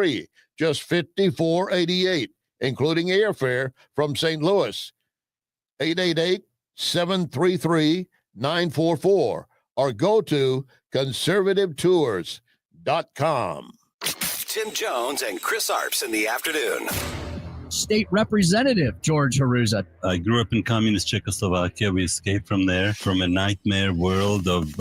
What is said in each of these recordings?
free, just $54.88, including airfare from St. Louis. 888-733-944 or go to conservativetours.com. Tim Jones and Chris Arps in the afternoon. State Representative George Haruza. I grew up in communist Czechoslovakia. We escaped from there, from a nightmare world of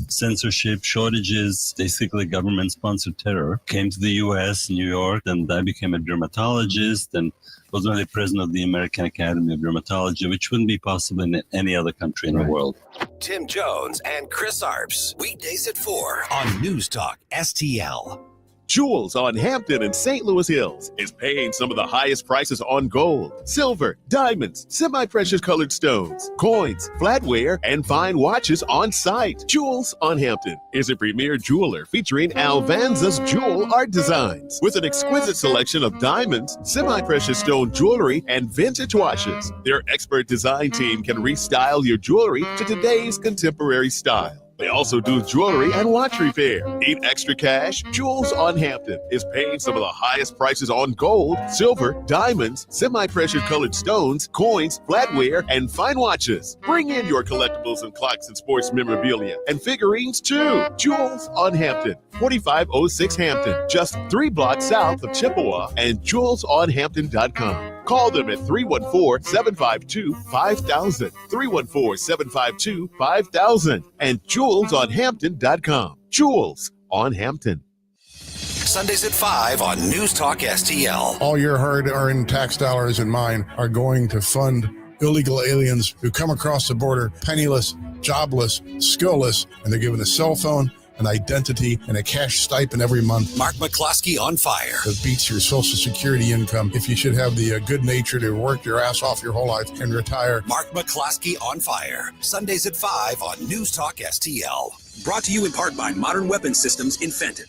censorship, shortages, basically government-sponsored terror. Came to the U.S., New York, and I became a dermatologist and was only president of the American Academy of Dermatology, which wouldn't be possible in any other country in the world. Tim Jones and Chris Arps, weekdays at 4 on News Talk STL. Jewels on Hampton and St. Louis Hills is paying some of the highest prices on gold, silver, diamonds, semi-precious colored stones, coins, flatware, and fine watches on site. Jewels on Hampton is a premier jeweler featuring Alvanza's jewel art designs with an exquisite selection of diamonds, semi-precious stone jewelry, and vintage watches. Their expert design team can restyle your jewelry to today's contemporary style. They also do jewelry and watch repair. Need extra cash? Jewels on Hampton is paying some of the highest prices on gold, silver, diamonds, semi-precious colored stones, coins, flatware, and fine watches. Bring in your collectibles and clocks and sports memorabilia and figurines too. Jewels on Hampton, 4506 Hampton, just 3 blocks south of Chippewa, and jewelsonhampton.com. Call them at 314-752-5000, 314-752-5000, and jewelsonhampton.com. Jewels on Hampton. Sundays at 5 on News Talk STL. All your hard-earned tax dollars and mine are going to fund illegal aliens who come across the border penniless, jobless, skillless, and they're given a cell phone, an identity, and a cash stipend every month. Mark McCloskey on fire. That beats your Social Security income if you should have the good nature to work your ass off your whole life and retire. Mark McCloskey on fire. Sundays at 5 on News Talk STL. Brought to you in part by Modern Weapon Systems in Fenton.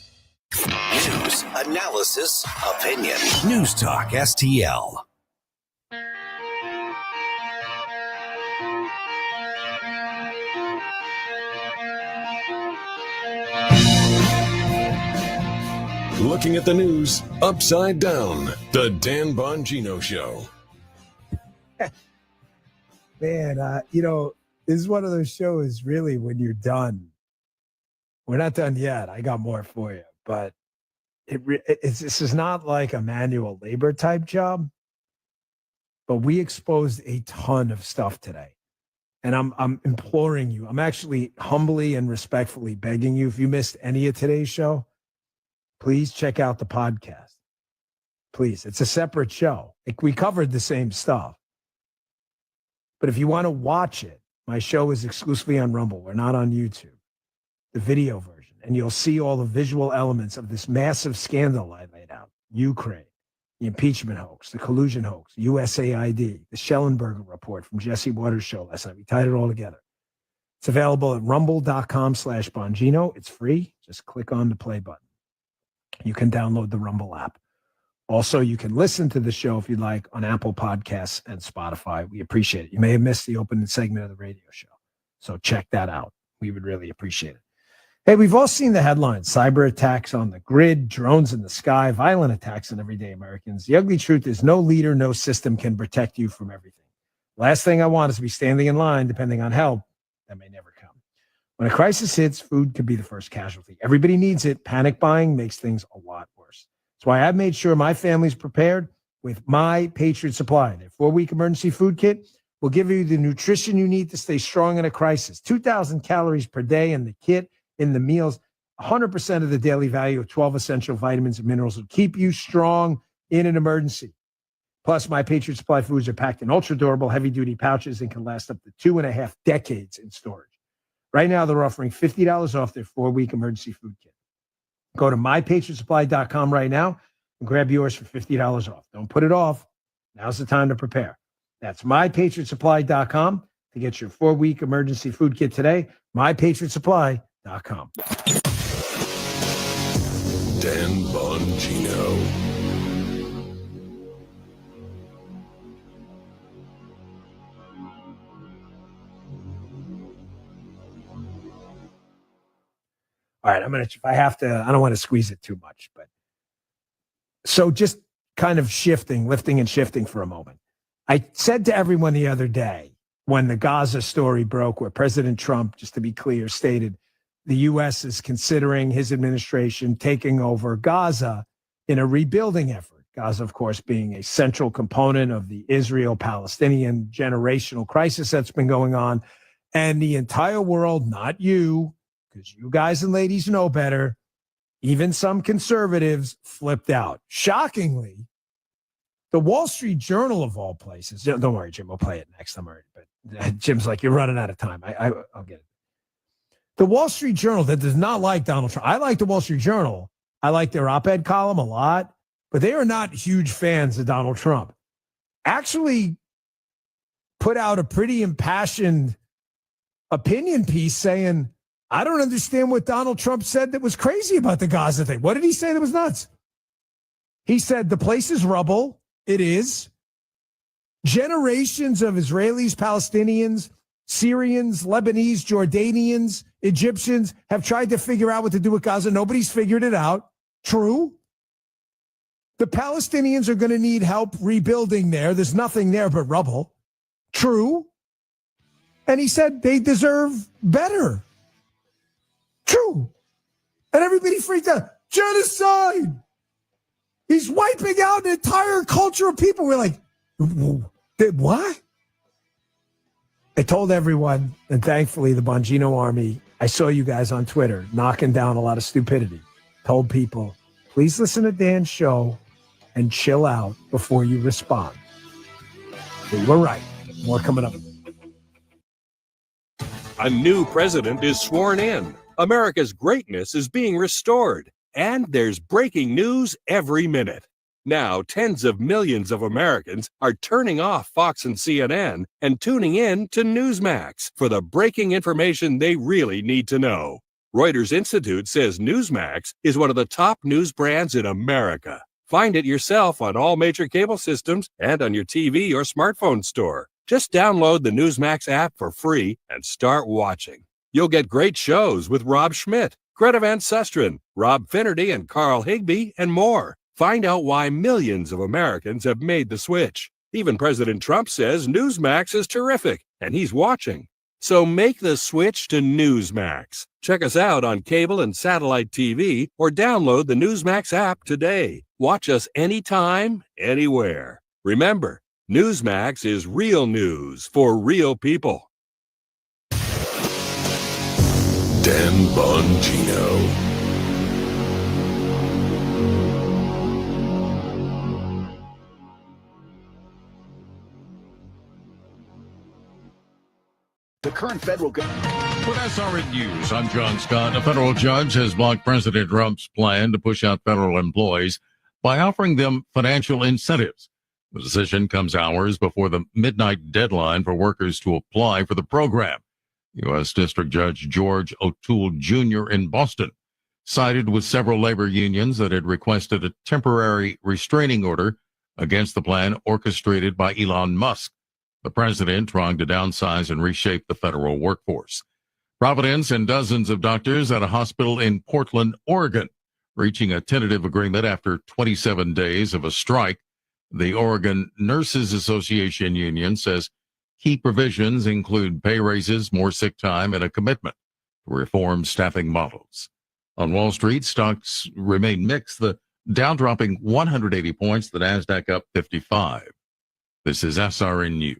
News, analysis, opinion. News Talk STL. Looking at the news upside down. The Dan Bongino Show. Man, this is one of those shows really when you're done. We're not done yet. I got more for you. But this is not like a manual labor type job. But we exposed a ton of stuff today. And I'm imploring you. I'm actually humbly and respectfully begging you, if you missed any of today's show, please check out the podcast. Please. It's a separate show. We covered the same stuff. But if you want to watch it, my show is exclusively on Rumble. We're not on YouTube. The video version. And you'll see all the visual elements of this massive scandal I laid out. Ukraine, the impeachment hoax, the collusion hoax, USAID, the Schellenberger report from Jesse Waters' show last night. We tied it all together. It's available at rumble.com/Bongino. It's free. Just click on the play button. You can download the Rumble app. Also, you can listen to the show if you'd like on Apple Podcasts and Spotify. We appreciate it. You may have missed the opening segment of the radio show, so check that out. We would really appreciate it. Hey, we've all seen the headlines: cyber attacks on the grid, drones in the sky, violent attacks on everyday Americans. The ugly truth is no leader, no system can protect you from everything. Last thing I want is to be standing in line depending on help that may never come. When a crisis hits, food could be the first casualty. Everybody needs it. Panic buying makes things a lot worse. That's why I've made sure my family's prepared with My Patriot Supply. Their 4-week emergency food kit will give you the nutrition you need to stay strong in a crisis. 2,000 calories per day in the kit, in the meals. 100% of the daily value of 12 essential vitamins and minerals will keep you strong in an emergency. Plus, My Patriot Supply foods are packed in ultra-durable, heavy-duty pouches and can last up to 2.5 decades in storage. Right now, they're offering $50 off their 4-week emergency food kit. Go to mypatriotsupply.com right now and grab yours for $50 off. Don't put it off. Now's the time to prepare. That's mypatriotsupply.com to get your 4-week emergency food kit today. mypatriotsupply.com. Dan Bongino. All right, if I have to, I don't want to squeeze it too much, but So just kind of lifting and shifting for a moment. I said to everyone the other day when the Gaza story broke, where President Trump, just to be clear, stated the U.S. is considering his administration taking over Gaza in a rebuilding effort. Gaza, of course, being a central component of the Israel-Palestinian generational crisis that's been going on. And the entire world, not you, because you guys and ladies know better, even some conservatives flipped out. Shockingly, the Wall Street Journal, of all places, don't worry, Jim, we'll play it next. I'm already, but Jim's like, you're running out of time. I'll get it. The Wall Street Journal that does not like Donald Trump. I like the Wall Street Journal. I like their op-ed column a lot, but they are not huge fans of Donald Trump. Actually put out a pretty impassioned opinion piece saying, I don't understand what Donald Trump said that was crazy about the Gaza thing. What did he say that was nuts? He said the place is rubble. It is. Generations of Israelis, Palestinians, Syrians, Lebanese, Jordanians, Egyptians have tried to figure out what to do with Gaza. Nobody's figured it out. True. The Palestinians are going to need help rebuilding there. There's nothing there but rubble. True. And he said they deserve better. True. And everybody freaked out. Genocide. He's wiping out an entire culture of people. We're like, what? I told everyone, and thankfully the Bongino army, I saw you guys on Twitter knocking down a lot of stupidity. Told people, please listen to Dan's show and chill out before you respond. We were right. More coming up. A new president is sworn in. America's greatness is being restored. And there's breaking news every minute. Now, tens of millions of Americans are turning off Fox and CNN and tuning in to Newsmax for the breaking information they really need to know. Reuters Institute says Newsmax is one of the top news brands in America. Find it yourself on all major cable systems and on your TV or smartphone store. Just download the Newsmax app for free and start watching. You'll get great shows with Rob Schmidt, Greta Van Susteren, Rob Finnerty, and Carl Higbie, and more. Find out why millions of Americans have made the switch. Even President Trump says Newsmax is terrific, and he's watching. So make the switch to Newsmax. Check us out on cable and satellite TV, or download the Newsmax app today. Watch us anytime, anywhere. Remember, Newsmax is real news for real people. Dan Bongino. The current federal government. With SRN News, I'm John Scott. A federal judge has blocked President Trump's plan to push out federal employees by offering them financial incentives. The decision comes hours before the midnight deadline for workers to apply for the program. U.S. District Judge George O'Toole Jr. in Boston sided with several labor unions that had requested a temporary restraining order against the plan orchestrated by Elon Musk, the president trying to downsize and reshape the federal workforce. Providence and dozens of doctors at a hospital in Portland, Oregon, reaching a tentative agreement after 27 days of a strike. The Oregon Nurses Association union says key provisions include pay raises, more sick time, and a commitment to reform staffing models. On Wall Street, stocks remain mixed. The Dow dropping 180 points, the Nasdaq up 55. This is SRN News.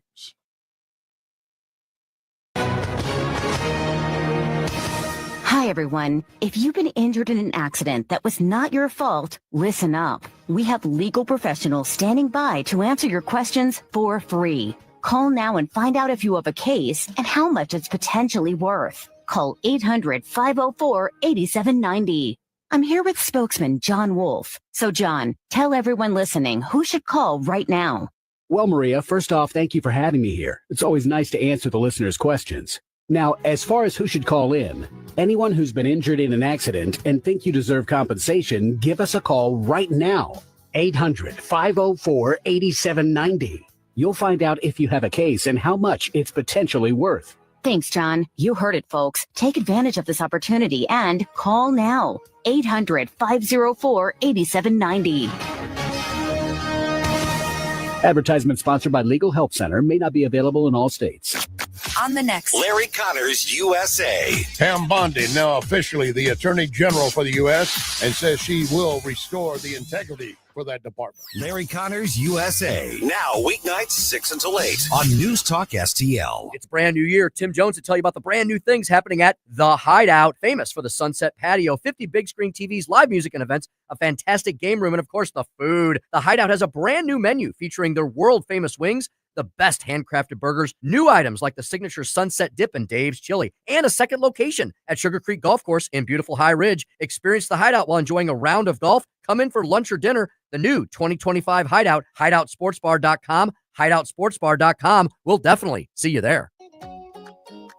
Hi, everyone. If you've been injured in an accident that was not your fault, listen up. We have legal professionals standing by to answer your questions for free. Call now and find out if you have a case and how much it's potentially worth. Call 800-504-8790. I'm here with spokesman John Wolf. So, John, tell everyone listening who should call right now. Well, Maria, first off, thank you for having me here. It's always nice to answer the listeners' questions. Now, as far as who should call in, anyone who's been injured in an accident and think you deserve compensation, give us a call right now. 800-504-8790. You'll find out if you have a case and how much it's potentially worth. Thanks, John. You heard it, folks. Take advantage of this opportunity and call now. 800-504-8790. Advertisement sponsored by Legal Help Center. May not be available in all states. On the next, Larry Connors USA. Pam Bondi, now officially the Attorney General for the U.S., and says she will restore the integrity for that department. Larry Connors USA. Now weeknights 6 until 8 on News Talk STL. It's a brand new year. Tim Jones will tell you about the brand new things happening at The Hideout, famous for the Sunset Patio, 50 big screen TVs, live music and events, a fantastic game room, and of course the food. The Hideout has a brand new menu featuring their world famous wings, the best handcrafted burgers, new items like the signature Sunset Dip and Dave's Chili, and a second location at Sugar Creek Golf Course in beautiful High Ridge. Experience the Hideout while enjoying a round of golf. Come in for lunch or dinner. The new 2025 Hideout, hideoutsportsbar.com, hideoutsportsbar.com. We'll definitely see you there.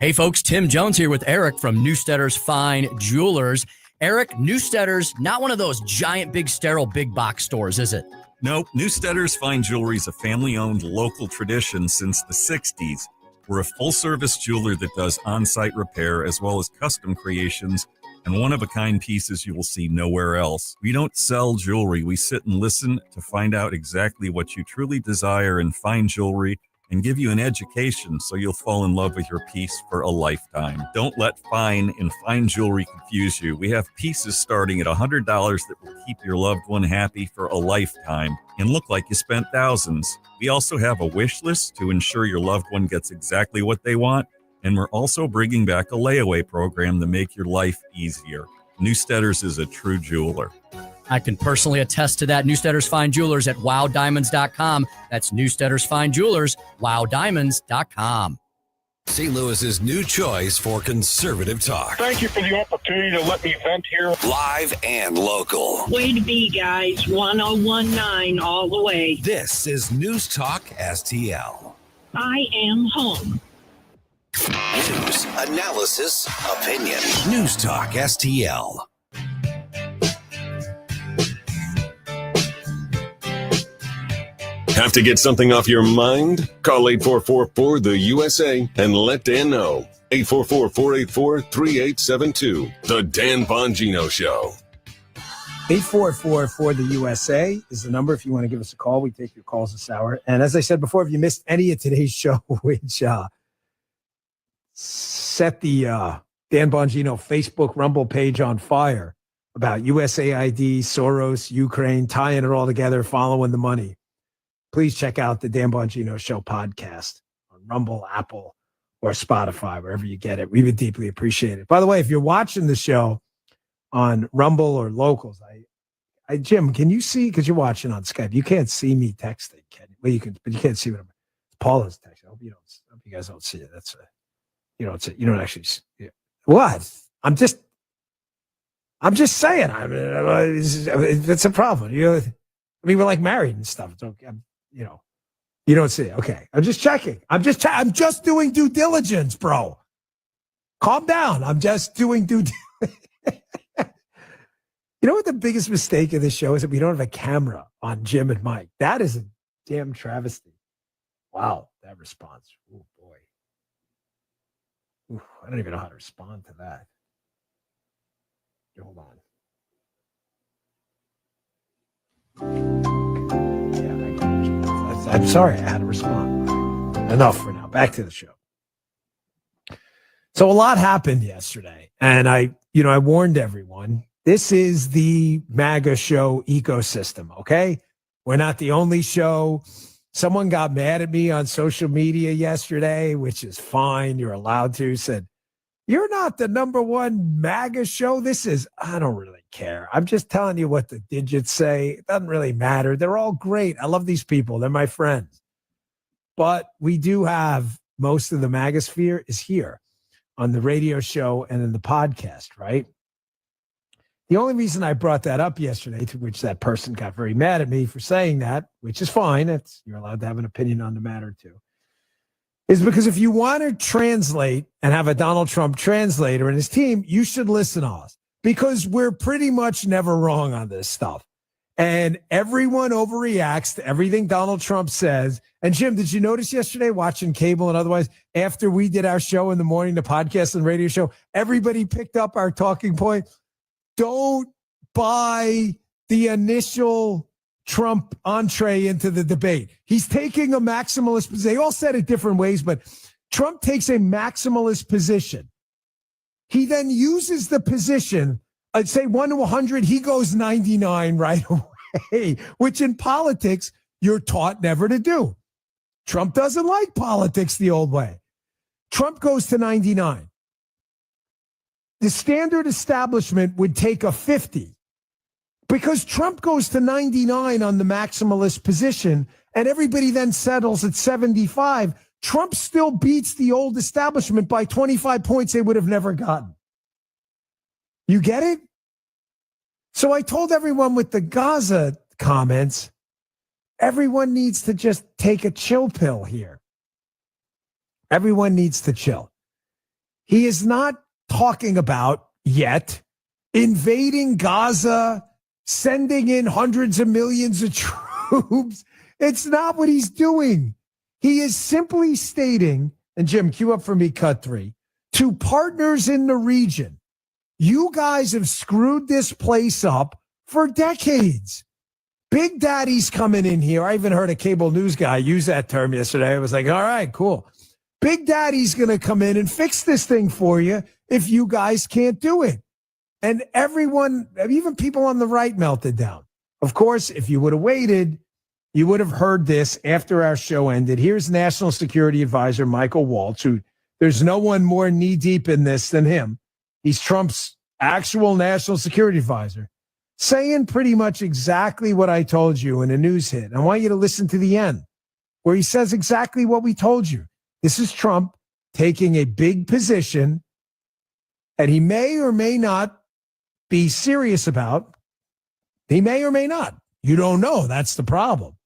Hey folks, Tim Jones here with Eric from Newstetter's Fine Jewelers. Eric, Newstetter's not one of those giant, big, sterile, big box stores, is it? Nope. Newstetter's Fine Jewelry is a family-owned local tradition since the 60s. We're a full-service jeweler that does on-site repair as well as custom creations and one-of-a-kind pieces you will see nowhere else. We don't sell jewelry. We sit and listen to find out exactly what you truly desire in fine jewelry and give you an education so you'll fall in love with your piece for a lifetime. Don't let fine and fine jewelry confuse you. We have pieces starting at $100 that will keep your loved one happy for a lifetime and look like you spent thousands. We also have a wish list to ensure your loved one gets exactly what they want, and we're also bringing back a layaway program to make your life easier. Newstetter's is a true jeweler. I can personally attest to that. Newstetter's Fine Jewelers at wowdiamonds.com. That's Newstetter's Fine Jewelers, wowdiamonds.com. St. Louis's new choice for conservative talk. Thank you for the opportunity to let me vent here. Live and local. Way to be, guys. 1019 all the way. This is News Talk STL. I am home. News, analysis, opinion. News Talk STL. Have to get something off your mind? Call 8444-THE-USA and let Dan know. 844-484-3872. The Dan Bongino Show. 844-4-THE-USA is the number if you want to give us a call. We take your calls this hour. And as I said before, if you missed any of today's show, which set the Dan Bongino Facebook Rumble page on fire about USAID, Soros, Ukraine, tying it all together, following the money, please check out the Dan Bongino Show podcast on Rumble, Apple, or Spotify, wherever you get it. We would deeply appreciate it. By the way, if you're watching the show on Rumble or Locals, Jim, can you see, because you're watching on Skype, you can't see me texting, can you? Well, you can, but you can't see what Paula's texting. I hope you guys don't see it. That's you don't actually see it. What? I'm just saying. I mean, it's a problem. We're like married and stuff. It's okay. You don't see it. Okay. I'm just checking. I'm just doing due diligence, bro. Calm down. I'm just doing due diligence. You know what the biggest mistake of this show is? That we don't have a camera on Jim and Mike. That is a damn travesty. Wow. That response. Oh, boy. Ooh, I don't even know how to respond to that. Hold on. I'm sorry, I had to respond. Enough for now. Back to the show. So a lot happened yesterday, and I warned everyone. This is the MAGA show ecosystem, okay? We're not the only show. Someone got mad at me on social media yesterday, which is fine. You're allowed to. Said, you're not the number one MAGA show. I don't really care. I'm just telling you what the digits say. It doesn't really matter. They're all great. I love these people. They're my friends. But we do have most of the MAGA sphere is here on the radio show and in the podcast, right? The only reason I brought that up yesterday, to which that person got very mad at me for saying that, which is fine. You're allowed to have an opinion on the matter too, is because if you want to translate and have a Donald Trump translator and his team, you should listen to us, because we're pretty much never wrong on this stuff. And everyone overreacts to everything Donald Trump says. And Jim, did you notice yesterday watching cable and otherwise, after we did our show in the morning, the podcast and radio show, everybody picked up our talking point. Don't buy the initial Trump entree into the debate. He's taking a maximalist position. They all said it different ways, but Trump takes a maximalist position. He then uses the position, I'd say 1 to 100, he goes 99 right away, which in politics, you're taught never to do. Trump doesn't like politics the old way. Trump goes to 99. The standard establishment would take a 50 because Trump goes to 99 on the maximalist position and everybody then settles at 75. Trump still beats the old establishment by 25 points they would have never gotten. You get it? So I told everyone with the Gaza comments, everyone needs to just take a chill pill here. Everyone needs to chill. He is not talking about yet invading Gaza, sending in hundreds of millions of troops. It's not what he's doing. He is simply stating, and Jim, cue up for me, cut 3, to partners in the region, you guys have screwed this place up for decades. Big Daddy's coming in here. I even heard a cable news guy use that term yesterday. I was like, all right, cool. Big Daddy's going to come in and fix this thing for you if you guys can't do it. And everyone, even people on the right, melted down. Of course, if you would have waited, you would have heard this after our show ended. Here's National Security Advisor Michael Waltz, who there's no one more knee-deep in this than him. He's Trump's actual national security advisor, saying pretty much exactly what I told you in a news hit. I want you to listen to the end, where he says exactly what we told you. This is Trump taking a big position, and he may or may not be serious about. He may or may not. You don't know. That's the problem.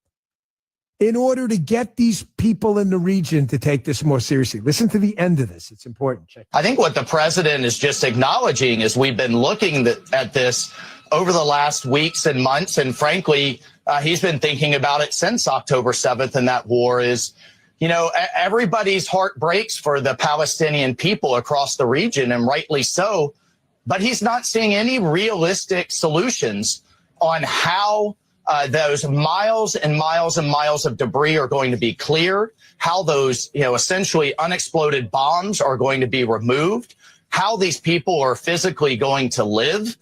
In order to get these people in the region to take this more seriously. Listen to the end of this. It's important. Check. I think what the president is just acknowledging is we've been looking at this over the last weeks and months. And frankly, he's been thinking about it since October 7th. And that war is, you know, everybody's heart breaks for the Palestinian people across the region, and rightly so. But he's not seeing any realistic solutions on how those miles and miles and miles of debris are going to be cleared, how those, you know, essentially unexploded bombs are going to be removed, how these people are physically going to live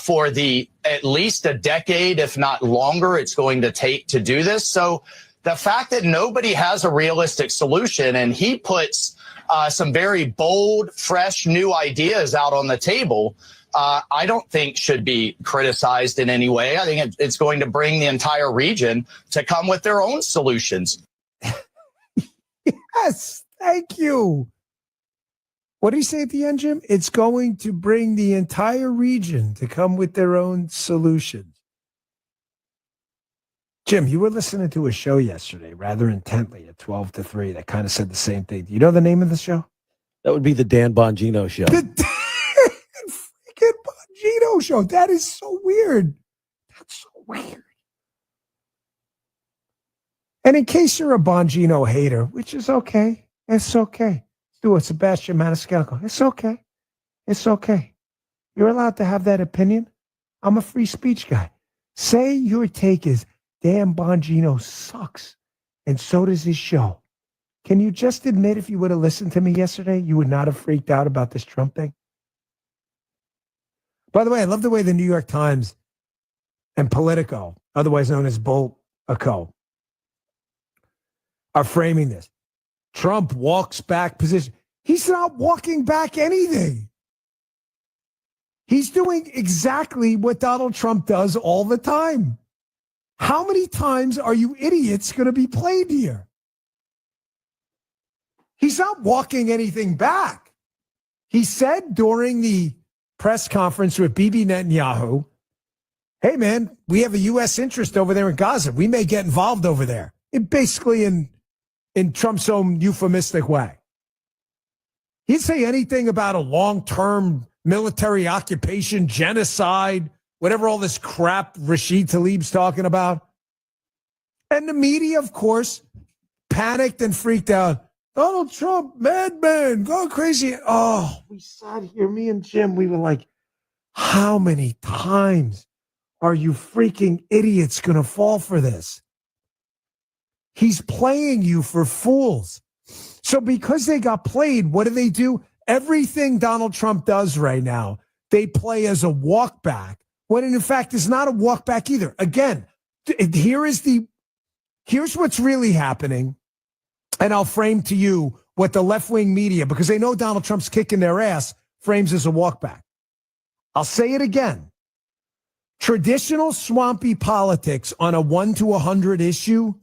for the at least a decade, if not longer, it's going to take to do this. So the fact that nobody has a realistic solution, and he puts some very bold, fresh, new ideas out on the table, I don't think should be criticized in any way. I think it's going to bring the entire region to come with their own solutions. Yes, thank you. What did he say at the end, Jim? It's going to bring the entire region to come with their own solutions. Jim, you were listening to a show yesterday rather intently at 12 to 3 that kind of said the same thing. Do you know the name of the show? That would be the Dan Bongino Show. The freaking Bongino Show. That is so weird. That's so weird. And in case you're a Bongino hater, which is okay, it's okay. Do it, Sebastian Maniscalco. It's okay. It's okay. You're allowed to have that opinion. I'm a free speech guy. Say your take is Dan Bongino sucks, and so does his show. Can you just admit if you would have listened to me yesterday, you would not have freaked out about this Trump thing? By the way, I love the way the New York Times and Politico, otherwise known as Bull Co, are framing this. Trump walks back position. He's not walking back anything. He's doing exactly what Donald Trump does all the time. How many times are you idiots going to be played here? He's not walking anything back. He said during the press conference with Bibi Netanyahu, hey, man, we have a U.S. interest over there in Gaza. We may get involved over there. Basically in Trump's own euphemistic way. He didn't say anything about a long-term military occupation, genocide, whatever all this crap Rashid Tlaib's talking about. And the media, of course, panicked and freaked out. Donald Trump, madman, going crazy. Oh, we sat here, me and Jim, we were like, how many times are you freaking idiots going to fall for this? He's playing you for fools. So because they got played, what do? Everything Donald Trump does right now, they play as a walk back, when in fact is not a walk back either. Again, here's what's really happening. And I'll frame to you what the left-wing media, because they know Donald Trump's kicking their ass, frames as a walk back. I'll say it again. Traditional swampy politics on a 1 to 100 issue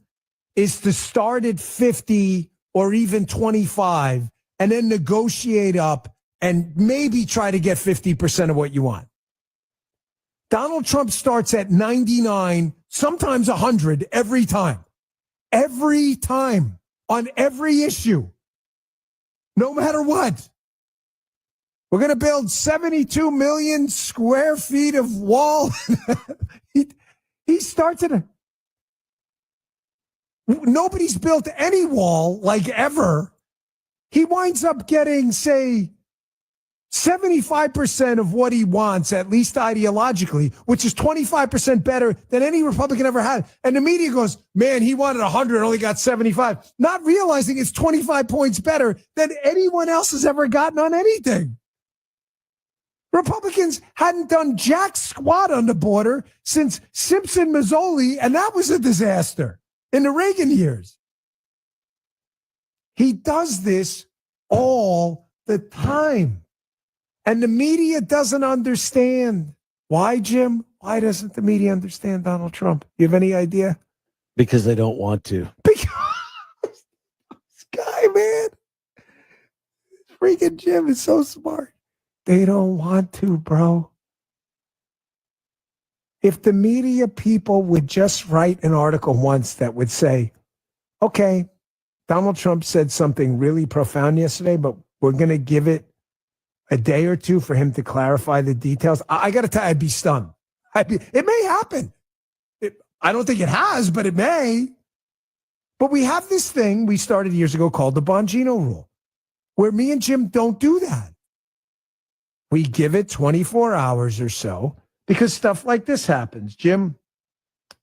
is to start at 50 or even 25 and then negotiate up and maybe try to get 50% of what you want. Donald Trump starts at 99, sometimes 100 every time. Every time on every issue. No matter what. We're going to build 72 million square feet of wall. He starts at nobody's built any wall like ever. He winds up getting, say, 75% of what he wants, at least ideologically, which is 25% better than any Republican ever had. And the media goes, man, he wanted 100, only got 75. Not realizing it's 25 points better than anyone else has ever gotten on anything. Republicans hadn't done jack squat on the border since Simpson-Mazzoli, and that was a disaster in the Reagan years. He does this all the time. And the media doesn't understand. Why, Jim? Why doesn't the media understand Donald Trump? You have any idea? Because they don't want to. Because this guy, man, freaking Jim is so smart. They don't want to, bro. If the media people would just write an article once that would say, okay, Donald Trump said something really profound yesterday, but we're going to give it a day or two for him to clarify the details. I got to tell you, I'd be stunned. It may happen. I don't think it has, but it may. But we have this thing we started years ago called the Bongino rule, where me and Jim don't do that. We give it 24 hours or so because stuff like this happens. Jim,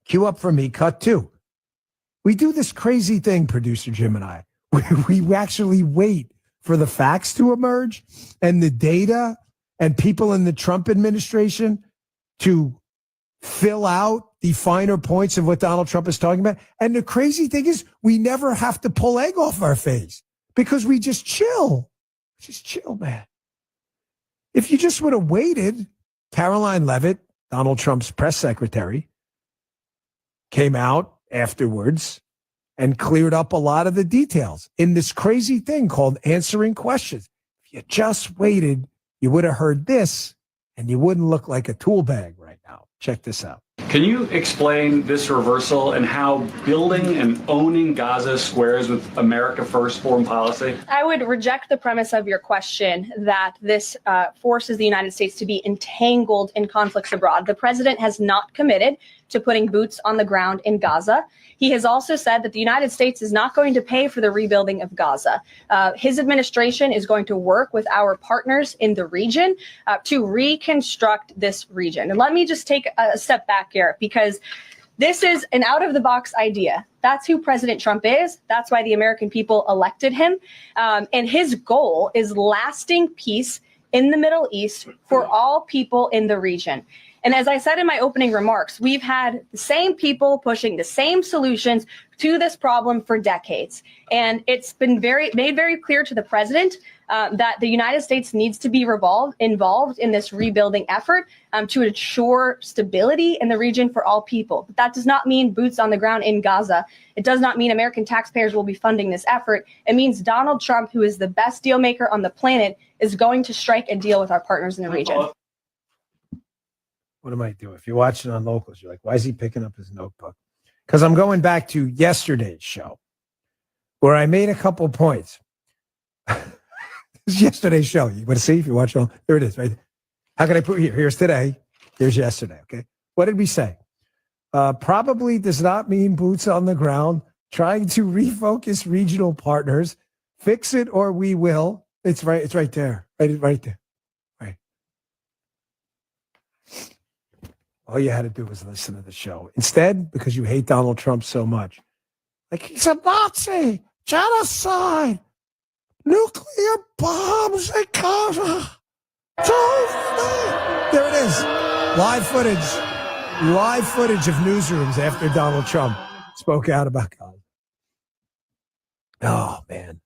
cue up for me, cut 2. We do this crazy thing, producer Jim and I. We actually wait for the facts to emerge and the data and people in the Trump administration to fill out the finer points of what Donald Trump is talking about. And the crazy thing is we never have to pull egg off our face because we just chill. Just chill, man. If you just would have waited, Caroline Leavitt, Donald Trump's press secretary, came out afterwards and cleared up a lot of the details in this crazy thing called answering questions. If you just waited, you would have heard this, and you wouldn't look like a tool bag right now. Check this out. Can you explain this reversal and how building and owning Gaza squares with America First foreign policy? I would reject the premise of your question that this forces the United States to be entangled in conflicts abroad. The president has not committed to putting boots on the ground in Gaza. He has also said that the United States is not going to pay for the rebuilding of Gaza. His administration is going to work with our partners in the region to reconstruct this region. And let me just take a step back here, because this is an out-of-the-box idea. That's who President Trump is. That's why the American people elected him. And his goal is lasting peace in the Middle East for all people in the region. And as I said in my opening remarks, we've had the same people pushing the same solutions to this problem for decades. And it's been made very clear to the president that the United States needs to be involved in this rebuilding effort to ensure stability in the region for all people. But that does not mean boots on the ground in Gaza. It does not mean American taxpayers will be funding this effort. It means Donald Trump, who is the best deal maker on the planet, is going to strike a deal with our partners in the region. What am I doing? If you're watching on Locals, you're like, why is he picking up his notebook? Because I'm going back to yesterday's show where I made a couple points. This is yesterday's show. You want to see if you watch on? There it is, right? How can I put here? Here's today. Here's yesterday. Okay. What did we say? Probably does not mean boots on the ground. Trying to refocus regional partners. Fix it or we will. It's right. It's right there. Right there. Right. All you had to do was listen to the show. Instead, because you hate Donald Trump so much, like he's a Nazi, genocide, nuclear bombs in Gaza. There it is. Live footage of newsrooms after Donald Trump spoke out about Gaza. Oh, man.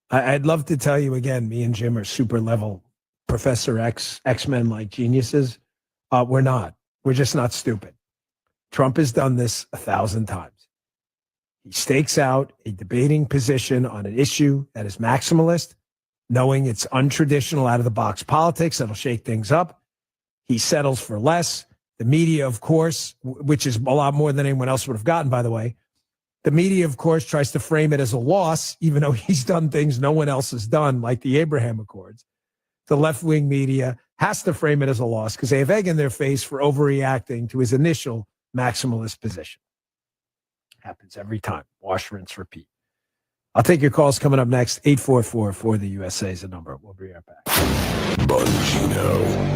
I'd love to tell you again, me and Jim are super level Professor X-Men like geniuses. We're not. We're just not stupid. Trump has done this 1,000 times. He stakes out a debating position on an issue that is maximalist, knowing it's untraditional, out-of-the-box politics that'll shake things up. He settles for less. The media, of course, which is a lot more than anyone else would have gotten, by the way. The media, of course, tries to frame it as a loss, even though he's done things no one else has done, like the Abraham Accords. The left-wing media has to frame it as a loss because they have egg in their face for overreacting to his initial maximalist position. Happens every time. Wash, rinse, repeat. I'll take your calls coming up next. 844 for the USA is the number. We'll be right back. Bongino.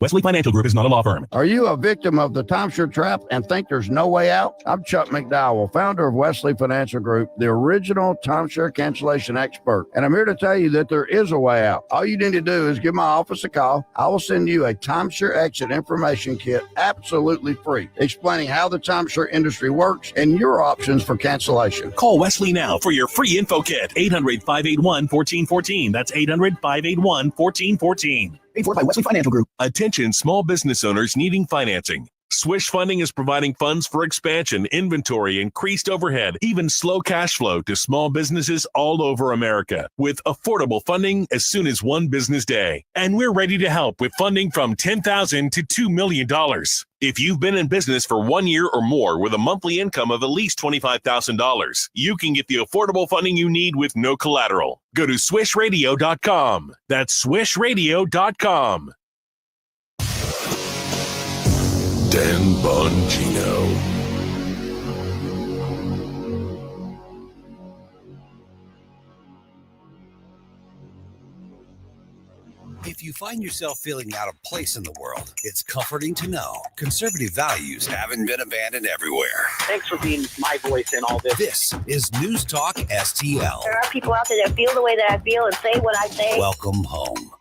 Wesley Financial Group is not a law firm. Are you a victim of the timeshare trap and think there's no way out? I'm Chuck McDowell, founder of Wesley Financial Group, the original timeshare cancellation expert. And I'm here to tell you that there is a way out. All you need to do is give my office a call. I will send you a timeshare exit information kit absolutely free, explaining how the timeshare industry works and your options for cancellation. Call Wesley now for your free info kit. 800-581-1414. That's 800-581-1414. Paid for by Wesley Financial Group. Attention small business owners needing financing. Swish Funding is providing funds for expansion, inventory, increased overhead, even slow cash flow to small businesses all over America with affordable funding as soon as one business day. And we're ready to help with funding from $10,000 to $2 million. If you've been in business for 1 year or more with a monthly income of at least $25,000, you can get the affordable funding you need with no collateral. Go to swishradio.com. That's swishradio.com. Dan Bongino. If you find yourself feeling out of place in the world, it's comforting to know conservative values haven't been abandoned everywhere. Thanks for being my voice in all this. This is News Talk STL. There are people out there that feel the way that I feel and say what I say. Welcome home.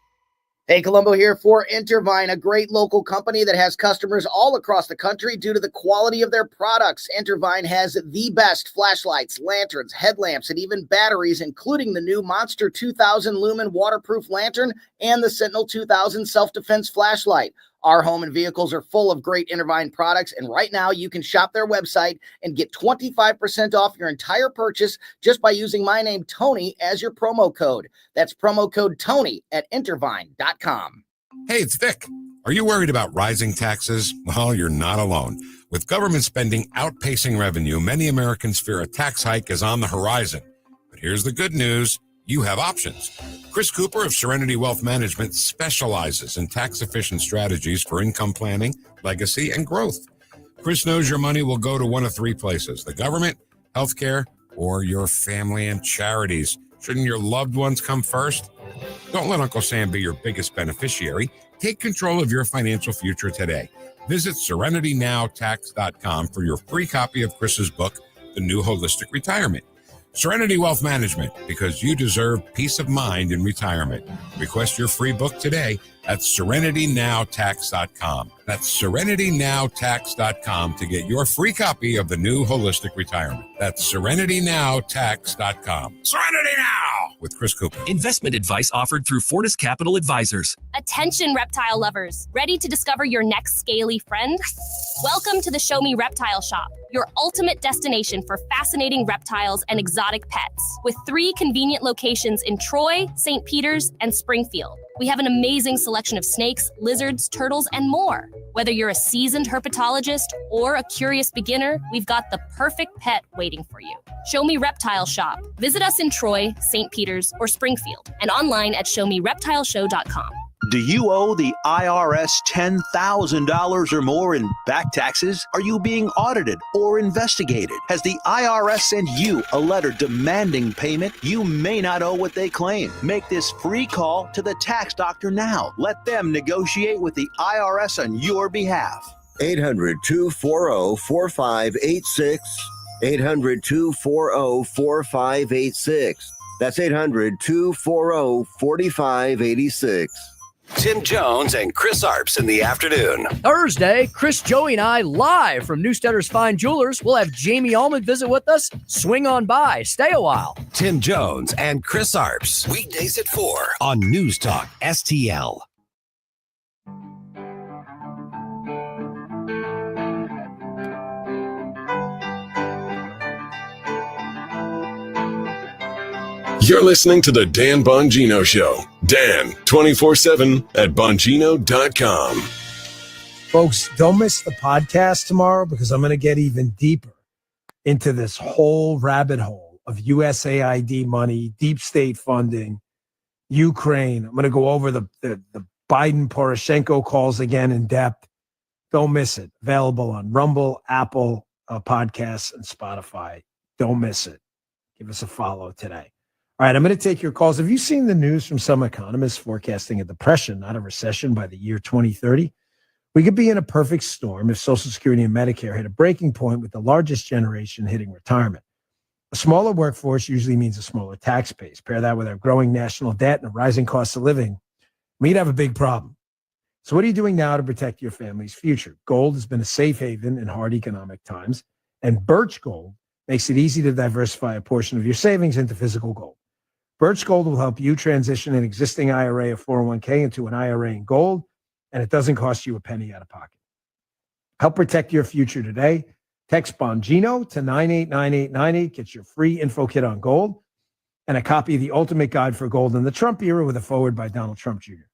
Hey, Colombo here for Intervine, a great local company that has customers all across the country due to the quality of their products. Intervine has the best flashlights, lanterns, headlamps, and even batteries, including the new Monster 2000 Lumen waterproof lantern and the Sentinel 2000 self-defense flashlight. Our home and vehicles are full of great Intervine products, and right now you can shop their website and get 25% off your entire purchase just by using my name, Tony, as your promo code. That's promo code Tony at Intervine.com. Hey, it's Vic. Are you worried about rising taxes? Well, you're not alone. With government spending outpacing revenue, many Americans fear a tax hike is on the horizon. But here's the good news. You have options. Chris Cooper of Serenity Wealth Management specializes in tax-efficient strategies for income planning, legacy, and growth. Chris knows your money will go to one of three places: the government, healthcare, or your family and charities. Shouldn't your loved ones come first? Don't let Uncle Sam be your biggest beneficiary. Take control of your financial future today. Visit SerenityNowTax.com for your free copy of Chris's book, The New Holistic Retirement. Serenity Wealth Management, because you deserve peace of mind in retirement. Request your free book today at SerenityNowTax.com. That's SerenityNowTax.com to get your free copy of The New Holistic Retirement. That's SerenityNowTax.com. Serenity Now! With Chris Cooper. Investment advice offered through Fortis Capital Advisors. Attention reptile lovers, ready to discover your next scaly friend? Welcome to the Show Me Reptile Shop, your ultimate destination for fascinating reptiles and exotic pets, with 3 convenient locations in Troy, St. Peters, and Springfield. We have an amazing selection of snakes, lizards, turtles, and more. Whether you're a seasoned herpetologist or a curious beginner, we've got the perfect pet waiting for you. Show Me Reptile Shop. Visit us in Troy, St. Peters, or Springfield, and online at showmereptileshow.com. Do you owe the IRS $10,000 or more in back taxes? Are you being audited or investigated? Has the IRS sent you a letter demanding payment? You may not owe what they claim. Make this free call to the tax doctor now. Let them negotiate with the IRS on your behalf. 800-240-4586. 800-240-4586. That's 800-240-4586. Tim Jones and Chris Arps in the afternoon. Thursday, Chris, Joey, and I live from Newstetter's Fine Jewelers. We'll have Jamie Allman visit with us. Swing on by. Stay a while. Tim Jones and Chris Arps. Weekdays at 4 on News Talk STL. You're listening to the Dan Bongino Show. Dan, 24/7 at Bongino.com. Folks, don't miss the podcast tomorrow because I'm going to get even deeper into this whole rabbit hole of USAID money, deep state funding, Ukraine. I'm going to go over the Biden-Poroshenko calls again in depth. Don't miss it. Available on Rumble, Apple Podcasts, and Spotify. Don't miss it. Give us a follow today. All right, I'm going to take your calls. Have you seen the news from some economists forecasting a depression, not a recession, by the year 2030? We could be in a perfect storm if Social Security and Medicare hit a breaking point with the largest generation hitting retirement. A smaller workforce usually means a smaller tax base. Pair that with our growing national debt and a rising cost of living, we'd have a big problem. So what are you doing now to protect your family's future? Gold has been a safe haven in hard economic times, and Birch Gold makes it easy to diversify a portion of your savings into physical gold. Birch Gold will help you transition an existing IRA or 401k into an IRA in gold, and it doesn't cost you a penny out of pocket. Help protect your future today. Text Bongino to 989898. Get your free info kit on gold and a copy of the Ultimate Guide for Gold in the Trump Era with a foreword by Donald Trump Jr.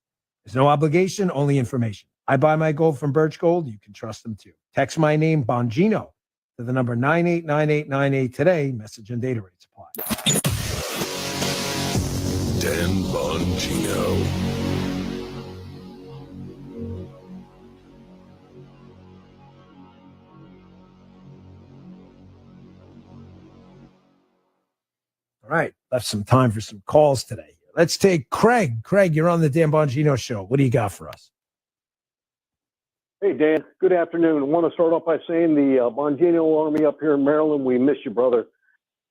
There's no obligation, only information. I buy my gold from Birch Gold. You can trust them too. Text my name, Bongino, to the number 989898 today. Message and data rates apply. Dan Bongino. All right, left some time for some calls today. Let's take Craig. Craig, you're on the Dan Bongino Show. What do you got for us? Hey, Dan. Good afternoon. I want to start off by saying the Bongino Army up here in Maryland, we miss you, brother.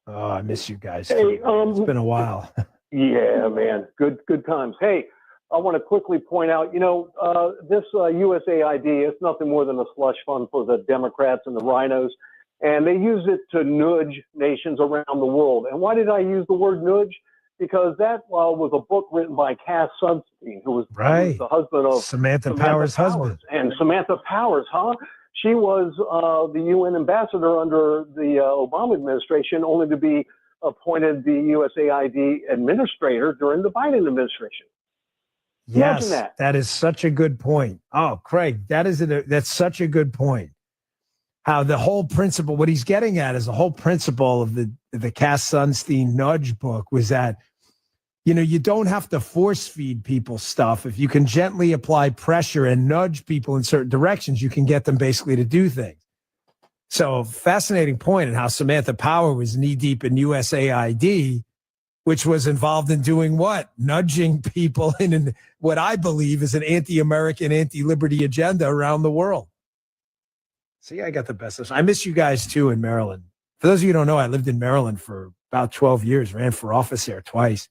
Oh, I miss you guys. Hey, it's been a while. Yeah, man. Good times. Hey, I want to quickly point out, this USAID, it's nothing more than a slush fund for the Democrats and the rhinos. And they use it to nudge nations around the world. And why did I use the word nudge? Because that was a book written by Cass Sunstein, who was the husband of Samantha Power's husband. And Samantha Powers, she was the UN ambassador under the Obama administration, only to be appointed the USAID administrator during the Biden administration. Yes, that is such a good point. Oh, Craig, that's such a good point. How the whole principle, what he's getting at is the whole principle of the Cass Sunstein nudge book was that, you don't have to force feed people stuff. If you can gently apply pressure and nudge people in certain directions, you can get them basically to do things. So fascinating point in how Samantha Power was knee deep in USAID, which was involved in doing what? Nudging people in what I believe is an anti-American, anti-liberty agenda around the world. See, I got the best of this. I miss you guys too in Maryland. For those of you who don't know, I lived in Maryland for about 12 years, ran for office there twice.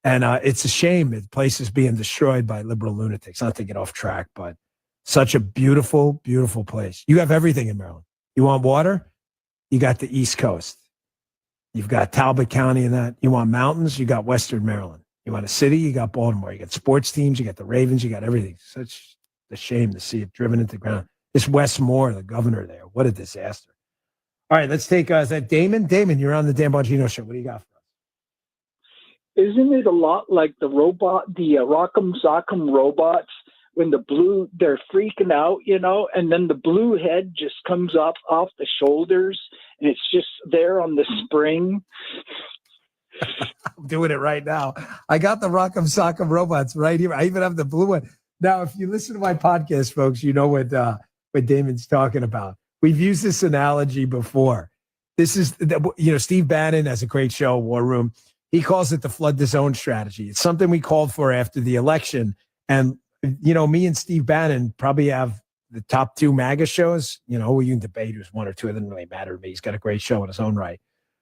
And it's a shame the place is being destroyed by liberal lunatics. Not to get off track, but such a beautiful, beautiful place. You have everything in Maryland. You want water? You got the East Coast. You've got Talbot County and that. You want mountains? You got Western Maryland. You want a city? You got Baltimore. You got sports teams. You got the Ravens. You got everything. Such a shame to see it driven into the ground. This Wes Moore, the governor there. What a disaster. All right, let's take, is that Damon? Damon, you're on the Dan Bongino Show. What do you got for us? Isn't it a lot like the Rock'em Sock'em robots when they're freaking out, and then the blue head just comes off the shoulders and it's just there on the spring? I'm doing it right now. I got the Rock'em Sock'em robots right here. I even have the blue one. Now, if you listen to my podcast, folks, you know what Damon's talking about. We've used this analogy before. This is, Steve Bannon has a great show, War Room. He calls it the flood the zone strategy. It's something we called for after the election. And, me and Steve Bannon probably have the top 2 MAGA shows. We can debate who's one or two. It doesn't really matter to me. He's got a great show in his own right.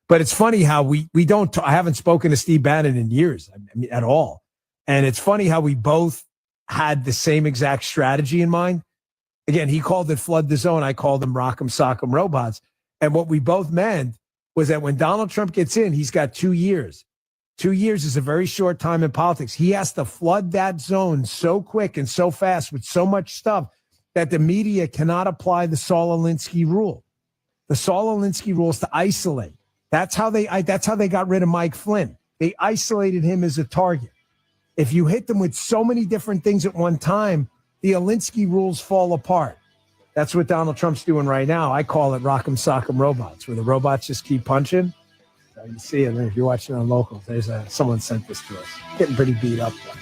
But it's funny how we don't, I haven't spoken to Steve Bannon in years, at all. And it's funny how we both had the same exact strategy in mind. Again, he called it flood the zone. I called them Rock'em Sock'em robots. And what we both meant was that when Donald Trump gets in, he's got 2 years. 2 years is a very short time in politics. He has to flood that zone so quick and so fast with so much stuff that the media cannot apply the Saul Alinsky rule. The Saul Alinsky rule is to isolate. That's how they got rid of Mike Flynn. They isolated him as a target. If you hit them with so many different things at one time, the Alinsky rules fall apart. That's what Donald Trump's doing right now. I call it Rock'em Sock'em robots, where the robots just keep punching. So you see it. If you're watching on Locals, there's someone sent this to us. Getting pretty beat up, though.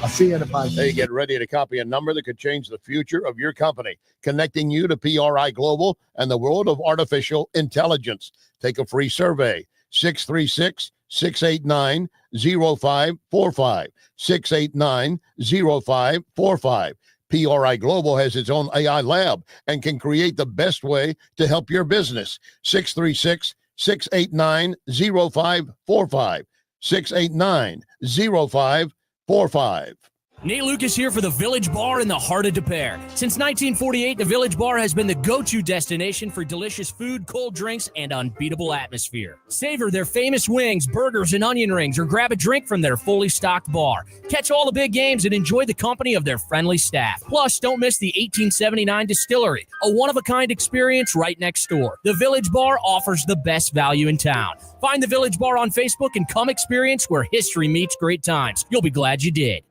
I'll see you in about. Hey, get ready to copy a number that could change the future of your company, connecting you to PRI Global and the world of artificial intelligence. Take a free survey, 636-689-0545, 689-0545. PRI Global has its own AI lab and can create the best way to help your business. 636-689-0545, 689-0545. Nate Lucas here for the Village Bar in the heart of Des Peres. Since 1948, the Village Bar has been the go-to destination for delicious food, cold drinks, and unbeatable atmosphere. Savor their famous wings, burgers, and onion rings, or grab a drink from their fully stocked bar. Catch all the big games and enjoy the company of their friendly staff. Plus, don't miss the 1879 Distillery, a one-of-a-kind experience right next door. The Village Bar offers the best value in town. Find the Village Bar on Facebook and come experience where history meets great times. You'll be glad you did.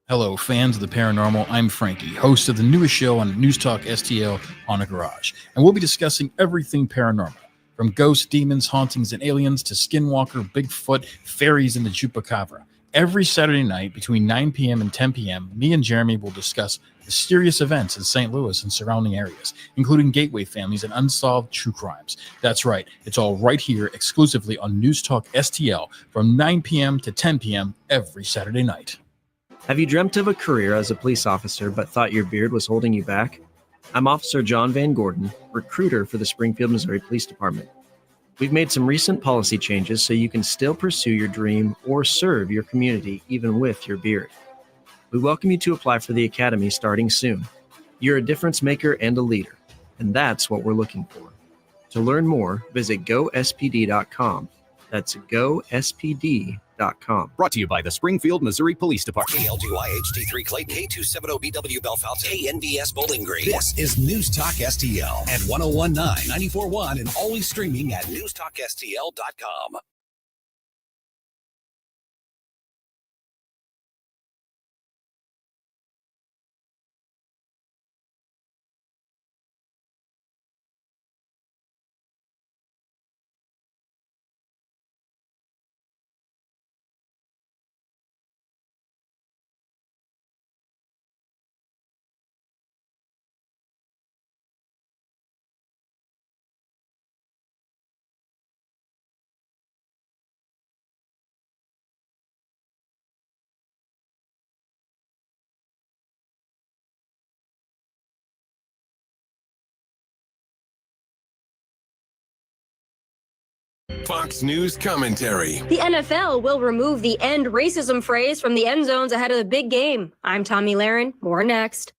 Hello, fans of the paranormal. I'm Frankie, host of the newest show on News Talk STL, Haunted Garage, and we'll be discussing everything paranormal, from ghosts, demons, hauntings, and aliens to Skinwalker, Bigfoot, fairies, and the Chupacabra. Every Saturday night between 9 p.m. and 10 p.m., me and Jeremy will discuss mysterious events in St. Louis and surrounding areas, including gateway families and unsolved true crimes. That's right. It's all right here exclusively on News Talk STL from 9 p.m. to 10 p.m. every Saturday night. Have you dreamt of a career as a police officer but thought your beard was holding you back? I'm Officer John Van Gordon, recruiter for the Springfield, Missouri Police Department. We've made some recent policy changes so you can still pursue your dream or serve your community even with your beard. We welcome you to apply for the Academy starting soon. You're a difference maker and a leader, and that's what we're looking for. To learn more, visit gospd.com. That's gospd.com. Brought to you by the Springfield, Missouri Police Department. KLGY HD3 Clayton, K270BW Bellefonte, KNBS Bowling Green. This is News Talk STL at 1019, 94.1, and always streaming at newstalkstl.com. Fox News commentary. The NFL will remove the end racism phrase from the end zones ahead of the big game. I'm Tommy Lahren. More next.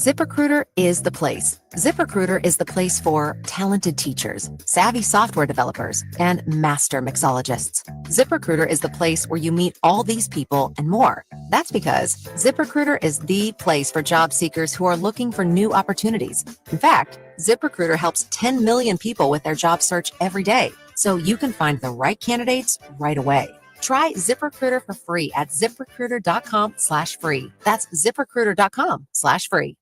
ZipRecruiter is the place. ZipRecruiter is the place for talented teachers, savvy software developers, and master mixologists. ZipRecruiter is the place where you meet all these people and more. That's because ZipRecruiter is the place for job seekers who are looking for new opportunities. In fact, ZipRecruiter helps 10 million people with their job search every day, so you can find the right candidates right away. Try ZipRecruiter for free at ziprecruiter.com/free. That's ziprecruiter.com/free.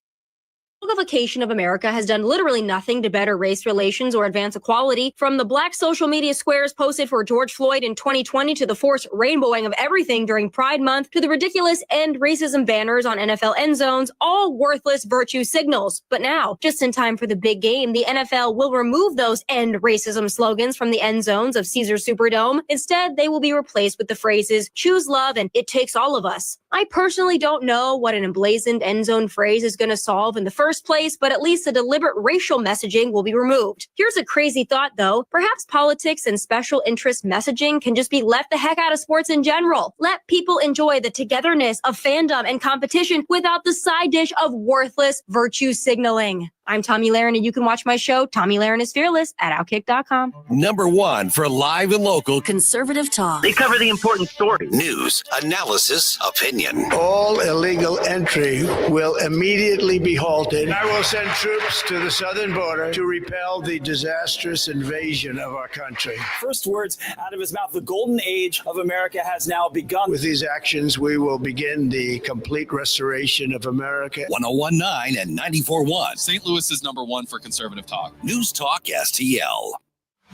wokification of America has done literally nothing to better race relations or advance equality, from the black social media squares posted for George Floyd in 2020 to the forced rainbowing of everything during Pride Month to the ridiculous end racism banners on NFL end zones, all worthless virtue signals. But now, just in time for the big game, the NFL will remove those end racism slogans from the end zones of Caesars Superdome. Instead, they will be replaced with the phrases "choose love" and "it takes all of us." I personally don't know what an emblazoned end zone phrase is going to solve in the first place, but at least the deliberate racial messaging will be removed. Here's a crazy thought, though. Perhaps politics and special interest messaging can just be left the heck out of sports in general. Let people enjoy the togetherness of fandom and competition without the side dish of worthless virtue signaling. I'm Tommy Lahren, and you can watch my show, Tommy Lahren is Fearless, at Outkick.com. Number one for live and local conservative talk. They cover the important stories. News, analysis, opinion. All illegal entry will immediately be halted. I will send troops to the southern border to repel the disastrous invasion of our country. First words out of his mouth, the golden age of America has now begun. With these actions, we will begin the complete restoration of America. 101.9 and 94.1. St. Louis is number one for conservative talk. News Talk STL.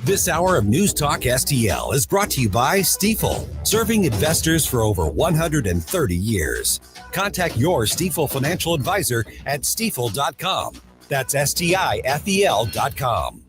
This hour of News Talk STL is brought to you by Stifel, serving investors for over 130 years. Contact your Stifel financial advisor at stifel.com. That's STIFEL.com.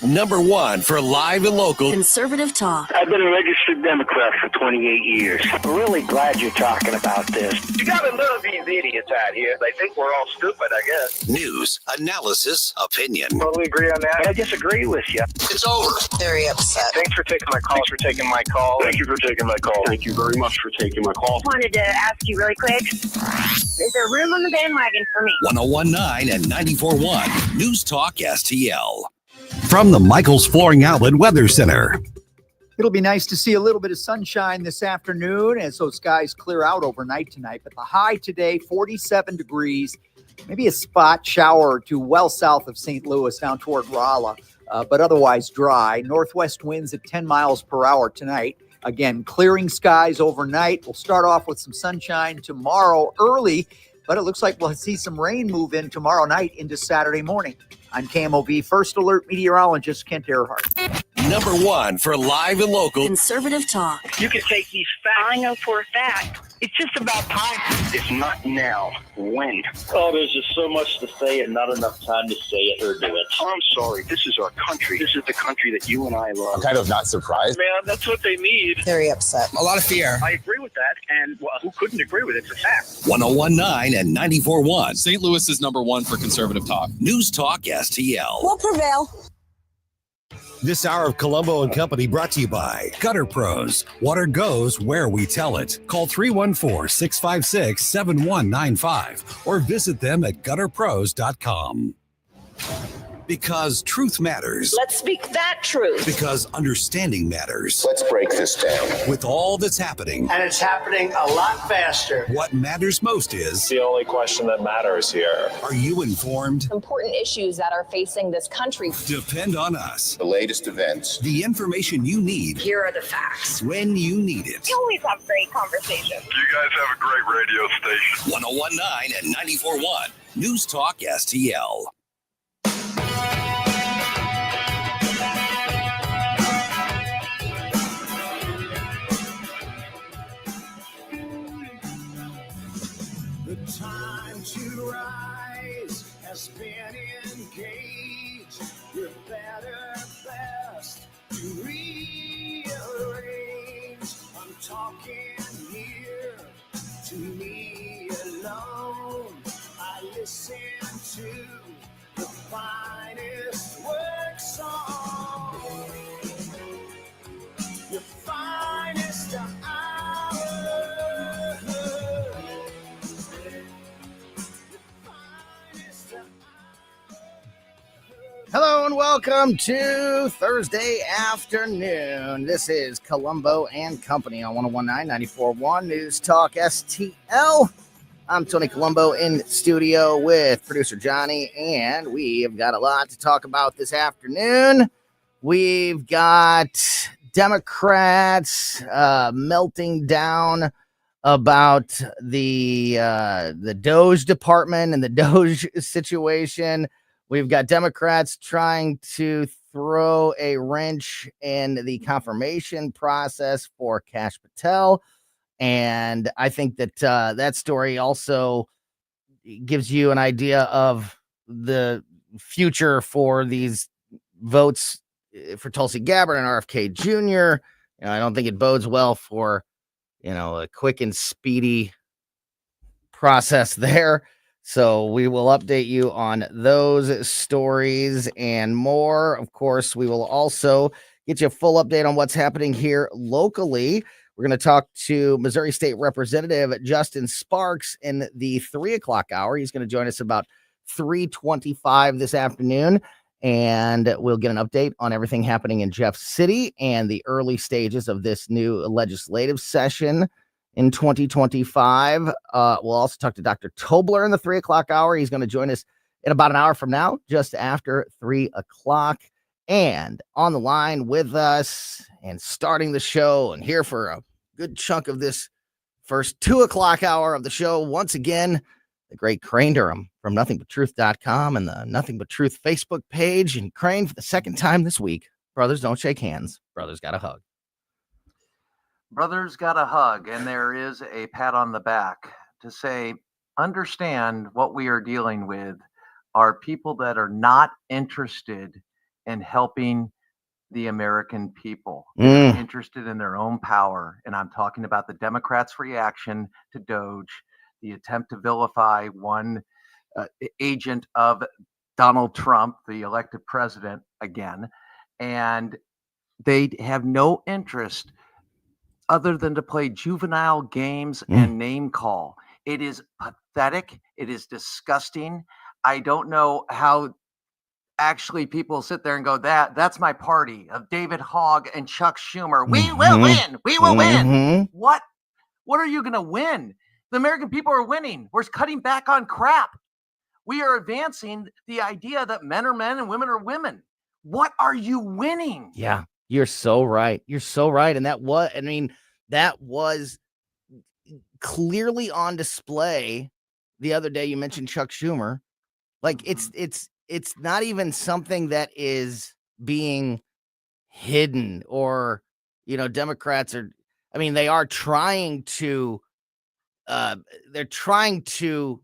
Number one for live and local conservative talk. I've been a registered Democrat for 28 years. I'm really glad you're talking about this. You gotta love these idiots out here. They think we're all stupid, I guess. News, analysis, opinion. Totally agree on that. I disagree with you. It's over. Very upset. Thanks for taking my call. Thanks for taking my call. Thank you for taking my call. Thank you very much for taking my call. Wanted to ask you really quick. Is there room on the bandwagon for me? 101.9 and 94.1. News Talk STL. From the Michaels Flooring Outlet Weather Center. It'll be nice to see a little bit of sunshine this afternoon as those skies clear out overnight tonight. But the high today, 47 degrees, maybe a spot shower or two well south of St. Louis down toward Rolla, but otherwise dry. Northwest winds at 10 miles per hour tonight. Again, clearing skies overnight. We'll start off with some sunshine tomorrow early, but it looks like we'll see some rain move in tomorrow night into Saturday morning. I'm KMOV First Alert meteorologist Kent Earhart. Number one for live and local conservative talk. You can take these facts. I know for a fact. It's just about time. It's not now. When? Oh, there's just so much to say and not enough time to say it or do it. I'm sorry. This is our country. This is the country that you and I love. I'm kind of not surprised. Man, that's what they need. Very upset. A lot of fear. I agree with that, and well, who couldn't agree with it? It's a fact. 101.9 and 94.1. St. Louis is number one for conservative talk. News Talk STL. We'll prevail. This hour of Colombo and Company brought to you by Gutter Pros. Water goes where we tell it. Call 314-656-7195 or visit them at gutterpros.com. Because truth matters. Let's speak that truth. Because understanding matters. Let's break this down. With all that's happening. And it's happening a lot faster. What matters most is The only question that matters here. Are you informed? Important issues that are facing this country. Depend on us. The latest events. The information you need. Here are the facts. When you need it. We always have great conversations. You guys have a great radio station. 101.9 and 94.1. News Talk STL. The time to rise has been engaged. We're better, best to rearrange. I'm talking here to me alone. I listen to the finest work song. Your finest hour. Hello and welcome to Thursday afternoon. This is Colombo and Company on 101.9, 94.1 News Talk STL. I'm Tony Colombo in studio with producer Johnny, and we have got a lot to talk about this afternoon. We've got Democrats melting down about the Doge department and the Doge situation. We've got Democrats trying to throw a wrench in the confirmation process for Kash Patel. And I think that that story also gives you an idea of the future for these votes for Tulsi Gabbard and RFK Jr. I don't think it bodes well for, a quick and speedy process there. So we will update you on those stories and more. Of course, we will also get you a full update on what's happening here locally. We're going to talk to Missouri State Representative Justin Sparks in the 3:00 hour. He's going to join us about 3:25 this afternoon, and we'll get an update on everything happening in Jeff City and the early stages of this new legislative session in 2025. We'll also talk to Dr. Tobler in the 3:00 hour. He's going to join us in about an hour from now, just after 3:00. And on the line with us and starting the show and here for a good chunk of this first 2:00 hour of the show, once again, the great Crane Durham from nothingbutTruth.com and the Nothing But Truth Facebook page. And Crane, for the second time this week, brothers don't shake hands. Brothers got a hug. Brothers got a hug, and there is a pat on the back to say, understand what we are dealing with are people that are not interested in helping the American people. They're interested in their own power. And I'm talking about the Democrats' reaction to Doge, the attempt to vilify one agent of Donald Trump, the elected president again. And they have no interest other than to play juvenile games and name call. It is pathetic. It is disgusting. I don't know how actually people sit there and go, that's my party of David Hogg and Chuck Schumer. We will win. We will win. What are you going to win? The American people are winning. We're cutting back on crap. We are advancing the idea that men are men and women are women. What are you winning? Yeah, you're so right. You're so right. And that was clearly on display the other day. You mentioned Chuck Schumer. Like it's not even something that is being hidden or, Democrats are, they are trying to, they're trying to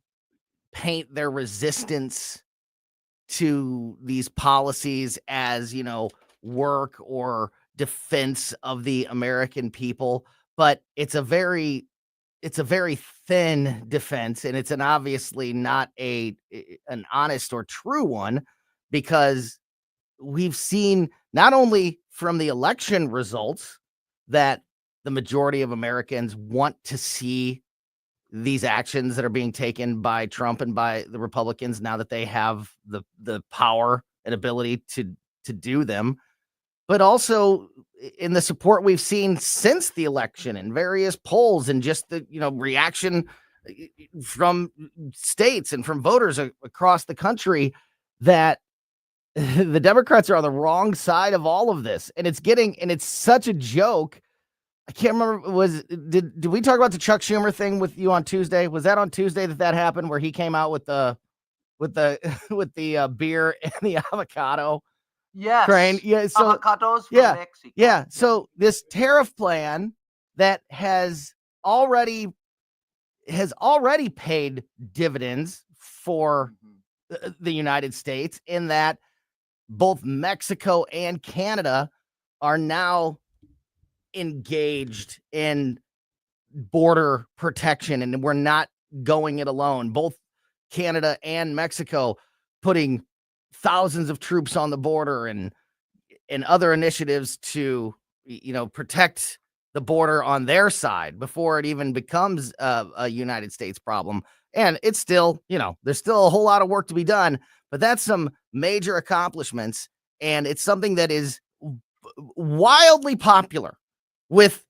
paint their resistance to these policies as, work or defense of the American people. But it's a very thin defense, and it's obviously not an honest or true one, because we've seen not only from the election results that the majority of Americans want to see these actions that are being taken by Trump and by the Republicans now that they have the power and ability to do them, but also in the support we've seen since the election in various polls and just the, reaction from states and from voters across the country that the Democrats are on the wrong side of all of this. And it's such a joke. I can't remember, did we talk about the Chuck Schumer thing with you on Tuesday? Was that on Tuesday that happened where he came out with the beer and the avocado? Yes. Crane. Yeah. So avocados from Mexico. Yeah. So this tariff plan that has already paid dividends for the United States, in that both Mexico and Canada are now engaged in border protection, and we're not going it alone. Both Canada and Mexico putting thousands of troops on the border and other initiatives to, protect the border on their side before it even becomes a United States problem. And it's still, there's still a whole lot of work to be done, but that's some major accomplishments. And it's something that is wildly popular with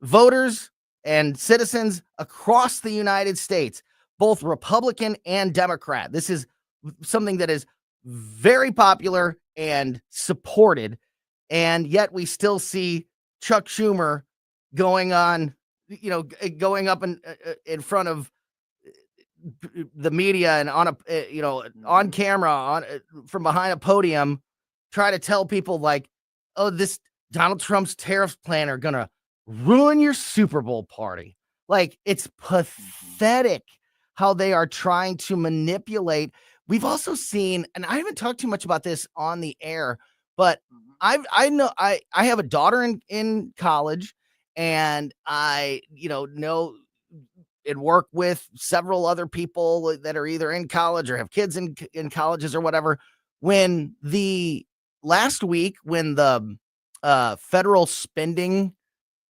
voters and citizens across the United States, both Republican and Democrat. This is something that is very popular and supported, and yet we still see Chuck Schumer going on going up in front of the media and on on camera from behind a podium, try to tell people like, oh, this Donald Trump's tariff plan are gonna ruin your Super Bowl party. Like, it's pathetic how they are trying to manipulate. We've also seen, and I haven't talked too much about this on the air, but I know I have a daughter in college, and I know and work with several other people that are either in college or have kids in colleges or whatever. When the last week, when the federal spending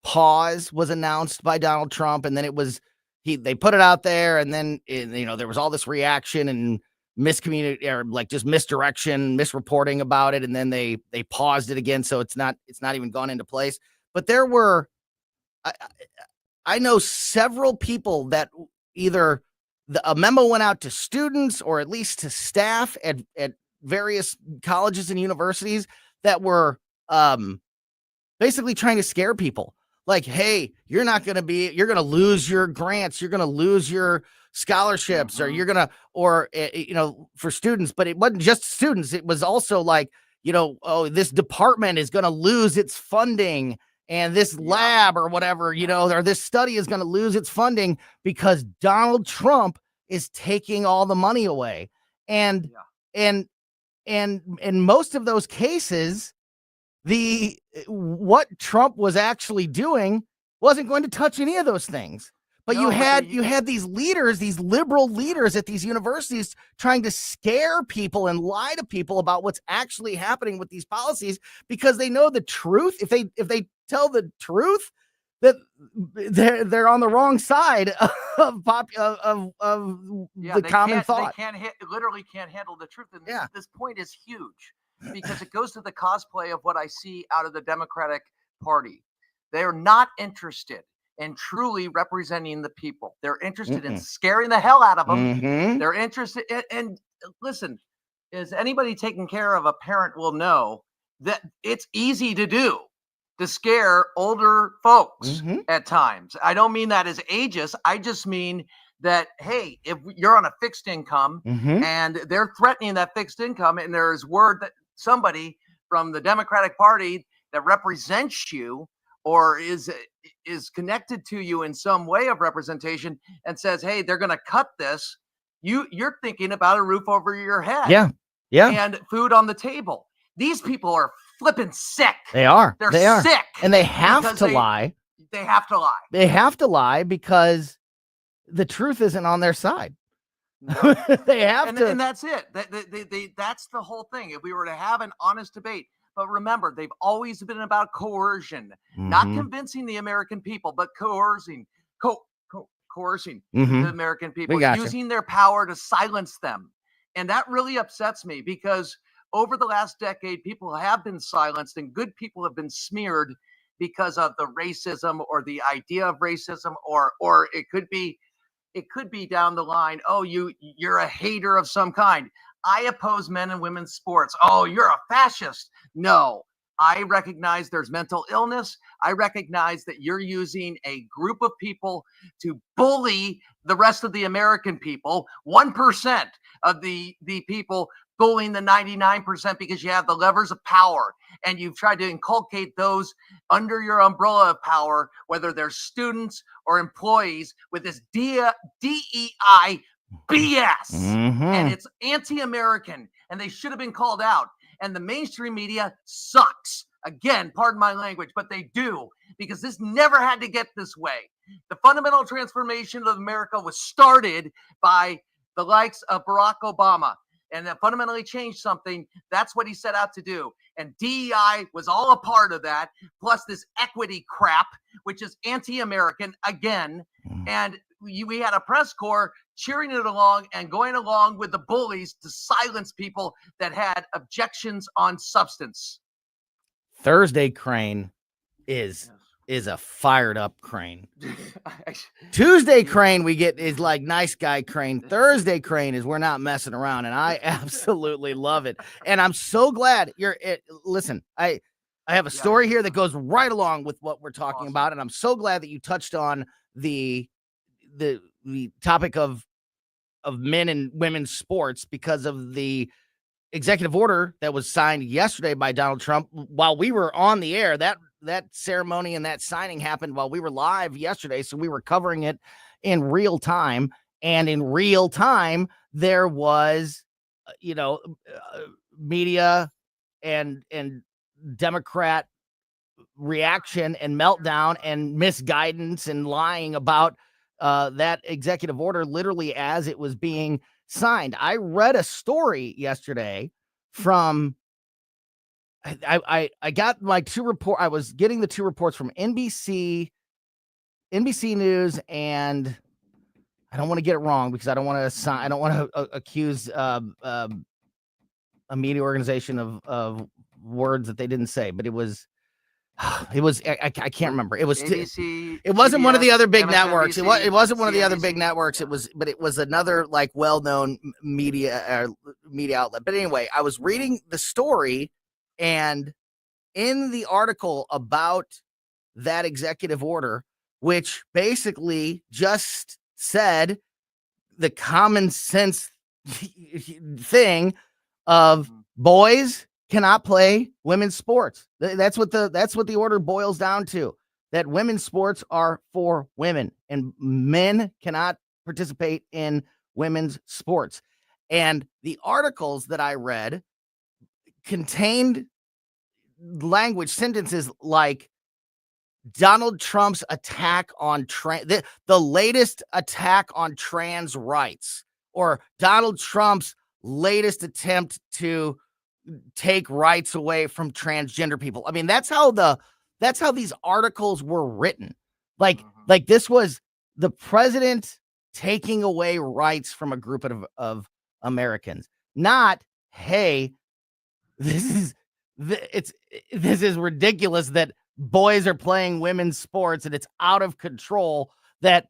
pause was announced by Donald Trump, and then they put it out there, and then there was all this reaction and miscommunication, or like just misdirection, misreporting about it, and then they paused it again, so it's not even gone into place. But there were I know several people that either a memo went out to students or at least to staff at various colleges and universities that were basically trying to scare people. Like, hey, you're going to lose your grants. You're going to lose your scholarships, or you're going to, for students. But it wasn't just students. It was also like, oh, this department is going to lose its funding. And this lab or whatever, or this study is going to lose its funding because Donald Trump is taking all the money away. And in most of those cases, what Trump was actually doing wasn't going to touch any of those things. But you had these leaders, these liberal leaders at these universities trying to scare people and lie to people about what's actually happening with these policies, because they know the truth. If they tell the truth, that they're on the wrong side of the common thought. They literally can't handle the truth. And this point is huge, because it goes to the cosplay of what I see out of the Democratic Party. They are not interested in truly representing the people. They're interested in scaring the hell out of them. They're interested in, listen, is anybody taking care of a parent will know that it's easy to do to scare older folks at times. I don't mean that as ageist. I just mean that, hey, if you're on a fixed income and they're threatening that fixed income, and there's word that somebody from the Democratic Party that represents you or is connected to you in some way of representation and says, hey, they're going to cut this, you're thinking about a roof over your head. Yeah. And food on the table. These people are flipping sick. They are. They're sick. And they have to lie. They have to lie. They have to lie because the truth isn't on their side. No. They have to. And that's it. That's the whole thing. If we were to have an honest debate. But remember, they've always been about coercion, not convincing the American people, but coercing the American people, using their power to silence them. And that really upsets me, because over the last decade, people have been silenced and good people have been smeared because of the racism or the idea of racism, or it could be down the line. Oh, you're a hater of some kind. I oppose men and women's sports. Oh, you're a fascist. No, I recognize there's mental illness. I recognize that you're using a group of people to bully the rest of the American people, 1% of the people bullying the 99% because you have the levers of power, and you've tried to inculcate those under your umbrella of power, whether they're students or employees, with this DEI BS. And it's anti-American, and they should have been called out. And the mainstream media sucks. Again, pardon my language, but they do, because this never had to get this way. The fundamental transformation of America was started by the likes of Barack Obama, and that fundamentally changed something. That's what he set out to do. And DEI was all a part of that, plus this equity crap, which is anti-American again. And we had a press corps cheering it along and going along with the bullies to silence people that had objections on substance. Thursday Crane is a fired up Crane. Tuesday Crane we get is like nice guy Crane. Thursday Crane is we're not messing around, and I absolutely love it. And I'm so glad listen, I have a story here that goes right along with what we're talking about, and I'm so glad that you touched on the topic of men and women's sports because of the executive order that was signed yesterday by Donald Trump while we were on the air. That ceremony and that signing happened while we were live yesterday, so we were covering it in real time. And in real time, there was, media and Democrat reaction and meltdown and misguidance and lying about that executive order literally as it was being signed. I read a story yesterday from I got my I was getting the two reports from NBC News, and I don't want to get it wrong because I don't want to accuse a media organization of words that they didn't say, but it was I can't remember. It was ABC, it wasn't CBS, one of the other big MSNBC, networks. It wasn't one of the other big CNBC. networks. But it was another like well-known media outlet. But anyway, I was reading the story, and in the article about that executive order, which basically just said the common sense thing of boys cannot play women's sports. That's what the order boils down to, that women's sports are for women and men cannot participate in women's sports. And the articles that I read contained sentences like Donald Trump's attack on the latest attack on trans rights, or Donald Trump's latest attempt to take rights away from transgender people. I mean, that's how these articles were written. Like this was the president taking away rights from a group of Americans. Not, hey, this is ridiculous that boys are playing women's sports and it's out of control, that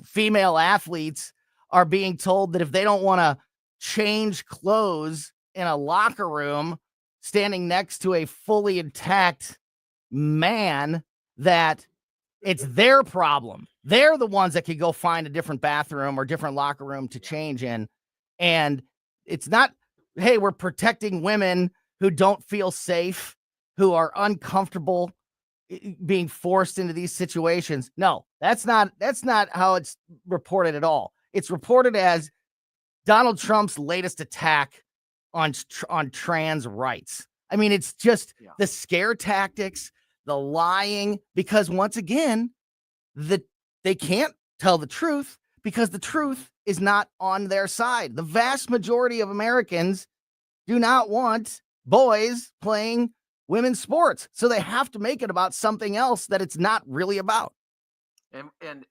female athletes are being told that if they don't want to change clothes in a locker room standing next to a fully intact man, that it's their problem. They're the ones that could go find a different bathroom or different locker room to change in. And it's not, hey, we're protecting women who don't feel safe, who are uncomfortable being forced into these situations. No, that's not how it's reported at all. It's reported as Donald Trump's latest attack on trans rights. I mean, it's just the scare tactics, the lying, because once again, they can't tell the truth because the truth is not on their side. The vast majority of Americans do not want boys playing women's sports, so they have to make it about something else that it's not really about. And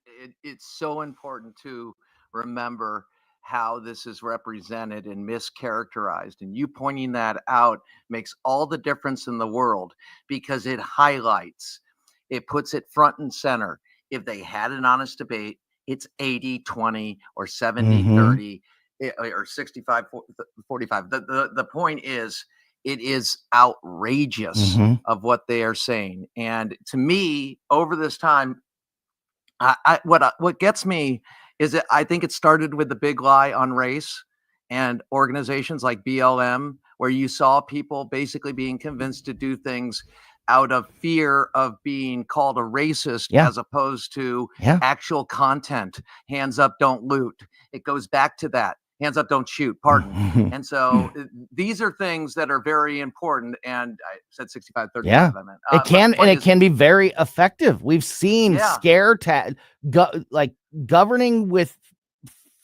it's so important to remember how this is represented and mischaracterized. And you pointing that out makes all the difference in the world, because it highlights, it puts it front and center. If they had an honest debate, it's 80-20 or 70-30 or 65-45. The point is, it is outrageous of what they are saying. And to me, over this time, what gets me is that I think it started with the big lie on race and organizations like BLM, where you saw people basically being convinced to do things out of fear of being called a racist, as opposed to actual content. Hands up, don't loot. It goes back to that. Hands up, don't shoot. Pardon. And so these are things that are very important. And I said 65-35. Yeah, I meant. It can be very effective. We've seen governing with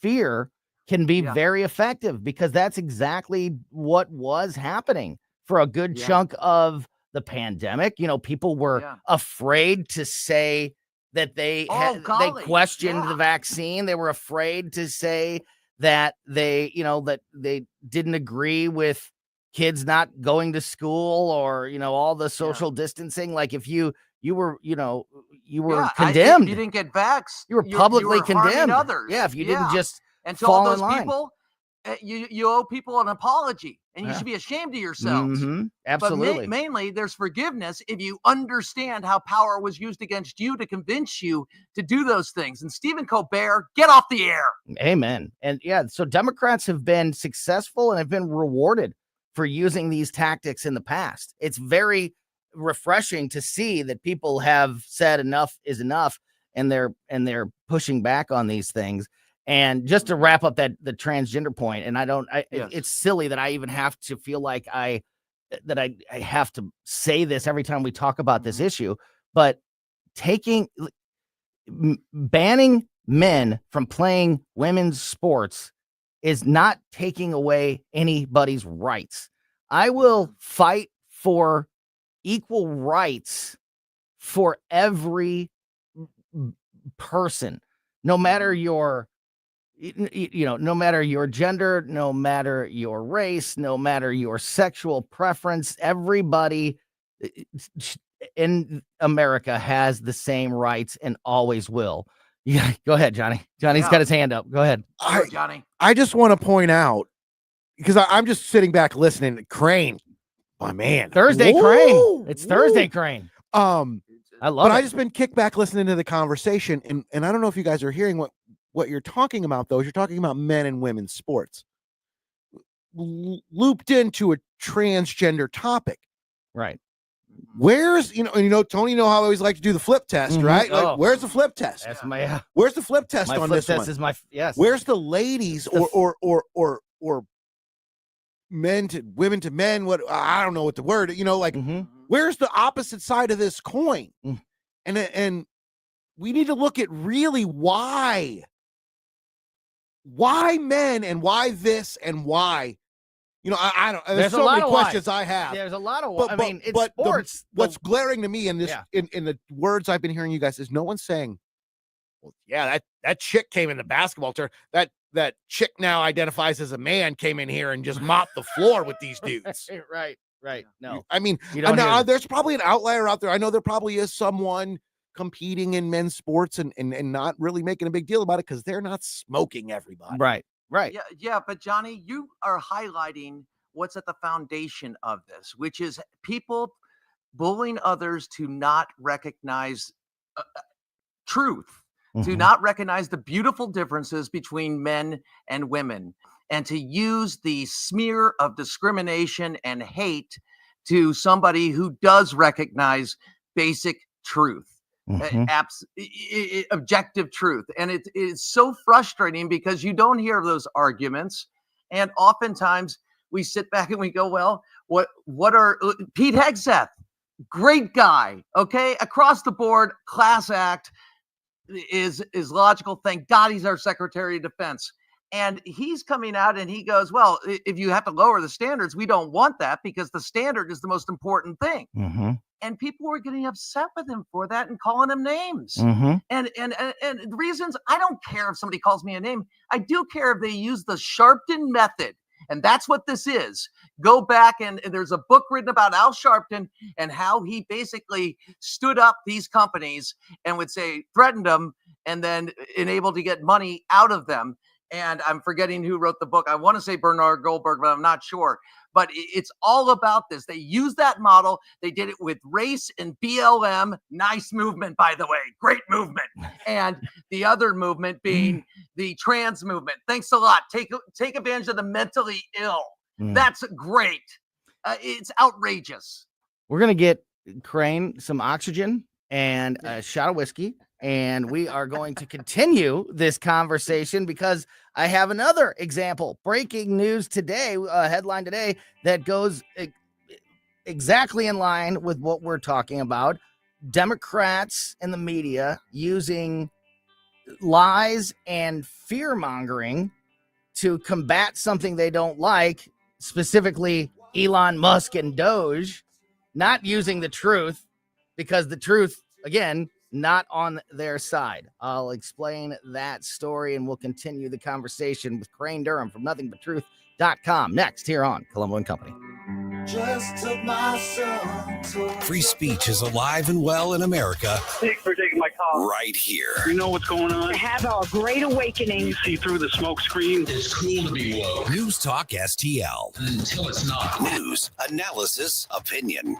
fear can be very effective, because that's exactly what was happening for a good chunk of the pandemic. You know, people were afraid to say that they questioned the vaccine. They were afraid to say that they didn't agree with kids not going to school, or, all the social distancing. Like if you were condemned. If you didn't get vaxxed, You were publicly condemned. Others. Yeah, if you didn't just and to fall all those in line. people, you owe people an apology, and you Yeah. should be ashamed of yourselves. Absolutely. But mainly, there's forgiveness if you understand how power was used against you to convince you to do those things. And Stephen Colbert, get off the air. Amen. And yeah, so Democrats have been successful and have been rewarded for using these tactics in the past. It's very refreshing to see that people have said enough is enough, and they're pushing back on these things. And just to wrap up the transgender point, and Yes. it's silly that I even have to feel like I have to say this every time we talk about this issue, but banning men from playing women's sports is not taking away anybody's rights. I will fight for equal rights for every person, no matter your no matter your gender, no matter your race, no matter your sexual preference. Everybody in America has the same rights and always will. Yeah, go ahead, Johnny. Johnny's got his hand up. Go ahead. Johnny. I just want to point out, because I'm just sitting back listening to Crane. My man. Thursday Woo! Crane. It's Thursday Woo! Crane. I love it. I just been kicked back listening to the conversation, and I don't know if you guys are hearing what you're talking about, though. You're talking about men and women's sports looped into a transgender topic. Right. Where's, Tony, how I always like to do the flip test, right? Like, Oh. where's the flip test? That's my Where's the flip test my on flip this test one? is my yes. Where's the ladies or men to women to men? What, I don't know what the word, where's the opposite side of this coin? And we need to look at really why men and why this and why. I don't. There's so many questions I have. There's a lot of. Sports. What's glaring to me in this, in the words I've been hearing you guys, is no one's saying, "Well, yeah, that chick came in the basketball turn. That chick now identifies as a man, came in here and just mopped the floor with these dudes." Right. No, I mean, You don't hear that. there's probably an outlier out there. I know there probably is someone competing in men's sports and not really making a big deal about it because they're not smoking everybody. Right. Yeah, but Johnny, you are highlighting what's at the foundation of this, which is people bullying others to not recognize truth, to not recognize the beautiful differences between men and women, and to use the smear of discrimination and hate to somebody who does recognize basic truth. Objective truth. And it's so frustrating because you don't hear those arguments, and oftentimes we sit back and we go, well, what are Pete Hegseth, great guy, okay, across the board, class act, is logical. Thank God he's our Secretary of Defense. And he's coming out and he goes, well, if you have to lower the standards, we don't want that because the standard is the most important thing. And people were getting upset with him for that and calling him names. And the reasons, I don't care if somebody calls me a name. I do care if they use the Sharpton method. And that's what this is. Go back and there's a book written about Al Sharpton and how he basically stood up these companies and would say, threatened them, and then enabled to get money out of them. And I'm forgetting who wrote the book. I want to say Bernard Goldberg, but I'm not sure. But it's all about this. They use that model. They did it with race and BLM. Nice movement, by the way. Great movement. And the other movement being the trans movement. Thanks a lot. Take advantage of the mentally ill. That's great. It's outrageous. We're going to get Crane some oxygen and a shot of whiskey, and we are going to continue this conversation because I have another example. Breaking news today, headline today, that goes exactly in line with what we're talking about. Democrats and the media using lies and fear-mongering to combat something they don't like, specifically Elon Musk and Doge, not using the truth, because the truth, again, not on their side. I'll explain that story, and we'll continue the conversation with Crane Durham from NothingButTruth.com next here on Colombo and Company. Just took my son to free speech is alive and well in America. Thanks for taking my call. Right here. You know what's going on? Have a great awakening. You see through the smoke screen. It's cool to be woke. News Talk STL. Until it's not. News, analysis, opinion.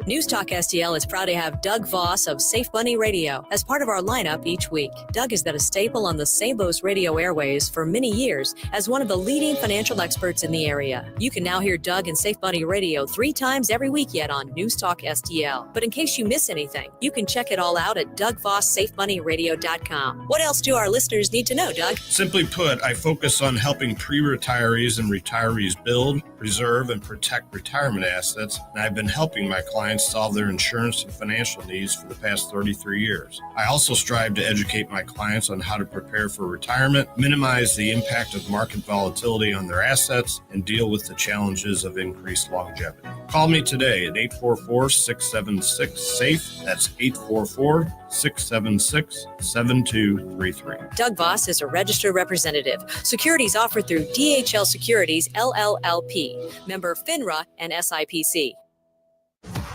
News Talk STL is proud to have Doug Voss of Safe Money Radio as part of our lineup each week. Doug has been a staple on the Sabos radio airways for many years as one of the leading financial experts in the area. You can now hear Doug and Safe Money Radio 3 times every week yet on News Talk STL. But in case you miss anything, you can check it all out at DougVossSafeMoneyRadio.com. What else do our listeners need to know, Doug? Simply put, I focus on helping pre-retirees and retirees build, preserve, and protect retirement assets, and I've been helping my clients solve their insurance and financial needs for the past 33 years. I also strive to educate my clients on how to prepare for retirement, minimize the impact of market volatility on their assets, and deal with the challenges of increased longevity. Call me today at 844-676-SAFE. That's 844-676-7233. Doug Voss is a registered representative. Securities offered through DHL Securities, LLLP. Member FINRA and SIPC.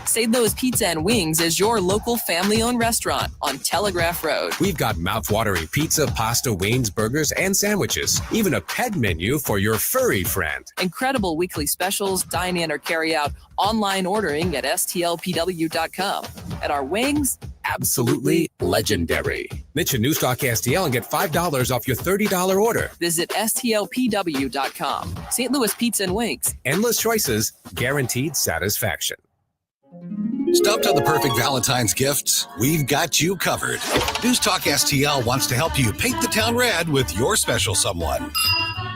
St. Louis Pizza and Wings is your local family-owned restaurant on Telegraph Road. We've got mouth-watering pizza, pasta, wings, burgers, and sandwiches. Even a pet menu for your furry friend. Incredible weekly specials, dine-in or carry-out, online ordering at stlpw.com. And our wings, absolutely legendary. Mention Newstalk STL and get $5 off your $30 order. Visit stlpw.com. St. Louis Pizza and Wings. Endless choices, guaranteed satisfaction. Stumped on the perfect Valentine's gifts? We've got you covered. News Talk STL wants to help you paint the town red with your special someone.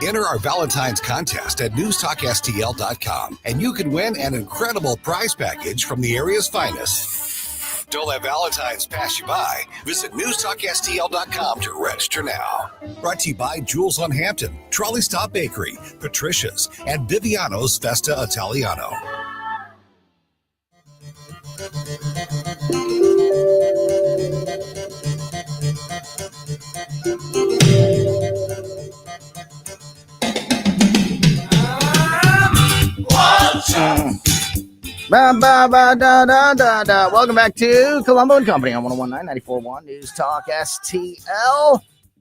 Enter our Valentine's contest at newstalkstl.com, and you can win an incredible prize package from the area's finest. Don't let Valentine's pass you by. Visit newstalkstl.com to register now. Brought to you by Jules on Hampton, Trolley Stop Bakery, Patricia's, and Viviano's Festa Italiano. Welcome back to Colombo and Company on 101.9 News Talk STL.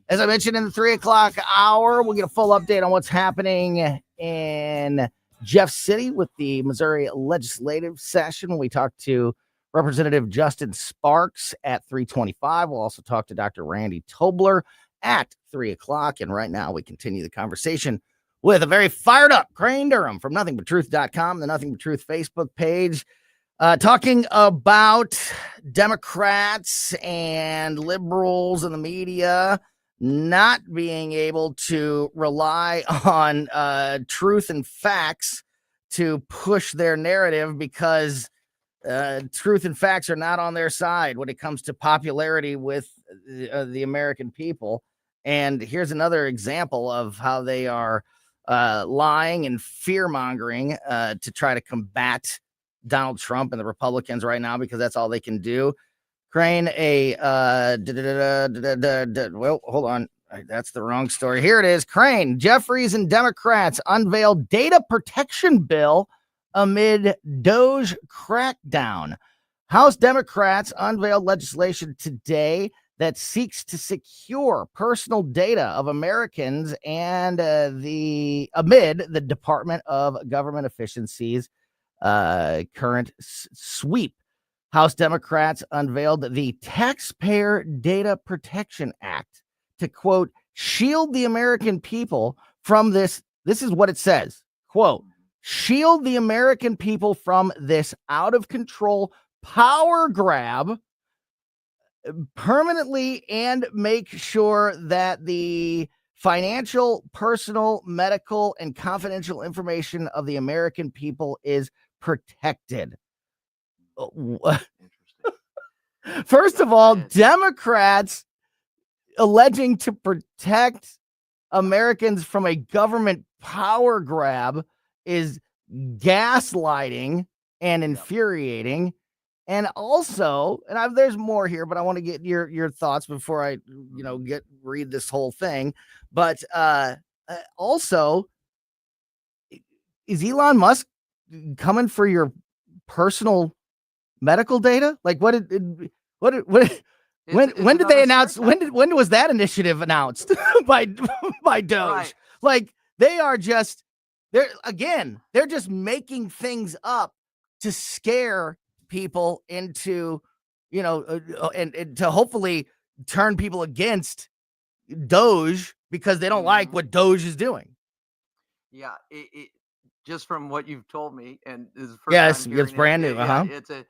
As I mentioned in the 3 o'clock hour, we'll get a full update on what's happening in Jeff City with the Missouri legislative session. We talked to Representative Justin Sparks at 3:25. We'll also talk to Dr. Randy Tobler at 3 o'clock. And right now we continue the conversation with a very fired up Crane Durham from nothingbutruth.com, the Nothing But Truth Facebook page, talking about Democrats and liberals in the media not being able to rely on truth and facts to push their narrative because truth and facts are not on their side when it comes to popularity with the American people. And here's another example of how they are lying and fear-mongering to try to combat Donald Trump and the Republicans right now, because that's all they can do. Crane, well, hold on. That's the wrong story. Here it is. Crane, Jeffries and Democrats unveil data protection bill amid Doge crackdown. House Democrats unveiled legislation today that seeks to secure personal data of Americans and amid the Department of Government Efficiency's current sweep. House Democrats unveiled the Taxpayer Data Protection Act to, quote, shield the American people from this. This is what it says, quote, shield the American people from this out of control power grab permanently and make sure that the financial, personal, medical, and confidential information of the American people is protected. First of all, Democrats alleging to protect Americans from a government power grab is gaslighting and infuriating. And also, and there's more here, but I want to get your thoughts before I, read this whole thing. But also, is Elon Musk coming for your personal medical data? Like when did they announce? When was that initiative announced by Doge? Right. Like they're just making things up to scare people into, and to hopefully turn people against Doge because they don't like what Doge is doing. Yeah, it just from what you've told me, and this is the first Yes, time it's hearing brand it, new. Uh-huh.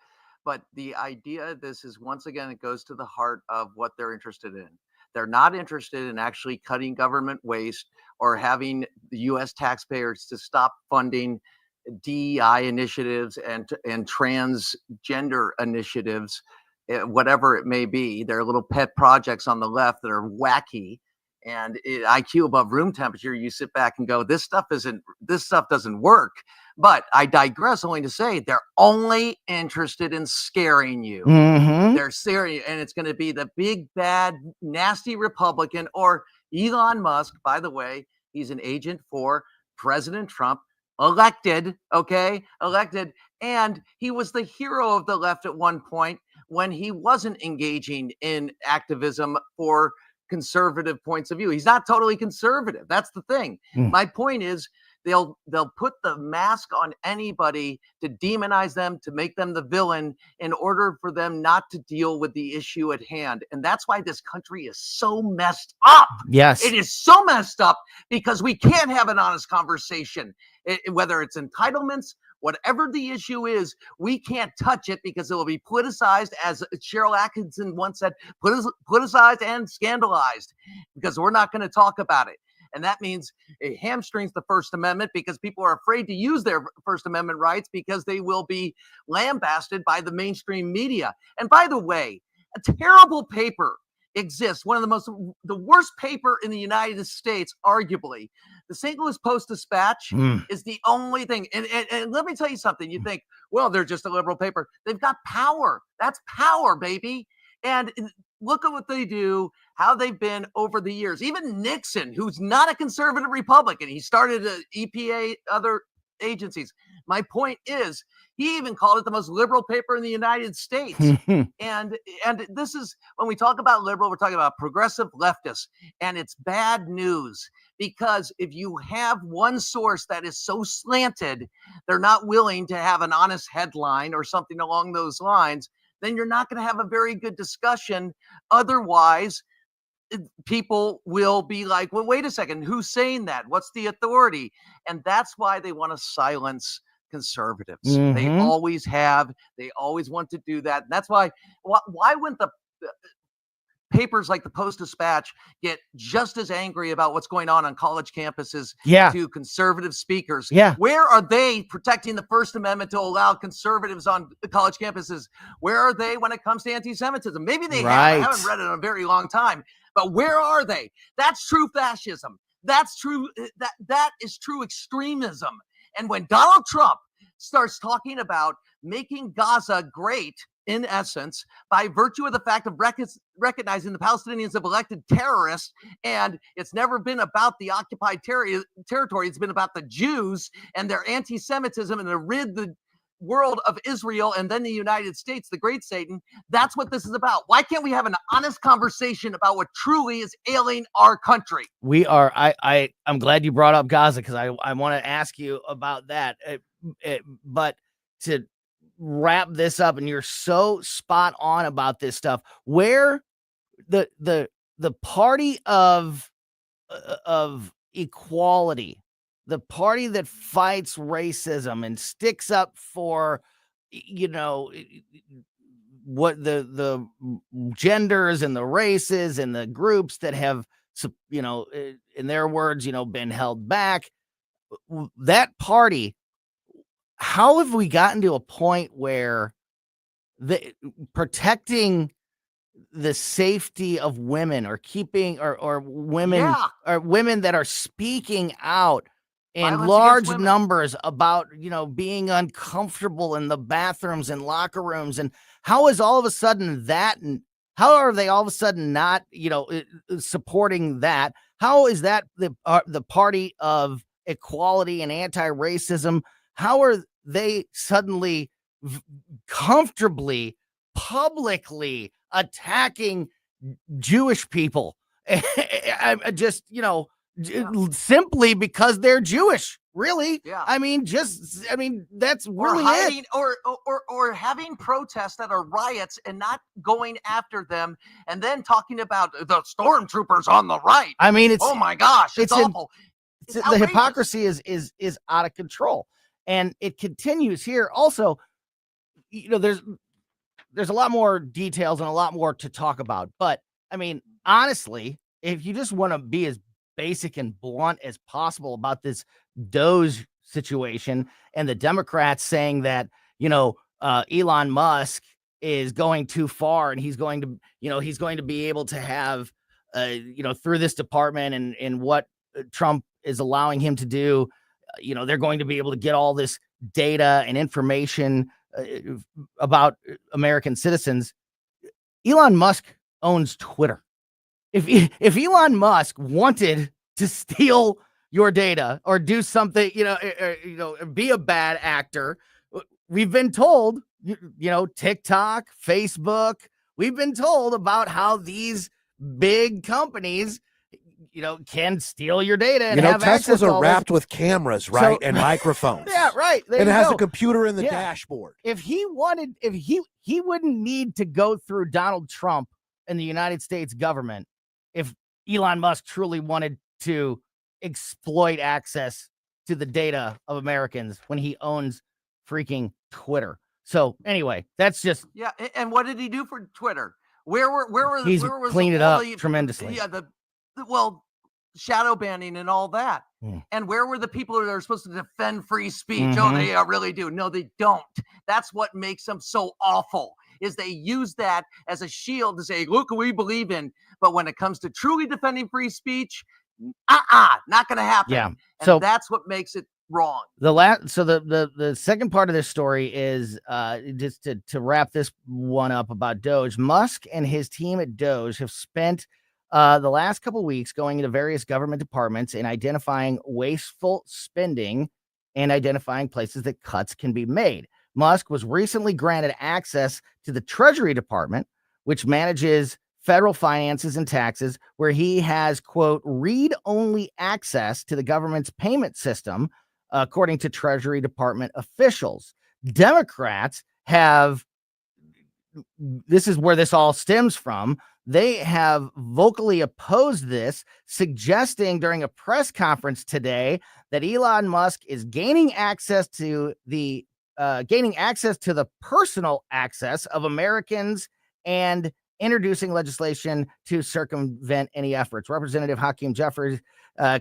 but the idea of this is, once again, it goes to the heart of what they're interested in. They're not interested in actually cutting government waste or having the U.S. taxpayers to stop funding DEI initiatives and transgender initiatives, whatever it may be. They're little pet projects on the left that are wacky. And IQ above room temperature, you sit back and go, this stuff doesn't work. But I digress, only to say they're only interested in scaring you. Mhm. They're serious, and it's going to be the big, bad, nasty Republican or Elon Musk. By the way, he's an agent for President Trump, elected, and he was the hero of the left at one point when he wasn't engaging in activism for conservative points of view. He's not totally conservative. That's the thing. My point is, they'll put the mask on anybody to demonize them, to make them the villain, in order for them not to deal with the issue at hand. And that's why this country is so messed up. Yes. It is so messed up because we can't have an honest conversation. Whether it's entitlements, whatever the issue is, we can't touch it because it will be politicized, as Cheryl Atkinson once said, politicized and scandalized, because we're not going to talk about it. And that means it hamstrings the First Amendment because people are afraid to use their First Amendment rights because they will be lambasted by the mainstream media. And by the way, a terrible paper exists, the worst paper in the United States, arguably. The St. Louis Post-Dispatch is the only thing. And let me tell you something. You think, well, they're just a liberal paper. They've got power. That's power, baby. And look at what they do, how they've been over the years. Even Nixon, who's not a conservative Republican, he started EPA, other agencies. My point is, he even called it the most liberal paper in the United States. and this is, when we talk about liberal, we're talking about progressive leftists, and it's bad news, because if you have one source that is so slanted, they're not willing to have an honest headline or something along those lines, then you're not going to have a very good discussion. Otherwise, people will be like, well, wait a second, who's saying that? What's the authority? And that's why they want to silence conservatives. They always have. They always want to do that. And that's why wouldn't the papers like the Post-Dispatch get just as angry about what's going on college campuses to conservative speakers? Where are they protecting the First Amendment to allow conservatives on college campuses? Where are they when it comes to anti-Semitism? Maybe they have. I haven't read it in a very long time, but where are they? That's true fascism. That's true. That is true extremism. And when Donald Trump starts talking about making Gaza great, in essence, by virtue of the fact of recognizing the Palestinians have elected terrorists, and it's never been about the occupied territory, it's been about the Jews and their anti-Semitism and to rid the world of Israel and then the United States, the great Satan. That's what this is about. Why can't we have an honest conversation about what truly is ailing our country? We are. I'm glad you brought up Gaza, because I want to ask you about that. But to wrap this up, and you're so spot on about this stuff, where the party of equality, the party that fights racism and sticks up for, what the genders and the races and the groups that have, in their words, been held back, that party, how have we gotten to a point where protecting the safety of women, or keeping or women or women that are speaking out in Violence large against women. numbers about being uncomfortable in the bathrooms and locker rooms, and how is all of a sudden that, how are they all of a sudden not supporting that? How is that the party of equality and anti-racism? How are they suddenly comfortably, publicly attacking Jewish people? I just, simply because they're Jewish. Really? Yeah. I mean, that's really hiding, it. Or having protests that are riots and not going after them, and then talking about the stormtroopers on the right. I mean, oh my gosh, it's awful. The hypocrisy is out of control, and it continues here. Also, there's a lot more details and a lot more to talk about, but I mean, honestly, if you just want to be as basic and blunt as possible about this Doge situation, and the Democrats saying that, Elon Musk is going too far, and he's going to be able to have, through this department and what Trump is allowing him to do, they're going to be able to get all this data and information about American citizens. Elon Musk owns Twitter. If Elon Musk wanted to steal your data or do something, be a bad actor, we've been told, TikTok, Facebook, we've been told about how these big companies, can steal your data and have access Teslas to are all wrapped this. with cameras, right? And microphones. Yeah, right. There And it you has go. a computer in the dashboard. If he wanted, he wouldn't need to go through Donald Trump and the United States government if Elon Musk truly wanted to exploit access to the data of Americans when he owns freaking Twitter. So anyway, that's just And what did he do for Twitter? Where was he's cleaned it up tremendously. Yeah, shadow banning and all that. And where were the people that are supposed to defend free speech? Oh, they really do. No, they don't. That's what makes them so awful, is they use that as a shield to say, look what we believe in. But when it comes to truly defending free speech, not going to happen. Yeah. And So that's what makes it wrong. The second part of this story is just to wrap this one up about Doge. Musk and his team at Doge have spent the last couple of weeks going into various government departments and identifying wasteful spending and identifying places that cuts can be made. Musk was recently granted access to the Treasury Department, which manages federal finances and taxes, where he has, quote, read-only access to the government's payment system, according to Treasury Department officials. Democrats have, this is where this all stems from, they have vocally opposed this, suggesting during a press conference today that Elon Musk is gaining access to the personal access of Americans and introducing legislation to circumvent any efforts. Representative Hakeem Jeffries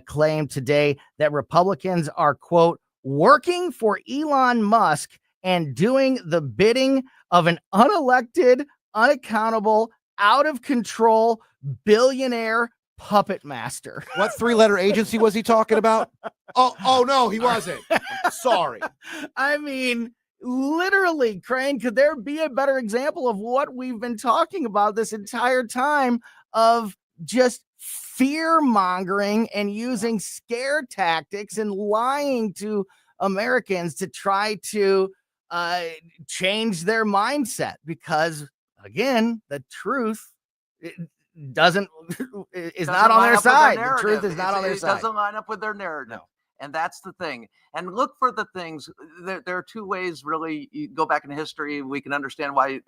claimed today that Republicans are, quote, working for Elon Musk and doing the bidding of an unelected, unaccountable, out of control billionaire puppet master. What 3-letter agency was he talking about? Oh no, he wasn't. I'm sorry. I mean, literally, Crane, could there be a better example of what we've been talking about this entire time, of just fear mongering and using scare tactics and lying to Americans to try to change their mindset? Because again, the truth is not on their side. The truth is not on their side. It doesn't line up with their narrative. No. And that's the thing. And look for the things. There are two ways, really. You go back in history, we can understand why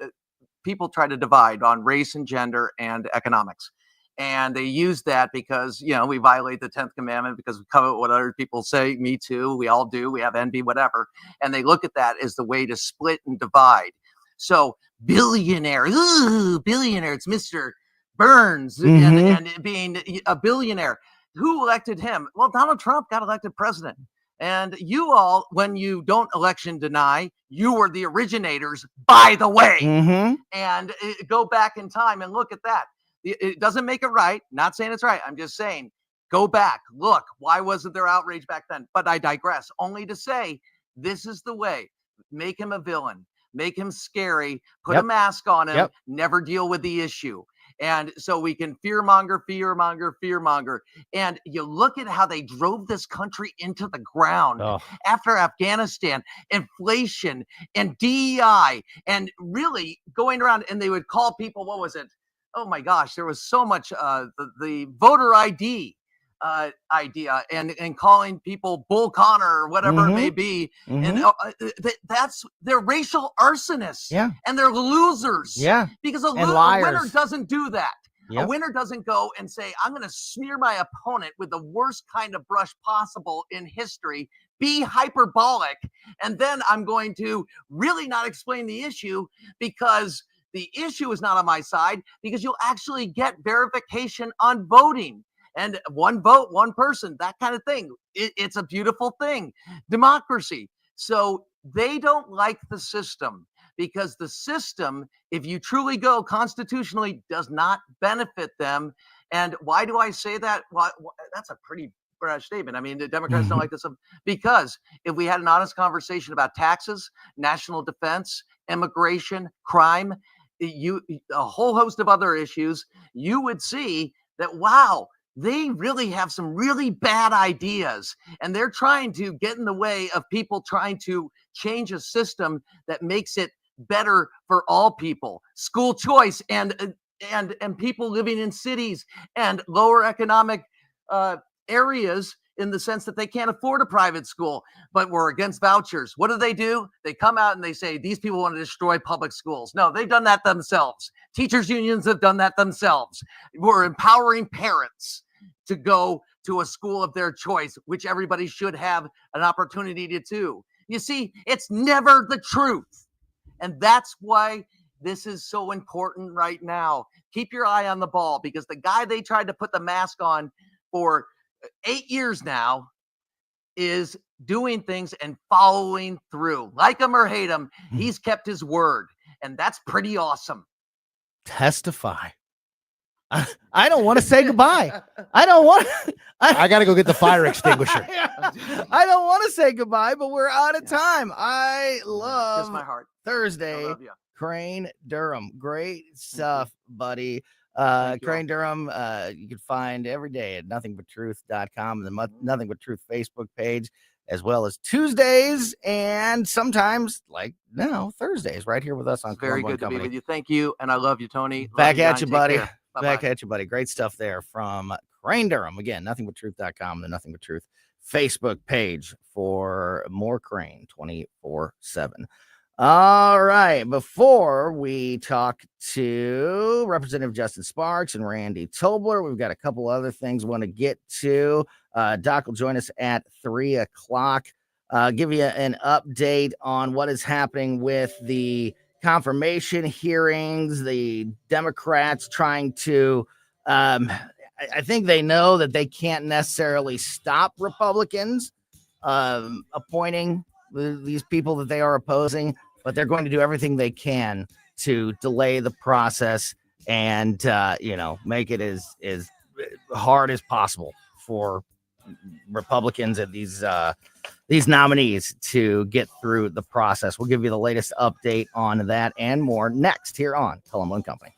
people try to divide on race and gender and economics. And they use that because, we violate the 10th commandment because we covet what other people say. Me too. We all do. We have envy, whatever. And they look at that as the way to split and divide. So billionaire, it's Mr. Burns and being a billionaire. Who elected him? Well, Donald Trump got elected president. And you all, when you don't election deny, you were the originators, by the way. And go back in time and look at that. It doesn't make it right. Not saying it's right. I'm just saying, go back. Look, why wasn't there outrage back then? But I digress. Only to say, this is the way. Make him a villain. Make him scary. Put a mask on him. Never deal with the issue. And so we can fear monger. And you look at how they drove this country into the ground after Afghanistan, inflation and DEI, and really going around, and they would call people, what was it? Oh my gosh, there was so much the voter ID idea and calling people Bull Connor or whatever it may be. And that's they're racial arsonists and they're losers. Because a winner doesn't do that. A winner doesn't go and say, I'm going to smear my opponent with the worst kind of brush possible in history, be hyperbolic, and then I'm going to really not explain the issue because the issue is not on my side, because you'll actually get verification on voting. And one vote, one person, that kind of thing. It's a beautiful thing. Democracy. So they don't like the system because the system, if you truly go constitutionally, does not benefit them. And why do I say that? Well, that's a pretty brash statement. I mean, the Democrats don't like this because if we had an honest conversation about taxes, national defense, immigration, crime, a whole host of other issues, you would see that, wow, they really have some really bad ideas, and they're trying to get in the way of people trying to change a system that makes it better for all people. School choice and people living in cities and lower economic areas, in the sense that they can't afford a private school, but we're against vouchers. What do? They come out and they say, these people want to destroy public schools. No, they've done that themselves. Teachers unions have done that themselves. We're empowering parents to go to a school of their choice, which everybody should have an opportunity to do. You see, it's never the truth. And that's why this is so important right now. Keep your eye on the ball, because the guy they tried to put the mask on for 8 years now is doing things and following through. Like him or hate him, he's kept his word. And that's pretty awesome. Testify. I don't want to say goodbye. I don't want to. I got to go get the fire extinguisher. I don't want to say goodbye, but we're out of time. I love my heart. Thursday. Love Crane Durham. Great stuff, buddy. Crane Durham, you can find every day at nothingbutruth.com and the Nothing But Truth Facebook page, as well as Tuesdays and sometimes, like now, Thursdays, right here with us on Very Colombo good to Company. be with you. Thank you, and I love you, Tony. Back at you, John. buddy. Take care. Bye-bye. Back at you, buddy. Great stuff there from Crane Durham. Again, nothingbutruth.com, the Nothing But Truth Facebook page for more Crane 24/7. All right. Before we talk to Representative Justin Sparks and Randy Tobler, we've got a couple other things we want to get to. Doc will join us at 3:00. Give you an update on what is happening with the confirmation hearings, the Democrats trying to, I think they know that they can't necessarily stop Republicans appointing these people that they are opposing, but they're going to do everything they can to delay the process and, make it as hard as possible for Republicans and these nominees to get through the process. We'll give you the latest update on that and more next here on Colombo Company.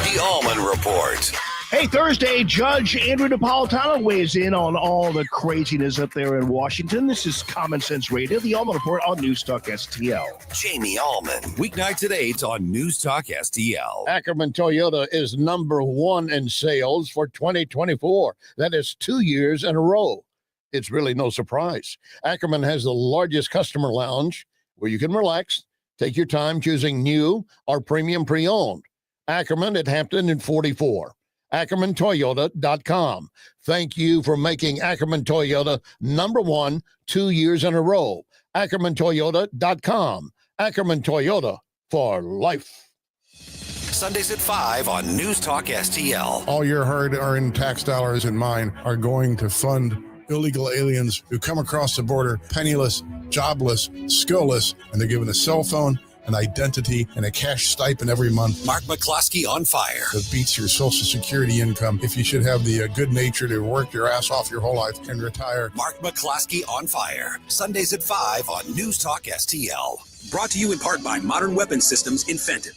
The Allman Report. Hey, Thursday, Judge Andrew Napolitano weighs in on all the craziness up there in Washington. This is Common Sense Radio, the Allman Report on News Talk STL. Jamie Allman, weeknights at 8 on News Talk STL. Ackerman Toyota is #1 in sales for 2024. That is 2 years in a row. It's really no surprise. Ackerman has the largest customer lounge where you can relax, take your time choosing new or premium pre-owned. Ackerman at Hampton and 44. AckermanToyota.com. Thank you for making Ackerman Toyota #1 2 years in a row. AckermanToyota.com. Ackerman Toyota for life. Sundays at 5 on News Talk STL. All your hard-earned tax dollars and mine are going to fund illegal aliens who come across the border penniless, jobless, skillless, and they're given a cell phone an identity, and a cash stipend every month. Mark McCloskey on fire. That beats your Social Security income if you should have the good nature to work your ass off your whole life and retire. Mark McCloskey on fire. Sundays at 5 on News Talk STL. Brought to you in part by Modern Weapon Systems in Fenton.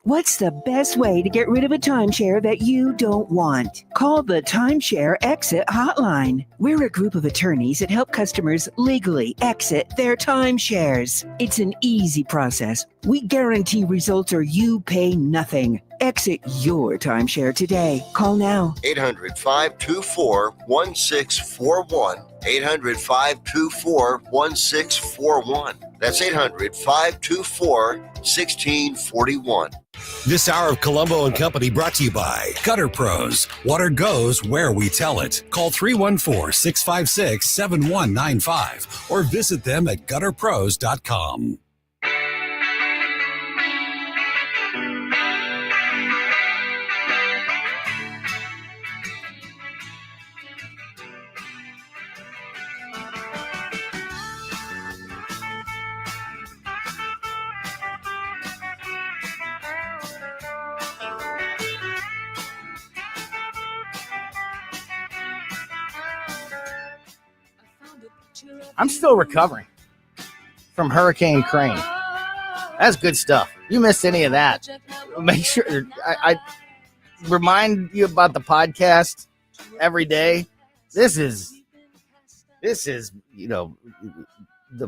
What's the best way to get rid of a timeshare that you don't want? Call the Timeshare Exit Hotline. We're a group of attorneys that help customers legally exit their timeshares. It's an easy process. We guarantee results or you pay nothing. Exit your timeshare today. Call now. 800-524-1641. 800-524-1641. That's 800-524-1641. This hour of Colombo and Company brought to you by Gutter Pros. Water goes where we tell it. Call 314-656-7195 or visit them at gutterpros.com. I'm still recovering from Hurricane Crane. That's good stuff. You missed any of that, make sure I remind you about the podcast every day. This is, the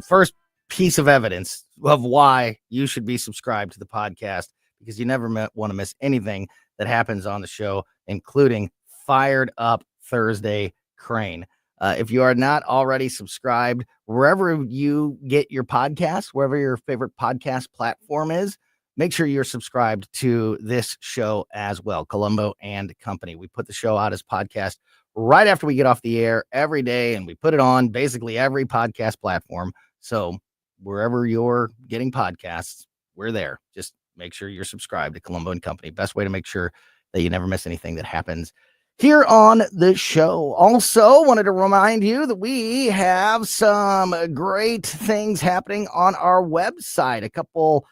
first piece of evidence of why you should be subscribed to the podcast, because you never want to miss anything that happens on the show, including Fired Up Thursday Crane. If you are not already subscribed, wherever you get your podcasts, wherever your favorite podcast platform is, make sure you're subscribed to this show as well, Colombo and Company. We put the show out as podcast right after we get off the air every day, and we put it on basically every podcast platform. So wherever you're getting podcasts, we're there. Just make sure you're subscribed to Colombo and Company. Best way to make sure that you never miss anything that happens here on the show. Also, wanted to remind you that we have some great things happening on our website. A couple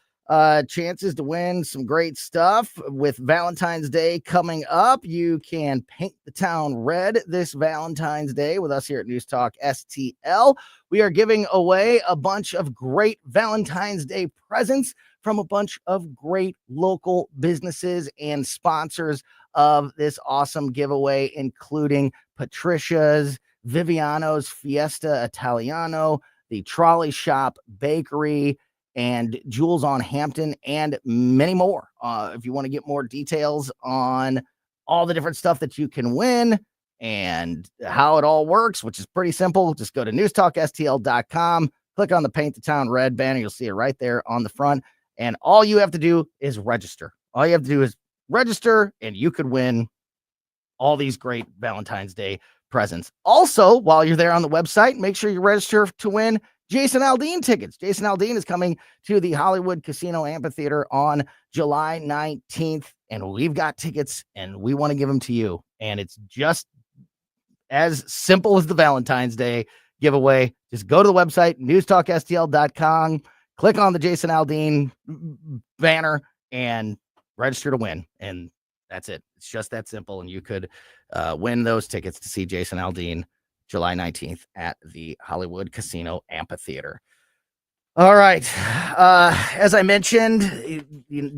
chances to win some great stuff with Valentine's Day coming up. You can paint the town red this Valentine's Day with us here at News Talk STL. We are giving away a bunch of great Valentine's Day presents from a bunch of great local businesses and sponsors of this awesome giveaway, including Patricia's, Viviano's Fiesta Italiano, the Trolley Shop Bakery, and Jules on Hampton, and many more. If you want to get more details on all the different stuff that you can win and how it all works, which is pretty simple, just go to newstalkstl.com, click on the Paint the Town Red banner. You'll see it right there on the front. And all you have to do is register. All you have to do is register, and you could win all these great Valentine's Day presents. Also, while you're there on the website, make sure you register to win Jason Aldean tickets. Jason Aldean is coming to the Hollywood Casino Amphitheater on July 19th, and we've got tickets, and we want to give them to you. And it's just as simple as the Valentine's Day giveaway. Just go to the website, newstalkstl.com, click on the Jason Aldean banner, and register to win. And that's it. It's just that simple. And you could win those tickets to see Jason Aldean July 19th at the Hollywood Casino Amphitheater. All right. As I mentioned,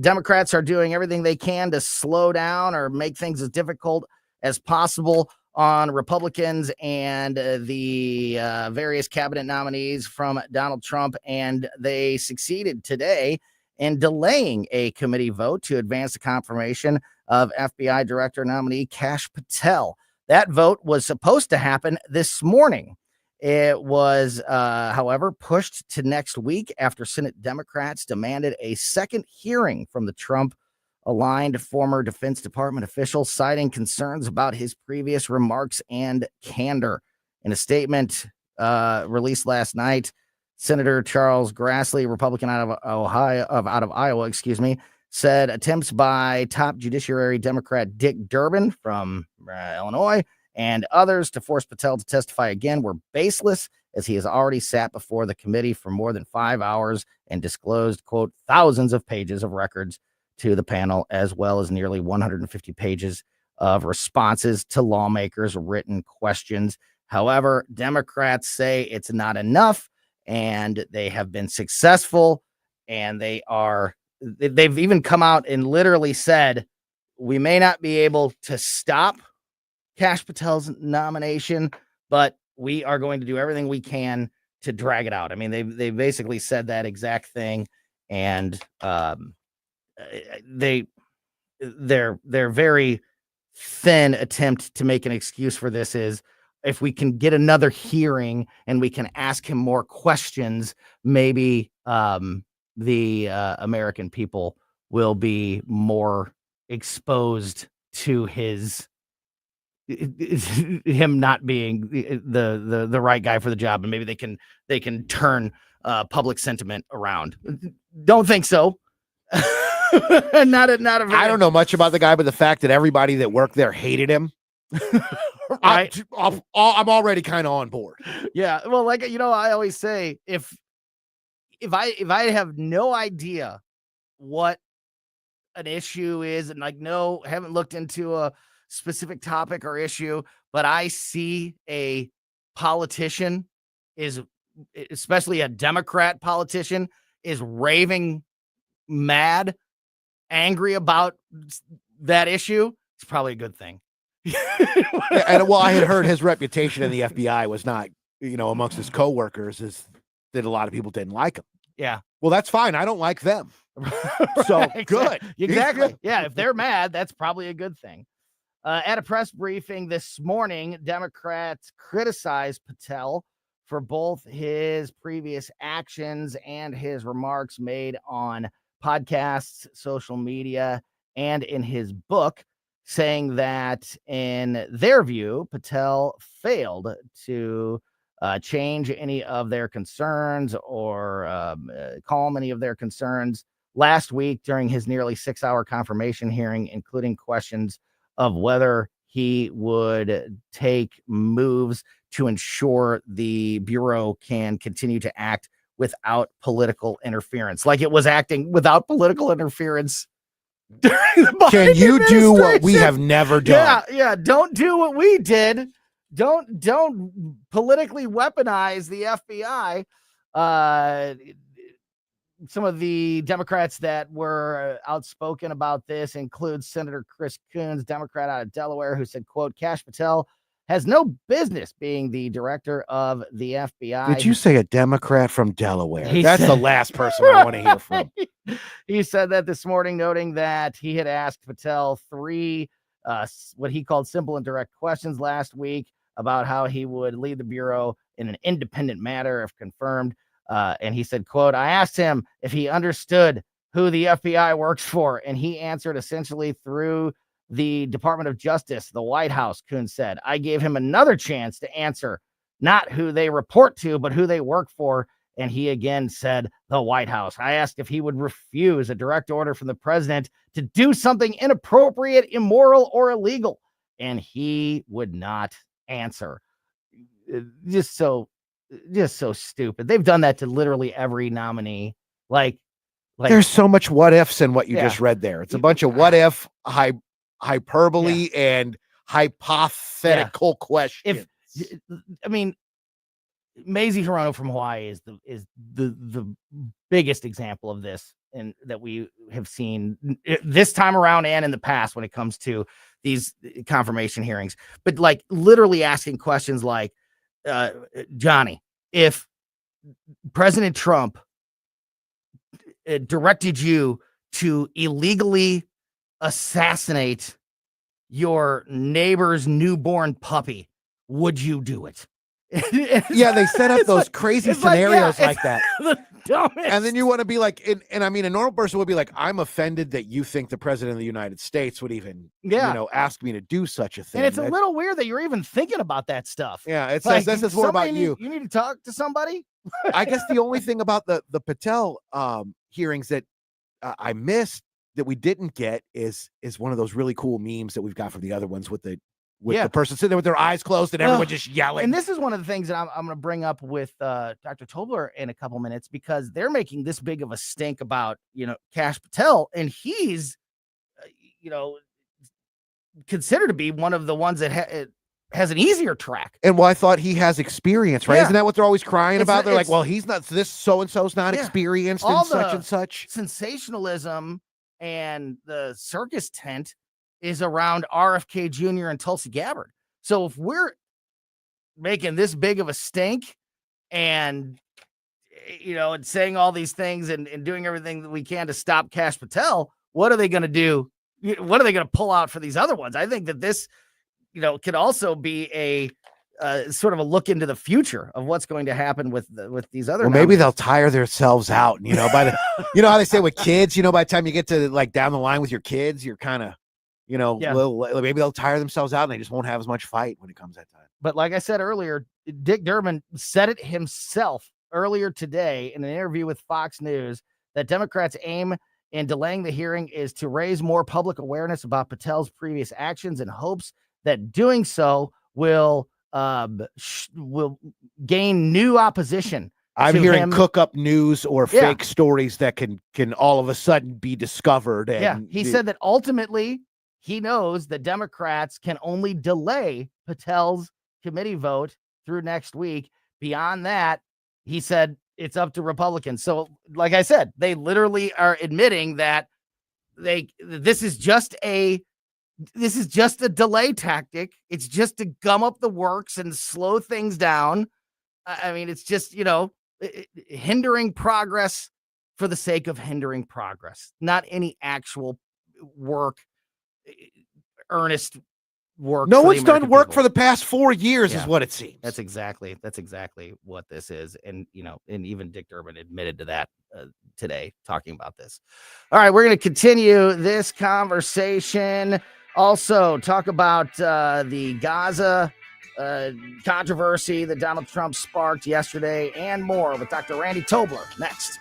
Democrats are doing everything they can to slow down or make things as difficult as possible on Republicans and the various cabinet nominees from Donald Trump. And they succeeded today in delaying a committee vote to advance the confirmation of FBI Director nominee Kash Patel. That vote was supposed to happen this morning. It was, however, pushed to next week after Senate Democrats demanded a second hearing from the Trump-aligned former Defense Department official, citing concerns about his previous remarks and candor. In a statement released last night, Senator Charles Grassley, Republican out of Iowa, said attempts by top Judiciary Democrat Dick Durbin from Illinois and others to force Patel to testify again were baseless, as he has already sat before the committee for more than 5 hours and disclosed, quote, thousands of pages of records to the panel, as well as nearly 150 pages of responses to lawmakers' written questions. However, Democrats say it's not enough, and they have been successful, and they've even come out and literally said, we may not be able to stop Kash Patel's nomination, but we are going to do everything we can to drag it out. I mean, they basically said that exact thing, and their very thin attempt to make an excuse for this is, if we can get another hearing and we can ask him more questions, maybe the American people will be more exposed to him not being the right guy for the job, and maybe they can turn public sentiment around. Don't think so. not a very, I don't know much about the guy, but the fact that everybody that worked there hated him, right? I'm already kind of on board. Yeah, well, like, I always say, if I have no idea what an issue is, and haven't looked into a specific topic or issue, but I see a politician especially a Democrat politician, is raving mad, angry about that issue, it's probably a good thing. And I had heard his reputation in the FBI was not, amongst his coworkers, is that a lot of people didn't like him. Yeah. Well, that's fine. I don't like them. So good. Exactly. Yeah. If they're mad, that's probably a good thing. At a press briefing this morning, Democrats criticized Patel for both his previous actions and his remarks made on podcasts, social media, and in his book, saying that in their view, Patel failed to change any of their concerns or calm any of their concerns last week during his nearly 6-hour confirmation hearing, including questions of whether he would take moves to ensure the Bureau can continue to act without political interference, like it was acting without political interference. Can you do what we have never done? Yeah. Don't do what we did. Don't politically weaponize the FBI. Some of the Democrats that were outspoken about this include Senator Chris Coons, Democrat out of Delaware, who said, quote, Kash Patel has no business being the director of the FBI. Did you say a Democrat from Delaware? That's the last person I want to hear from. He said that this morning, noting that he had asked Patel 3 what he called simple and direct questions last week about how he would lead the Bureau in an independent manner if confirmed. And he said, quote, I asked him if he understood who the FBI works for, and he answered essentially through the Department of Justice, the White House. Coons said, I gave him another chance to answer, not who they report to, but who they work for. And he again said the White House. I asked if he would refuse a direct order from the president to do something inappropriate, immoral, or illegal. And he would not answer. Just so stupid. They've done that to literally every nominee. Like there's so much what ifs in what you just read there. It's a bunch of what if hyperbole and hypothetical questions. Mazie Hirono from Hawaii is the biggest example of this, and that we have seen this time around and in the past when it comes to these confirmation hearings. But like literally asking questions like, Johnny, if President Trump directed you to illegally assassinate your neighbor's newborn puppy, would you do it? Yeah, they set up those crazy scenarios like that. The dumbest. And then you want to be like, and I mean, a normal person would be like, I'm offended that you think the president of the United States would even, ask me to do such a thing. And it's a little weird that you're even thinking about that stuff. Yeah, it's like, this is more about you. You need to talk to somebody. I guess the only thing about the Patel hearings that I missed that we didn't get is one of those really cool memes that we've got from the other ones with with the person sitting there with their eyes closed and everyone just yelling. And this is one of the things that I'm going to bring up with Dr. Tobler in a couple minutes, because they're making this big of a stink about, Kash Patel, and he's, considered to be one of the ones that has an easier track. And I thought he has experience, right? Yeah. Isn't that what they're always crying about? They're like, well, he's not, this so-and-so's not experienced in such and such. Sensationalism and the circus tent is around RFK Jr. and Tulsi Gabbard. So if we're making this big of a stink and, and saying all these things and doing everything that we can to stop Kash Patel, what are they going to do? What are they going to pull out for these other ones? I think that this, could also be a sort of a look into the future of what's going to happen with these other. Well, maybe they'll tire themselves out. By the, how they say with kids, by the time you get to like down the line with your kids, you're kind of, maybe they'll tire themselves out and they just won't have as much fight when it comes that time. But like I said earlier, Dick Durbin said it himself earlier today in an interview with Fox News that Democrats' aim in delaying the hearing is to raise more public awareness about Patel's previous actions in hopes that doing so will gain new opposition. I'm hearing cook up news or fake stories that can all of a sudden be discovered. And he said that ultimately he knows that Democrats can only delay Patel's committee vote through next week. Beyond that, he said it's up to Republicans. So, like I said, they literally are admitting that this is just a delay tactic. It's just to gum up the works and slow things down. I mean, it's just, hindering progress for the sake of hindering progress, not any actual work, earnest work. No one's done work for the past 4 years is what it seems. That's exactly what this is. And, and even Dick Durbin admitted to that today, talking about this. All right, we're going to continue this conversation. Also talk about the Gaza controversy that Donald Trump sparked yesterday and more with Dr. Randy Tobler next.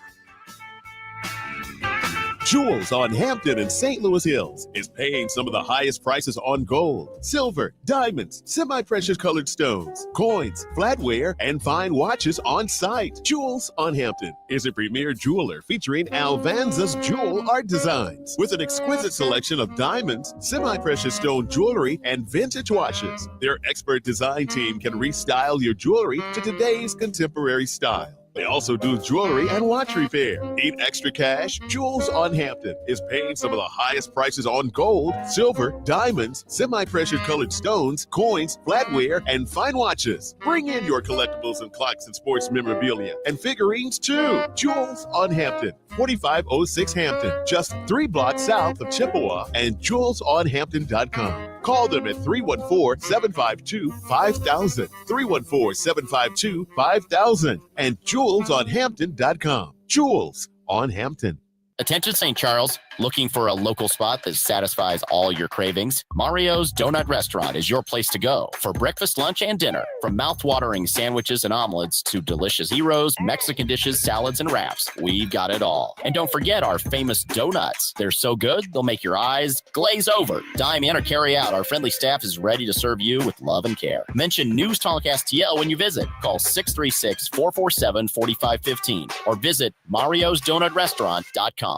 Jewels on Hampton and St. Louis Hills is paying some of the highest prices on gold, silver, diamonds, semi-precious colored stones, coins, flatware, and fine watches on site. Jewels on Hampton is a premier jeweler featuring Alvanza's jewel art designs with an exquisite selection of diamonds, semi-precious stone jewelry, and vintage watches. Their expert design team can restyle your jewelry to today's contemporary style. They also do jewelry and watch repair. Need extra cash? Jewels on Hampton is paying some of the highest prices on gold, silver, diamonds, semi-precious colored stones, coins, flatware, and fine watches. Bring in your collectibles and clocks and sports memorabilia and figurines too. Jewels on Hampton, 4506 Hampton, just 3 blocks south of Chippewa, and jewelsonhampton.com. Call them at 314-752-5000, 314-752-5000, and jewelsonhampton.com. Jewels on Hampton. Attention St. Charles, looking for a local spot that satisfies all your cravings? Mario's Donut Restaurant is your place to go for breakfast, lunch, and dinner. From mouth-watering sandwiches and omelets to delicious gyros, Mexican dishes, salads, and wraps, we've got it all. And don't forget our famous donuts. They're so good, they'll make your eyes glaze over. Dine in or carry out, our friendly staff is ready to serve you with love and care. Mention News Talk STL when you visit. Call 636-447-4515 or visit mariosdonutrestaurant.com.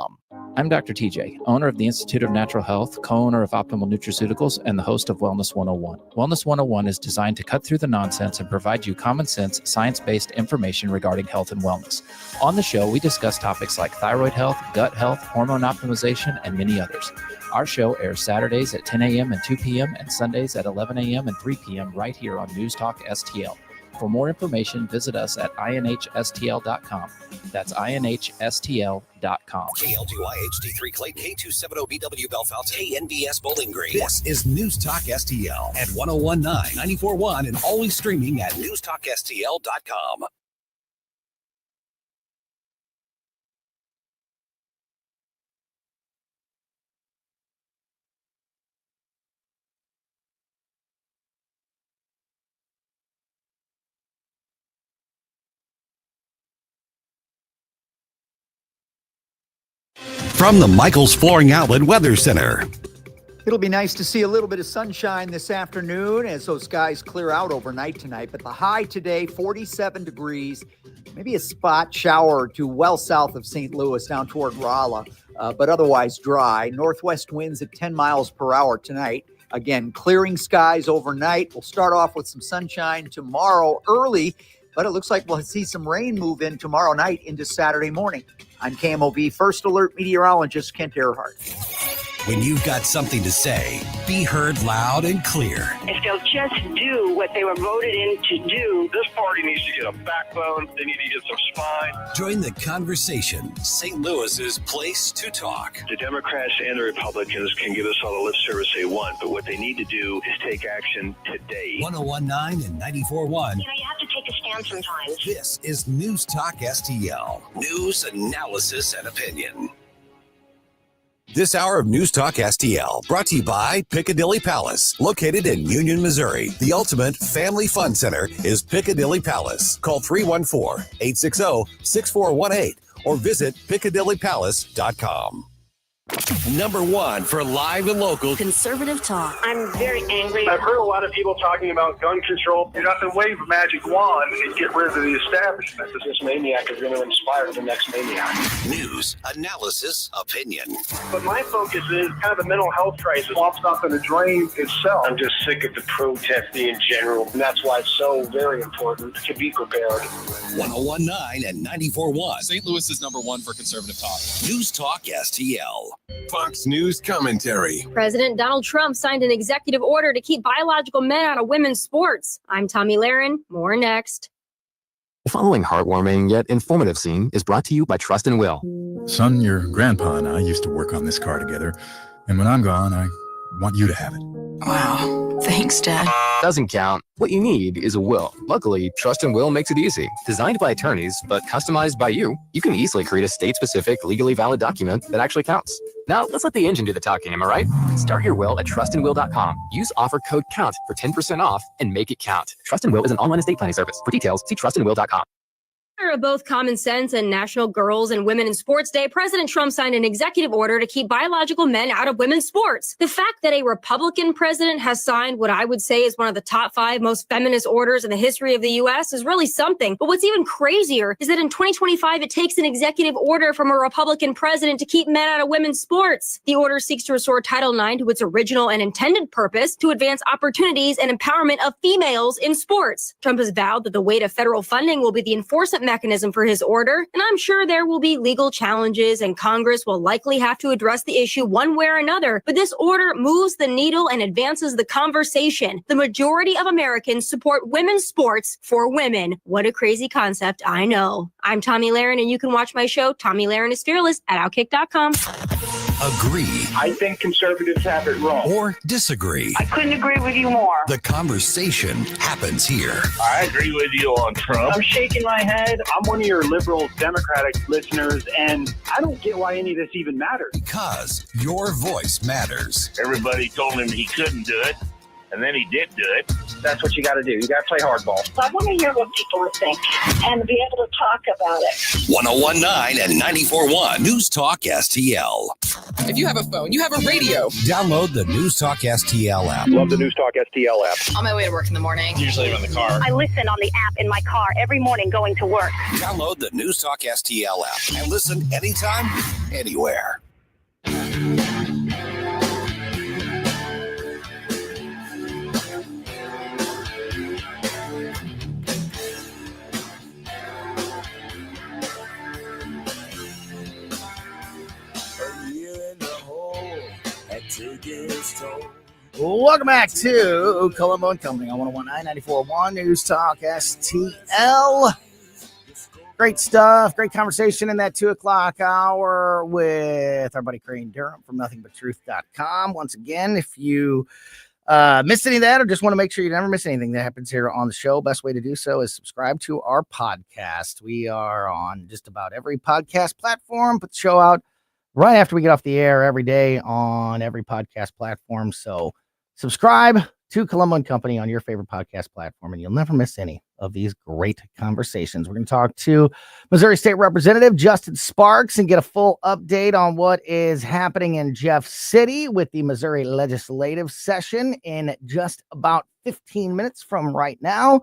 I'm Dr. TJ, owner of the Institute of Natural Health, co-owner of Optimal Nutraceuticals, and the host of Wellness 101. Wellness 101 is designed to cut through the nonsense and provide you common sense, science-based information regarding health and wellness. On the show, we discuss topics like thyroid health, gut health, hormone optimization, and many others. Our show airs Saturdays at 10 a.m. and 2 p.m. and Sundays at 11 a.m. and 3 p.m. right here on News Talk STL. For more information, visit us at inhstl.com. That's inhstl.com. KLGY HD3 Clay, K270BW Belfast, KNBS Bowling Green. This is News Talk STL at 1019, 94.1, and always streaming at newstalkstl.com. From the Michaels Flooring Outlet Weather Center. It'll be nice to see a little bit of sunshine this afternoon as those skies clear out overnight tonight. But the high today, 47 degrees, maybe a spot shower or two well south of St. Louis down toward Rolla, but otherwise dry. Northwest winds at 10 miles per hour tonight. Again, clearing skies overnight. We'll start off with some sunshine tomorrow early, but it looks like we'll see some rain move in tomorrow night into Saturday morning. I'm KMOV First Alert meteorologist Kent Earhart. When you've got something to say, be heard loud and clear. If they'll just do what they were voted in to do. This party needs to get a backbone. They need to get some spine. Join the conversation. St. Louis's place to talk. The Democrats and the Republicans can give us all the lip service they want, but what they need to do is take action today. 1019 and 94.1. You know, you have to take a stand sometimes. This is News Talk STL. News, analysis, and opinion. This hour of News Talk STL brought to you by Piccadilly Palace. Located in Union, Missouri, the ultimate family fun center is Piccadilly Palace. Call 314-860-6418 or visit piccadillypalace.com. Number one for live and local conservative talk. I'm very angry. I've heard a lot of people talking about gun control. You have to wave a magic wand and get rid of the establishment. This maniac is going to inspire the next maniac. News, analysis, opinion. But my focus is kind of the mental health crisis. Swamps not going to drain itself. I'm just sick of the protesting in general, and that's why it's so very important to be prepared. 1019 and 94.1. St. Louis is number one for conservative talk. News Talk STL. Fox News commentary. President Donald Trump signed an executive order to keep biological men out of women's sports. I'm Tommy Lahren. More next. The following heartwarming yet informative scene is brought to you by Trust and Will. Son, your grandpa and I used to work on this car together, and when I'm gone, I want you to have it. Wow. Thanks, Dad. Doesn't count. What you need is a will. Luckily, Trust and Will makes it easy. Designed by attorneys, but customized by you, you can easily create a state-specific, legally valid document that actually counts. Now, let's let the engine do the talking, am I right? Start your will at trustandwill.com. Use offer code COUNT for 10% off and make it count. Trust and Will is an online estate planning service. For details, see trustandwill.com. Of both common sense and National Girls and Women in Sports Day, President Trump signed an executive order to keep biological men out of women's sports. The fact that a Republican president has signed what I would say is one of the top 5 most feminist orders in the history of the U.S. is really something. But what's even crazier is that in 2025, it takes an executive order from a Republican president to keep men out of women's sports. The order seeks to restore Title IX to its original and intended purpose to advance opportunities and empowerment of females in sports. Trump has vowed that the weight of federal funding will be the enforcement mechanism for his order, and I'm sure there will be legal challenges and Congress will likely have to address the issue one way or another, but this order moves the needle and advances the conversation. The majority of Americans support women's sports for women. What a crazy concept, I know. I'm Tommy Lahren, and you can watch my show, Tommy Lahren is Fearless, at Outkick.com. Agree. I think conservatives have it wrong. Or disagree. I couldn't agree with you more. The conversation happens here. I agree with you on Trump. I'm shaking my head. I'm one of your liberal Democratic listeners, and I don't get why any of this even matters. Because your voice matters. Everybody told him he couldn't do it, and then he did do it. That's what you got to do. You got to play hardball. I want to hear what people think and be able to talk about it. 1019 and 94.1 News Talk STL. If you have a phone, you have a radio. Download the News Talk STL app. Love the News Talk STL app. On my way to work in the morning. Usually I'm in the car. I listen on the app in my car every morning going to work. Download the News Talk STL app and listen anytime, anywhere. Welcome back to Colombo and Company on 1019 94.1 News Talk STL. Great stuff. Great conversation in that 2 o'clock hour with our buddy Crane Durham from nothingbutTruth.com. Once again, if you missed any of that or just want to make sure you never miss anything that happens here on the show, best way to do so is subscribe to our podcast. We are on just about every podcast platform. Put the show out right after we get off the air every day on every podcast platform. So subscribe to Colombo & Company on your favorite podcast platform, and you'll never miss any of these great conversations. We're going to talk to Missouri State Representative Justin Sparks and get a full update on what is happening in Jeff City with the Missouri legislative session in just about 15 minutes from right now.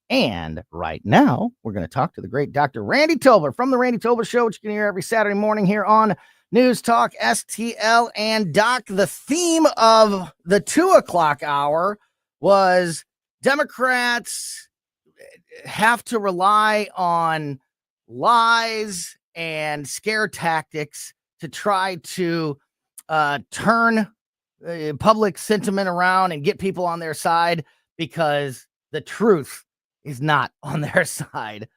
And right now, we're going to talk to the great Dr. Randy Tobler from the Randy Tobler Show, which you can hear every Saturday morning here on News Talk STL. And Doc, the theme of the 2 o'clock hour was Democrats have to rely on lies and scare tactics to try to turn public sentiment around and get people on their side, because the truth is not on their side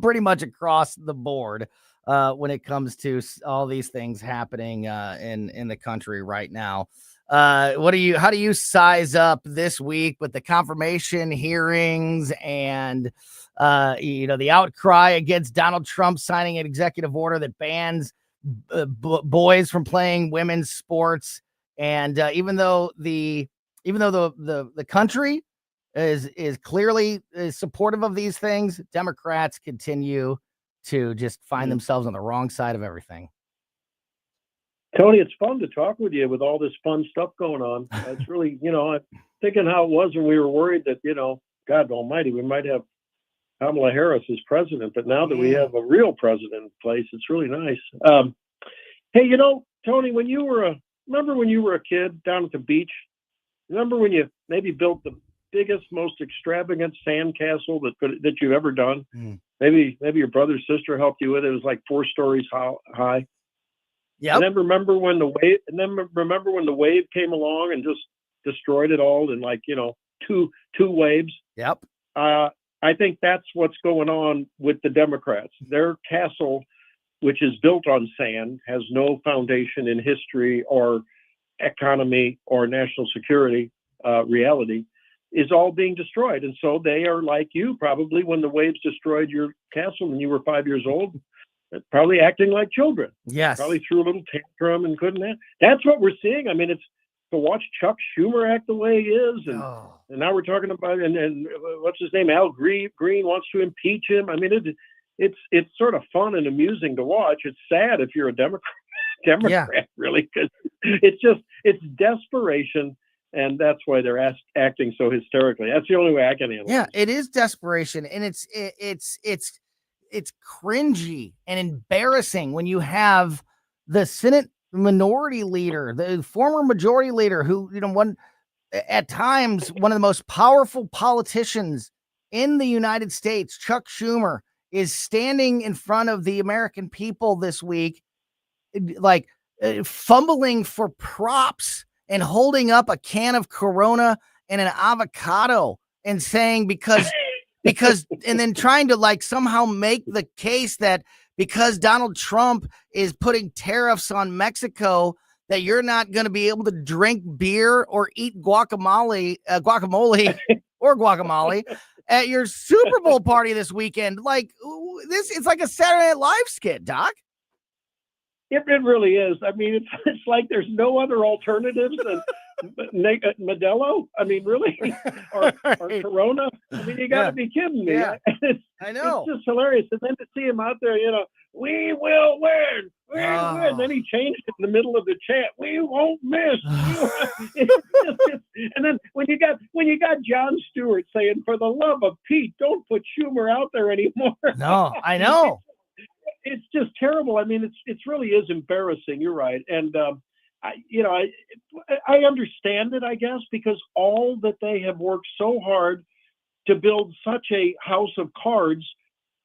pretty much across the board when it comes to all these things happening in the country right now. How do you size up this week with the confirmation hearings and the outcry against Donald Trump signing an executive order that bans boys from playing women's sports? And even though the country is clearly supportive of these things, Democrats continue to just find themselves on the wrong side of everything. Tony, it's fun to talk with you with all this fun stuff going on. It's really, I'm thinking how it was when we were worried that, God almighty, we might have Kamala Harris as president, but now that we have a real president in place, it's really nice. Hey, Tony, remember when you were a kid down at the beach? Remember when you maybe built the biggest, most extravagant sandcastle that you've ever done? Maybe your brother or sister helped you with it. It was like 4 stories high. Yeah. And then remember when the wave came along and just destroyed it all in two waves? Yep. I think that's what's going on with the Democrats. Their castle, which is built on sand, has no foundation in history or economy or national security reality, is all being destroyed. And so they are like you, probably, when the waves destroyed your castle when you were 5 years old, probably acting like children. Yes. Probably threw a little tantrum and couldn't. That's what we're seeing. I mean, it's to watch Chuck Schumer act the way he is. And now we're talking about, and what's his name? Al Green wants to impeach him. I mean, it's sort of fun and amusing to watch. It's sad if you're a Democrat, really, because it's desperation. And that's why they're acting so hysterically. That's the only way I can handle it. Yeah, it is desperation, and it's cringy and embarrassing when you have the Senate minority leader, the former majority leader, who at times one of the most powerful politicians in the United States, Chuck Schumer, is standing in front of the American people this week, fumbling for props and holding up a can of Corona and an avocado and saying because and then trying to somehow make the case that because Donald Trump is putting tariffs on Mexico, that you're not going to be able to drink beer or eat guacamole at your Super Bowl party this weekend. It's like a Saturday Night Live skit, Doc. It really is. I mean, it's like there's no other alternatives than Modelo. I mean, really? or Corona? I mean, you got to be kidding me. Yeah. I know. It's just hilarious. And then to see him out there, we will win. We will win. Then he changed it in the middle of the chant. We won't miss. And then when you got Jon Stewart saying, "For the love of Pete, don't put Schumer out there anymore." No, I know. It's just terrible. I mean, it really is embarrassing. You're right. And, I understand it, I guess, because all that they have worked so hard to build such a house of cards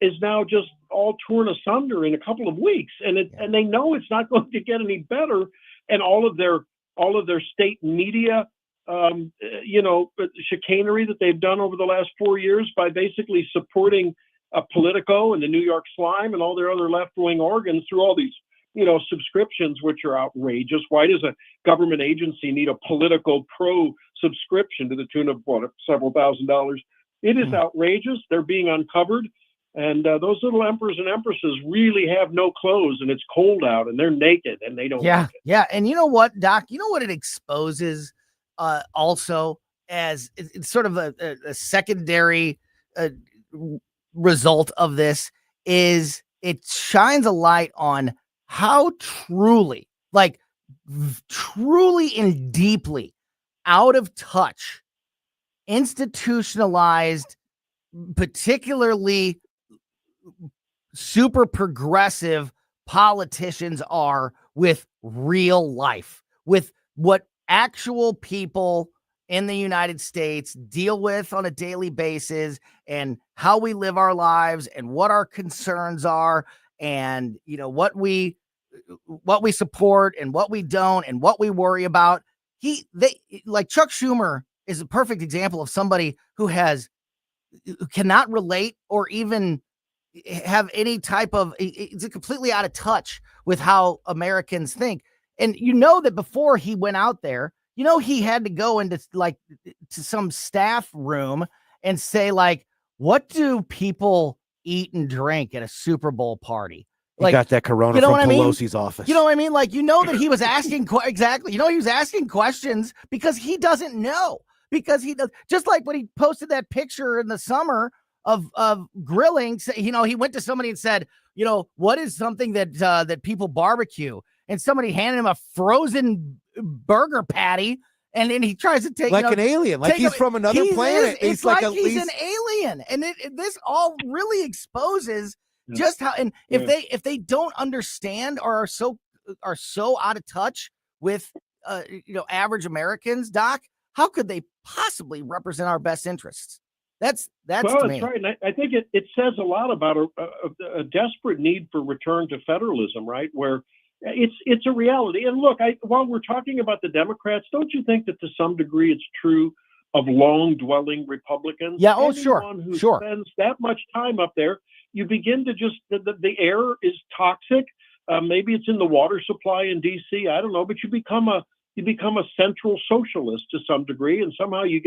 is now just all torn asunder in a couple of weeks. And they know it's not going to get any better. And all of their state media, chicanery that they've done over the last 4 years by basically supporting Politico and the New York Slime and all their other left-wing organs through all these, subscriptions, which are outrageous. Why does a government agency need a Politico Pro subscription to the tune of several $1,000s? It is outrageous. They're being uncovered. And those little emperors and empresses really have no clothes, and it's cold out, and they're naked, and they don't. Yeah. And you know what, Doc? You know what it exposes also as it's sort of a secondary result of this is it shines a light on how truly and deeply out of touch, institutionalized, particularly super progressive politicians are with real life, with what actual people in the United States deal with on a daily basis, and how we live our lives and what our concerns are, and what we support and what we don't and what we worry about. Like Chuck Schumer is a perfect example of somebody who cannot relate or even have any type of, it's completely out of touch with how Americans think. And that before he went out there, he had to go into to some staff room and say, what do people eat and drink at a Super Bowl party? He got that corona from Pelosi's office. You know what I mean? That he was asking exactly. He was asking questions because he doesn't know. Because he does, just like when he posted that picture in the summer of grilling. He went to somebody and said, what is something that people barbecue? And somebody handed him a frozen burger patty, and then he tries to take an alien, he's from another planet. It's like he's an alien, and this all really exposes just how. And if they don't understand or are so out of touch with average Americans, Doc, how could they possibly represent our best interests? That's well, to me. That's right. And I think it says a lot about a desperate need for return to federalism, right? Where it's a reality. And look, while we're talking about the Democrats, don't you think that to some degree it's true of long-dwelling Republicans? Yeah. Anyone who Sure. spends that much time up there, you begin to just the air is toxic. Maybe it's in the water supply in D.C. I don't know, but you become a central socialist to some degree, and somehow you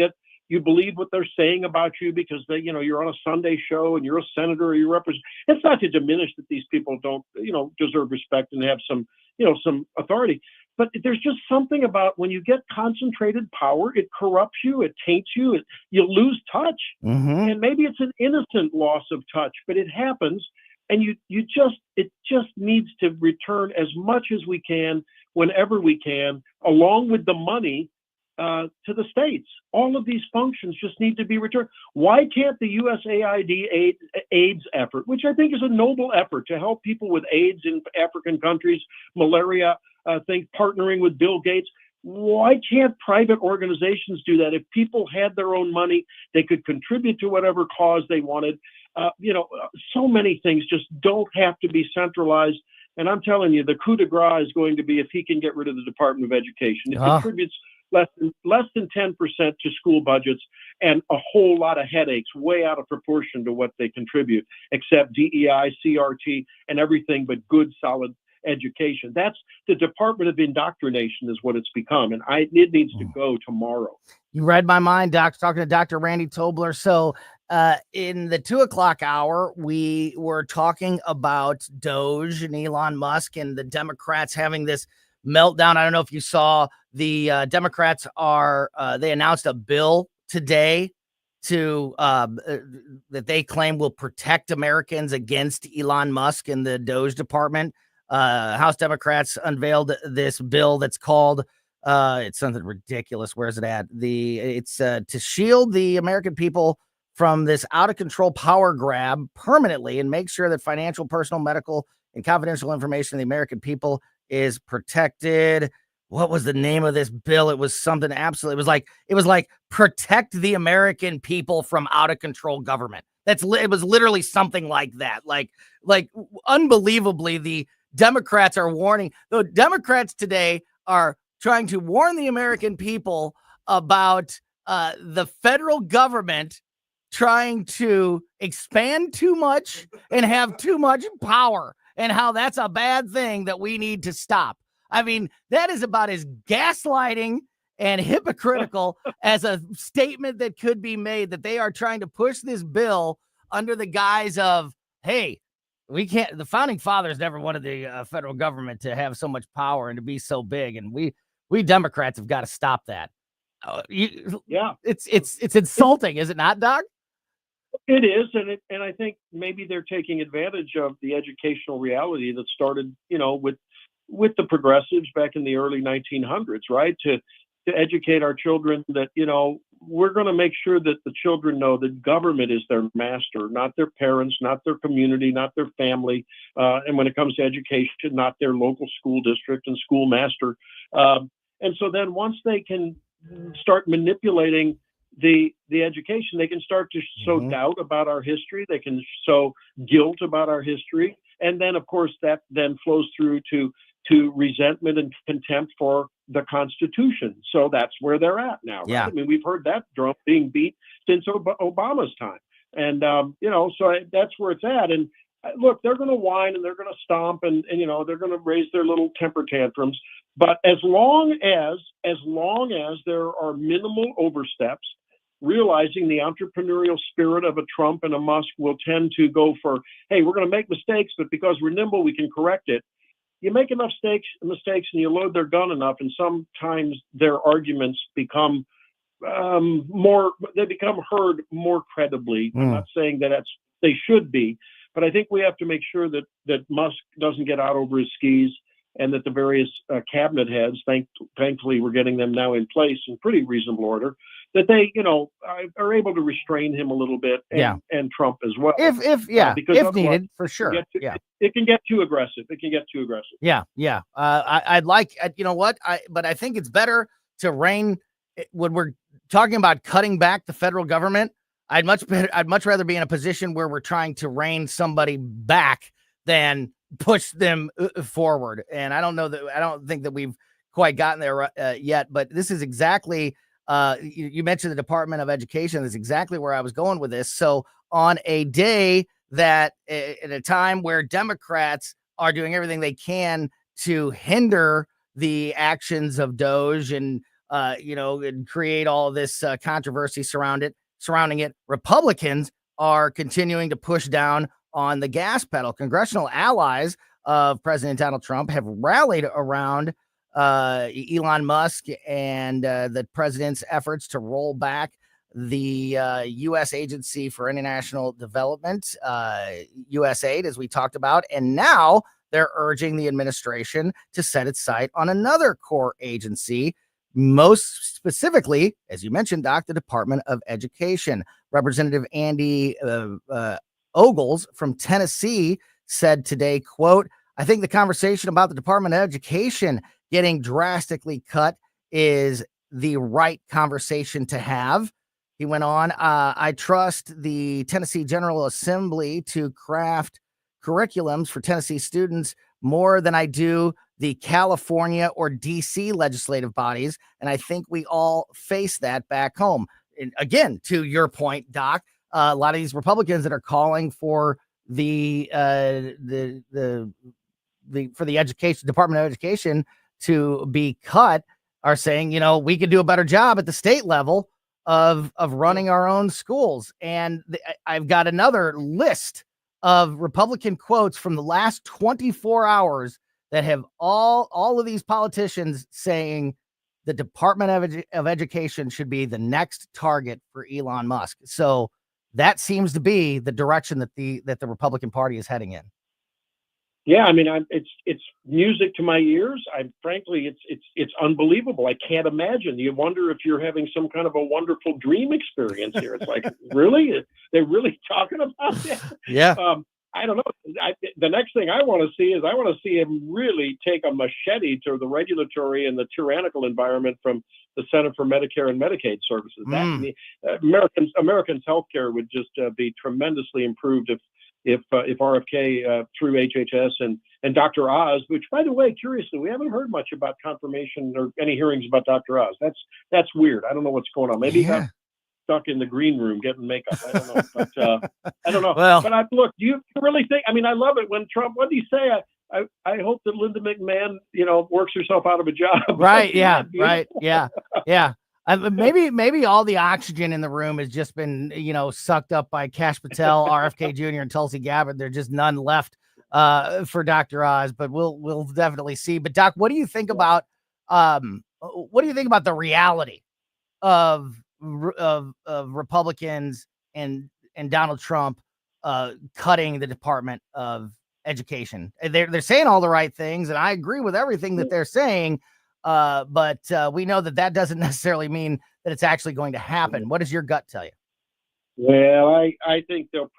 believe what they're saying about you because you're on a Sunday show and you're a senator or you represent. It's not to diminish that these people don't deserve respect and have some authority, but there's just something about when you get concentrated power, it corrupts you, it taints you, you lose touch, and maybe it's an innocent loss of touch, but it happens, and it just needs to return as much as we can whenever we can, along with the money to the states. All of these functions just need to be returned. Why can't the USAID AIDS effort, which I think is a noble effort to help people with AIDS in African countries, malaria things, partnering with Bill Gates, why can't private organizations do that? If people had their own money, they could contribute to whatever cause they wanted. So many things just don't have to be centralized. And I'm telling you, the coup de grace is going to be if he can get rid of the Department of Education. It contributes less than 10% to school budgets and a whole lot of headaches, way out of proportion to what they contribute, except DEI, CRT, and everything but good, solid education. That's the Department of Indoctrination is what it's become, and it needs to go tomorrow. You read my mind, Doc. Talking to Dr. Randy Tobler. So in the 2:00 hour, we were talking about Doge and Elon Musk and the Democrats having this meltdown. I don't know if you saw the Democrats they announced a bill today to that they claim will protect Americans against Elon Musk and the Doge department. House Democrats unveiled this bill that's called it's something ridiculous. Where is it at? It's to shield the American people from this out of control power grab permanently and make sure that financial, personal, medical, and confidential information of the American people is protected. What was the name of this bill? It was something absolutely. It was like protect the American people from out of control government. It was literally something like that. Like unbelievably, the Democrats are warning. The Democrats today are trying to warn the American people about the federal government trying to expand too much and have too much power, and how that's a bad thing that we need to stop. I mean, that is about as gaslighting and hypocritical as a statement that could be made, that they are trying to push this bill under the guise of, hey, we can't, the founding fathers never wanted the federal government to have so much power and to be so big. And we Democrats have got to stop that. It's insulting, is it not, Doc? It is, and I think maybe they're taking advantage of the educational reality that started, with the progressives back in the early 1900s, right? To educate our children that, we're going to make sure that the children know that government is their master, not their parents, not their community, not their family. And when it comes to education, not their local school district and schoolmaster. And so then once they can start manipulating the education, they can start to sow doubt about our history. They can sow guilt about our history. And then, of course, that then flows through to resentment and contempt for the Constitution. So that's where they're at now. Right? Yeah. I mean, we've heard that drum being beat since Obama's time. And, so that's where it's at. And look, they're going to whine and they're going to stomp and they're going to raise their little temper tantrums. But as long as there are minimal oversteps, realizing the entrepreneurial spirit of a Trump and a Musk will tend to go for, hey, we're going to make mistakes, but because we're nimble, we can correct it. You make enough mistakes and you load their gun enough, and sometimes their arguments become they become heard more credibly. I'm not saying that they should be, but I think we have to make sure that Musk doesn't get out over his skis, and that the various cabinet heads, thankfully we're getting them now in place in pretty reasonable order, that they, are able to restrain him a little bit, and Trump as well. If needed, for sure. It can get too aggressive. Yeah. I'd like, but I think it's better to rein when we're talking about cutting back the federal government. I'd much rather be in a position where we're trying to rein somebody back than push them forward. And I don't think that we've quite gotten there yet, but this is exactly, you mentioned the Department of Education. That's exactly where I was going with this. So on a day that at a time where Democrats are doing everything they can to hinder the actions of Doge and, and create all this controversy surrounding it, Republicans are continuing to push down on the gas pedal. Congressional allies of President Donald Trump have rallied around Elon Musk and the president's efforts to roll back the U.S. Agency for International Development, USAID, as we talked about. And now they're urging the administration to set its sight on another core agency, most specifically, as you mentioned, Doc, the Department of Education. Representative Andy Ogles from Tennessee said today, quote, "I think the conversation about the Department of Education getting drastically cut is the right conversation to have." He went on, "I trust the Tennessee General Assembly to craft curriculums for Tennessee students more than I do the California or DC legislative bodies. And I think we all face that back home." And again, to your point, Doc, a lot of these Republicans that are calling for the education Department of Education to be cut are saying, we could do a better job at the state level of running our own schools. And I've got another list of Republican quotes from the last 24 hours that have all of these politicians saying the Department of Education should be the next target for Elon Musk. So that seems to be the direction that the Republican Party is heading in. Yeah, I mean, it's music to my ears. Frankly, it's unbelievable. I can't imagine. You wonder if you're having some kind of a wonderful dream experience here. It's like, really? They're really talking about that? Yeah. I don't know. The next thing I want to see him really take a machete to the regulatory and the tyrannical environment from the Center for Medicare and Medicaid Services. Americans' healthcare would just be tremendously improved if RFK through HHS and Dr. Oz, which, by the way, curiously, we haven't heard much about confirmation or any hearings about Dr. Oz. That's weird. I don't know what's going on. Maybe he's stuck in the green room getting makeup. I don't know. But I don't know. Well, but look, do you really think? I mean, I love it when Trump. What did he say? I hope that Linda McMahon, works herself out of a job. Right. Yeah. Right. Yeah. Yeah. Maybe all the oxygen in the room has just been, sucked up by Kash Patel, RFK Jr., and Tulsi Gabbard. There's just none left for Dr. Oz, but we'll definitely see. But Doc, what do you think about the reality of Republicans and Donald Trump cutting the Department of Education. They're saying all the right things, and I agree with everything that they're saying. But we know that doesn't necessarily mean that it's actually going to happen. What does your gut tell you? Well, I think they'll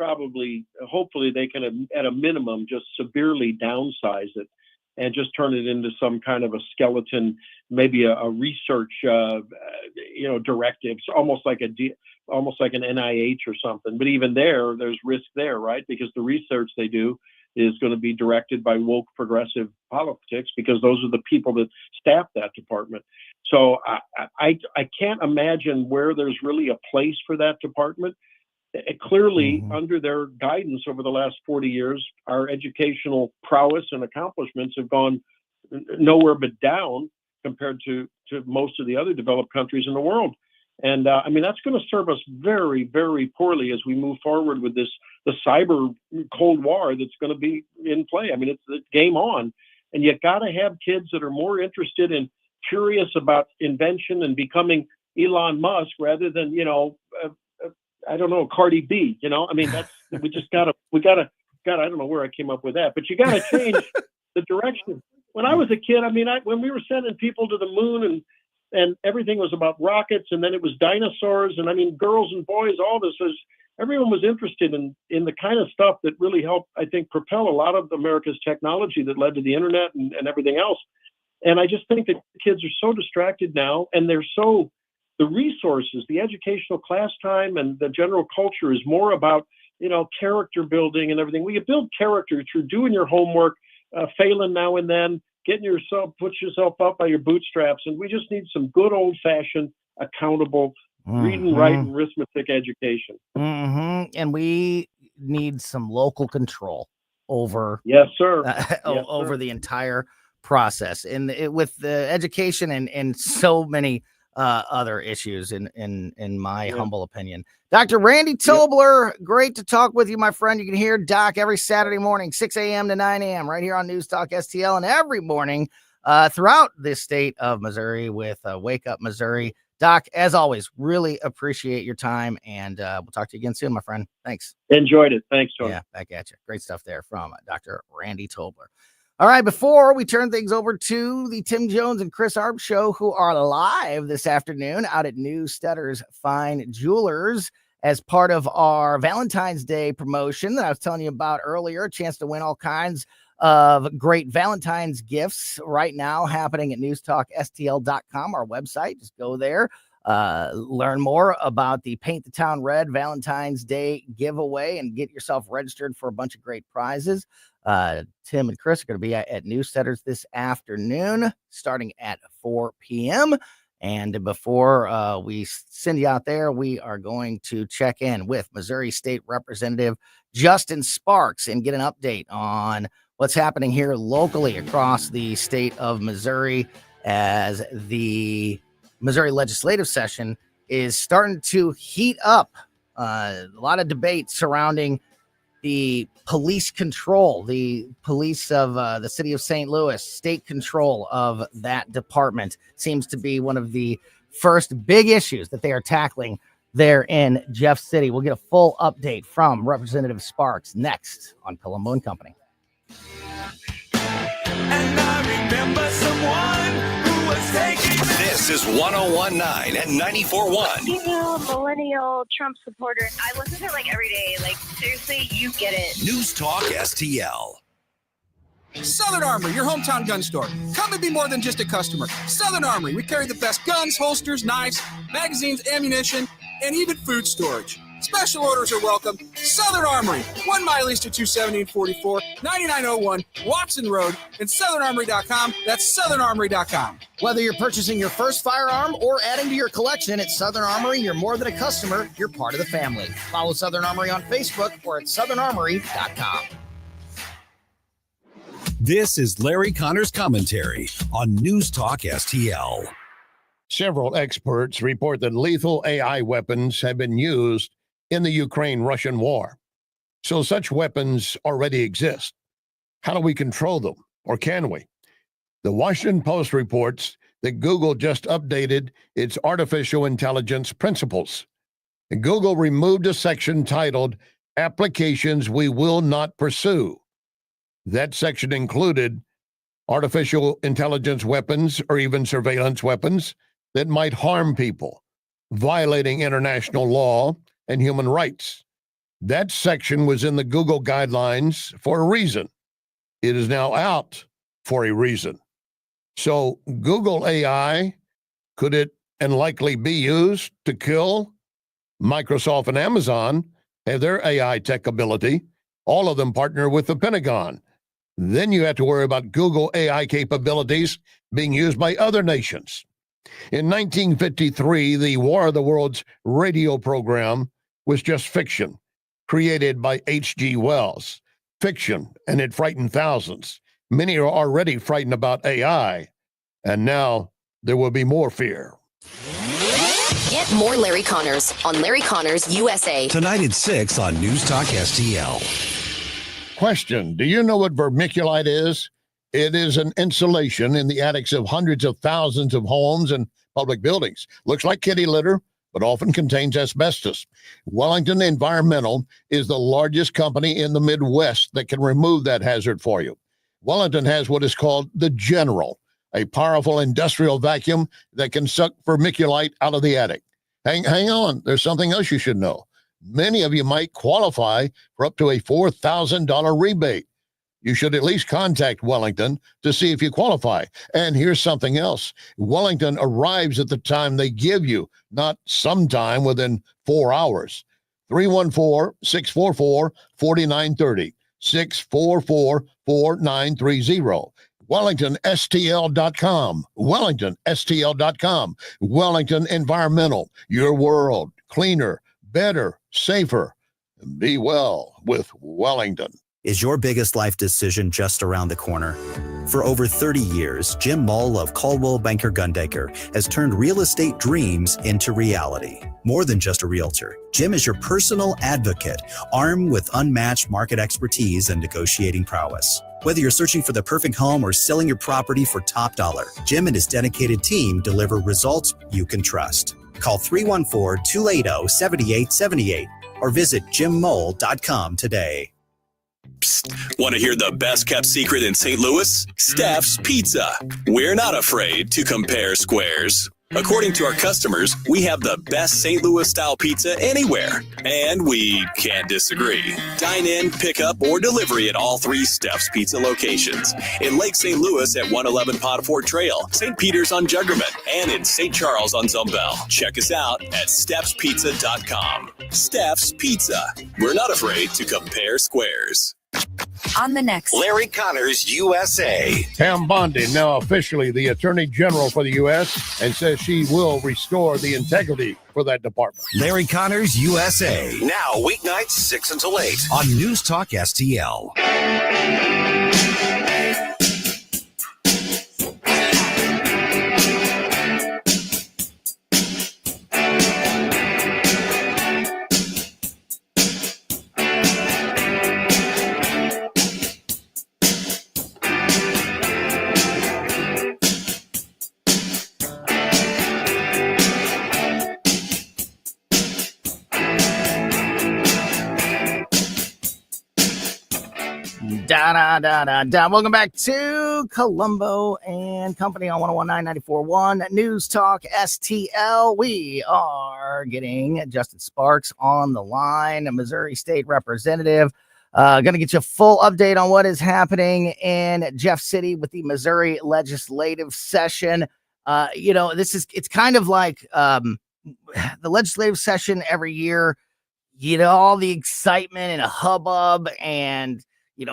hopefully they can, at a minimum, just severely downsize it and just turn it into some kind of a skeleton, maybe a research, directives, almost like an NIH or something. But even there's risk there, right? Because the research they do is going to be directed by woke progressive politics, because those are the people that staff that department. So I can't imagine where there's really a place for that department. Clearly, under their guidance over the last 40 years, our educational prowess and accomplishments have gone nowhere but down compared to most of the other developed countries in the world. And that's going to serve us very, very poorly as we move forward with the cyber Cold War that's going to be in play. It's the game on, and you got to have kids that are more interested and curious about invention and becoming Elon Musk rather than, I don't know, Cardi B. I don't know where I came up with that, but you got to change the direction. When I was a kid, when we were sending people to the moon and everything was about rockets, and then it was dinosaurs, and girls and boys, all this everyone was interested in the kind of stuff that really helped, I think, propel a lot of America's technology that led to the internet and everything else. And I just think that kids are so distracted now, and the resources, the educational class time and the general culture is more about, character building and everything. We can build character through doing your homework, failing now and then, put yourself up by your bootstraps. And we just need some good old fashioned, accountable reading, writing, arithmetic education. And we need some local control over, yes, sir, over the entire process, and with the education and so many other issues in my humble opinion. Dr. Randy Tobler, great to talk with you, my friend. You can hear Doc every Saturday morning, 6 a.m. to 9 a.m. right here on News Talk STL, and every morning throughout this state of Missouri with Wake Up Missouri. Doc, as always, really appreciate your time, and we'll talk to you again soon, my friend. Thanks. Enjoyed it. Thanks, Tony. Yeah, back at you. Great stuff there from Dr. Randy Tobler. All right, before we turn things over to the Tim Jones and Chris Arp show, who are live this afternoon out at Newstetter's Fine Jewelers as part of our Valentine's Day promotion that I was telling you about earlier, a chance to win all kinds of great Valentine's gifts right now happening at newstalkstl.com, our website. Just go there, learn more about the Paint the Town Red Valentine's Day giveaway, and get yourself registered for a bunch of great prizes. Tim and Chris are going to be at Newstetter's this afternoon, starting at 4 p.m. And before we send you out there, we are going to check in with Missouri State Representative Justin Sparks and get an update on what's happening here locally across the state of Missouri as the Missouri legislative session is starting to heat up. A lot of debate surrounding the police control, the police of the city of St. Louis, state control of that department seems to be one of the first big issues that they are tackling there in Jeff City. We'll get a full update from Representative Sparks next on Colombo and Company. And I remember someone who was taking. This is 101.9 and 94.1. You millennial Trump supporter. I listen to it every day. Seriously, you get it. News Talk STL. Southern Armory, your hometown gun store. Come and be more than just a customer. Southern Armory, we carry the best guns, holsters, knives, magazines, ammunition, and even food storage. Special orders are welcome. Southern Armory, 1 mile east of 270 and 44, 9901 Watson Road, and southernarmory.com. That's southernarmory.com. Whether you're purchasing your first firearm or adding to your collection at Southern Armory, you're more than a customer, you're part of the family. Follow Southern Armory on Facebook or at southernarmory.com. This is Larry Connor's commentary on News Talk STL. Several experts report that lethal AI weapons have been used in the Ukraine-Russian war. So such weapons already exist. How do we control them, or can we? The Washington Post reports that Google just updated its artificial intelligence principles. And Google removed a section titled Applications We Will Not Pursue. That section included artificial intelligence weapons or even surveillance weapons that might harm people, violating international law and human rights. That section was in the Google guidelines for a reason. It is now out for a reason. So Google AI, could it and likely be used to kill? Microsoft and Amazon have their AI tech ability. All of them partner with the Pentagon. Then you have to worry about Google AI capabilities being used by other nations. In 1953, the War of the Worlds radio program was just fiction, created by H.G. Wells. Fiction, and it frightened thousands. Many are already frightened about AI, and now there will be more fear. Get more Larry Connors on Larry Connors USA. Tonight at 6 on News Talk STL. Question: do you know what vermiculite is? It is an insulation in the attics of hundreds of thousands of homes and public buildings. Looks like kitty litter, but often contains asbestos. Wellington Environmental is the largest company in the Midwest that can remove that hazard for you. Wellington has what is called the General, a powerful industrial vacuum that can suck vermiculite out of the attic. Hang on, there's something else you should know. Many of you might qualify for up to a $4,000 rebate. You should at least contact Wellington to see if you qualify. And here's something else. Wellington arrives at the time they give you, not sometime within 4 hours. 314-644-4930, 644-4930. WellingtonSTL.com, WellingtonSTL.com, Wellington Environmental, your world cleaner, better, safer. Be well with Wellington. Is your biggest life decision just around the corner? For over 30 years, Jim Mull of Caldwell Banker Gundaker has turned real estate dreams into reality. More than just a realtor, Jim is your personal advocate, armed with unmatched market expertise and negotiating prowess. Whether you're searching for the perfect home or selling your property for top dollar, Jim and his dedicated team deliver results you can trust. Call 314-280-7878 or visit jimmole.com today. Want to hear the best kept secret in St. Louis? Steph's Pizza. We're not afraid to compare squares. According to our customers, we have the best St. Louis style pizza anywhere, and we can't disagree. Dine in, pick up, or delivery at all 3 Steph's Pizza locations. In Lake St. Louis at 111 Potterford Trail, St. Peter's on Juggerman, and in St. Charles on Zumbel. Check us out at Steph'sPizza.com. Steph's Pizza. We're not afraid to compare squares. On the next Larry Connors USA. Pam Bondi, now officially the Attorney General for the U.S., and says she will restore the integrity for that department. Larry Connors USA. Now weeknights 6 until 8 on News Talk STL. Welcome back to Colombo and Company on 101.9 News Talk STL. We are getting Justin Sparks on the line, a Missouri State Representative. Going to get you a full update on what is happening in Jeff City with the Missouri legislative session. It's kind of like the legislative session every year. All the excitement and a hubbub, and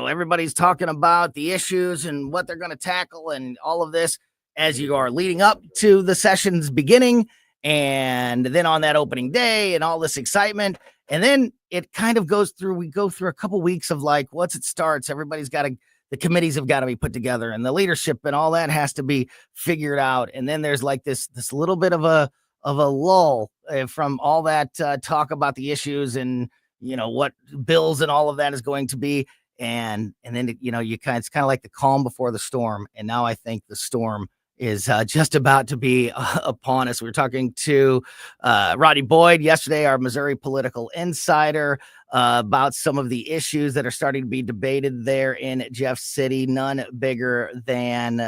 everybody's talking about the issues and what they're going to tackle and all of this as you are leading up to the session's beginning, and then on that opening day and all this excitement. And then it kind of we go through a couple weeks of like, once it starts, the committees have got to be put together and the leadership and all that has to be figured out. And then there's like this little bit of a lull from all that talk about the issues and, what bills and all of that is going to be. And then, it's kind of like the calm before the storm. And now I think the storm is just about to be upon us. We were talking to Rodney Boyd yesterday, our Missouri political insider, about some of the issues that are starting to be debated there in Jeff City, none bigger than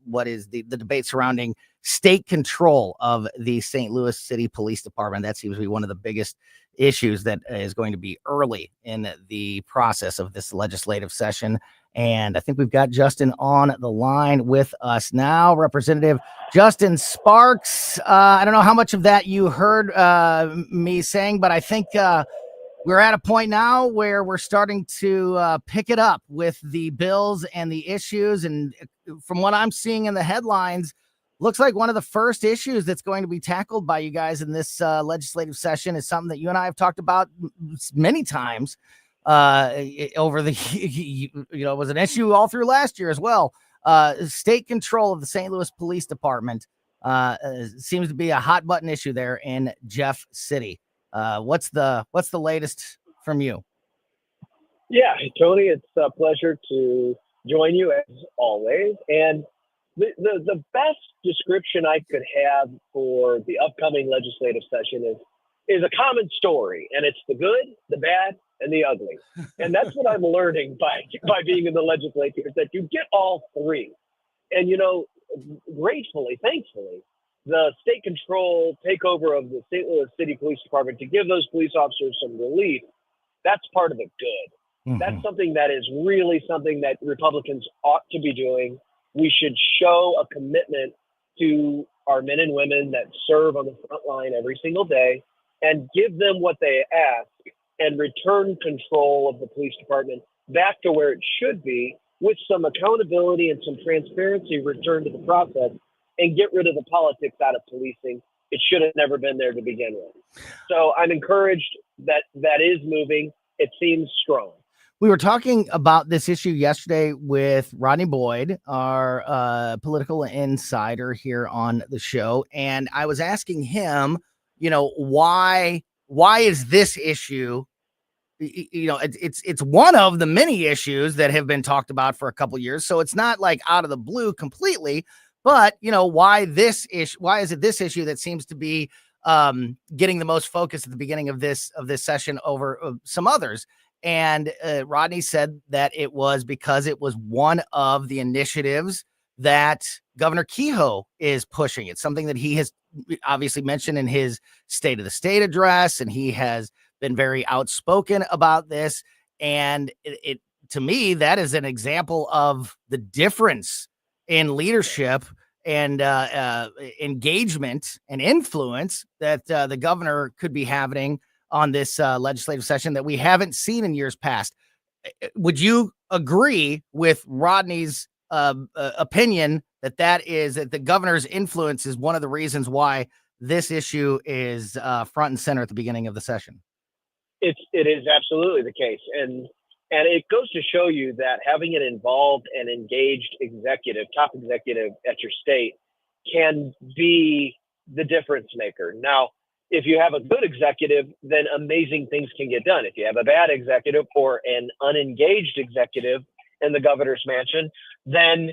what is the debate surrounding state control of the St. Louis City Police Department. That seems to be one of the biggest issues that is going to be early in the process of this legislative session. And I think we've got Justin on the line with us now. Representative Justin Sparks. I don't know how much of that you heard me saying, but I think we're at a point now where we're starting to pick it up with the bills and the issues. And from what I'm seeing in the headlines, looks like one of the first issues that's going to be tackled by you guys in this legislative session is something that you and I have talked about many times over the, it was an issue all through last year as well. State control of the St. Louis Police Department seems to be a hot button issue there in Jeff City. What's the latest from you? Yeah, Tony, it's a pleasure to join you as always. And the best description I could have for the upcoming legislative session is a common story, and it's the good, the bad, and the ugly. And that's what I'm learning by being in the legislature, is that you get all three. And, gratefully, thankfully, the state control takeover of the St. Louis City Police Department to give those police officers some relief, that's part of the good. Mm-hmm. That's something that is really something that Republicans ought to be doing. We should show a commitment to our men and women that serve on the front line every single day and give them what they ask and return control of the police department back to where it should be, with some accountability and some transparency returned to the process, and get rid of the politics out of policing. It should have never been there to begin with. So I'm encouraged that that is moving. It seems strong. We were talking about this issue yesterday with Rodney Boyd, our political insider here on the show. And I was asking him, why is this issue, it's one of the many issues that have been talked about for a couple of years. So it's not like out of the blue completely, but why is it this issue that seems to be getting the most focus at the beginning of this session over some others? And Rodney said that it was because it was one of the initiatives that Governor Kehoe is pushing. It's something that he has obviously mentioned in his State of the State address, and he has been very outspoken about this. And it to me, that is an example of the difference in leadership and engagement and influence that the governor could be having on this legislative session that we haven't seen in years past. Would you agree with Rodney's opinion that the governor's influence is one of the reasons why this issue is front and center at the beginning of the session? It is absolutely the case. And it goes to show you that having an involved and engaged top executive at your state can be the difference maker. Now, if you have a good executive, then amazing things can get done. If you have a bad executive or an unengaged executive in the governor's mansion, then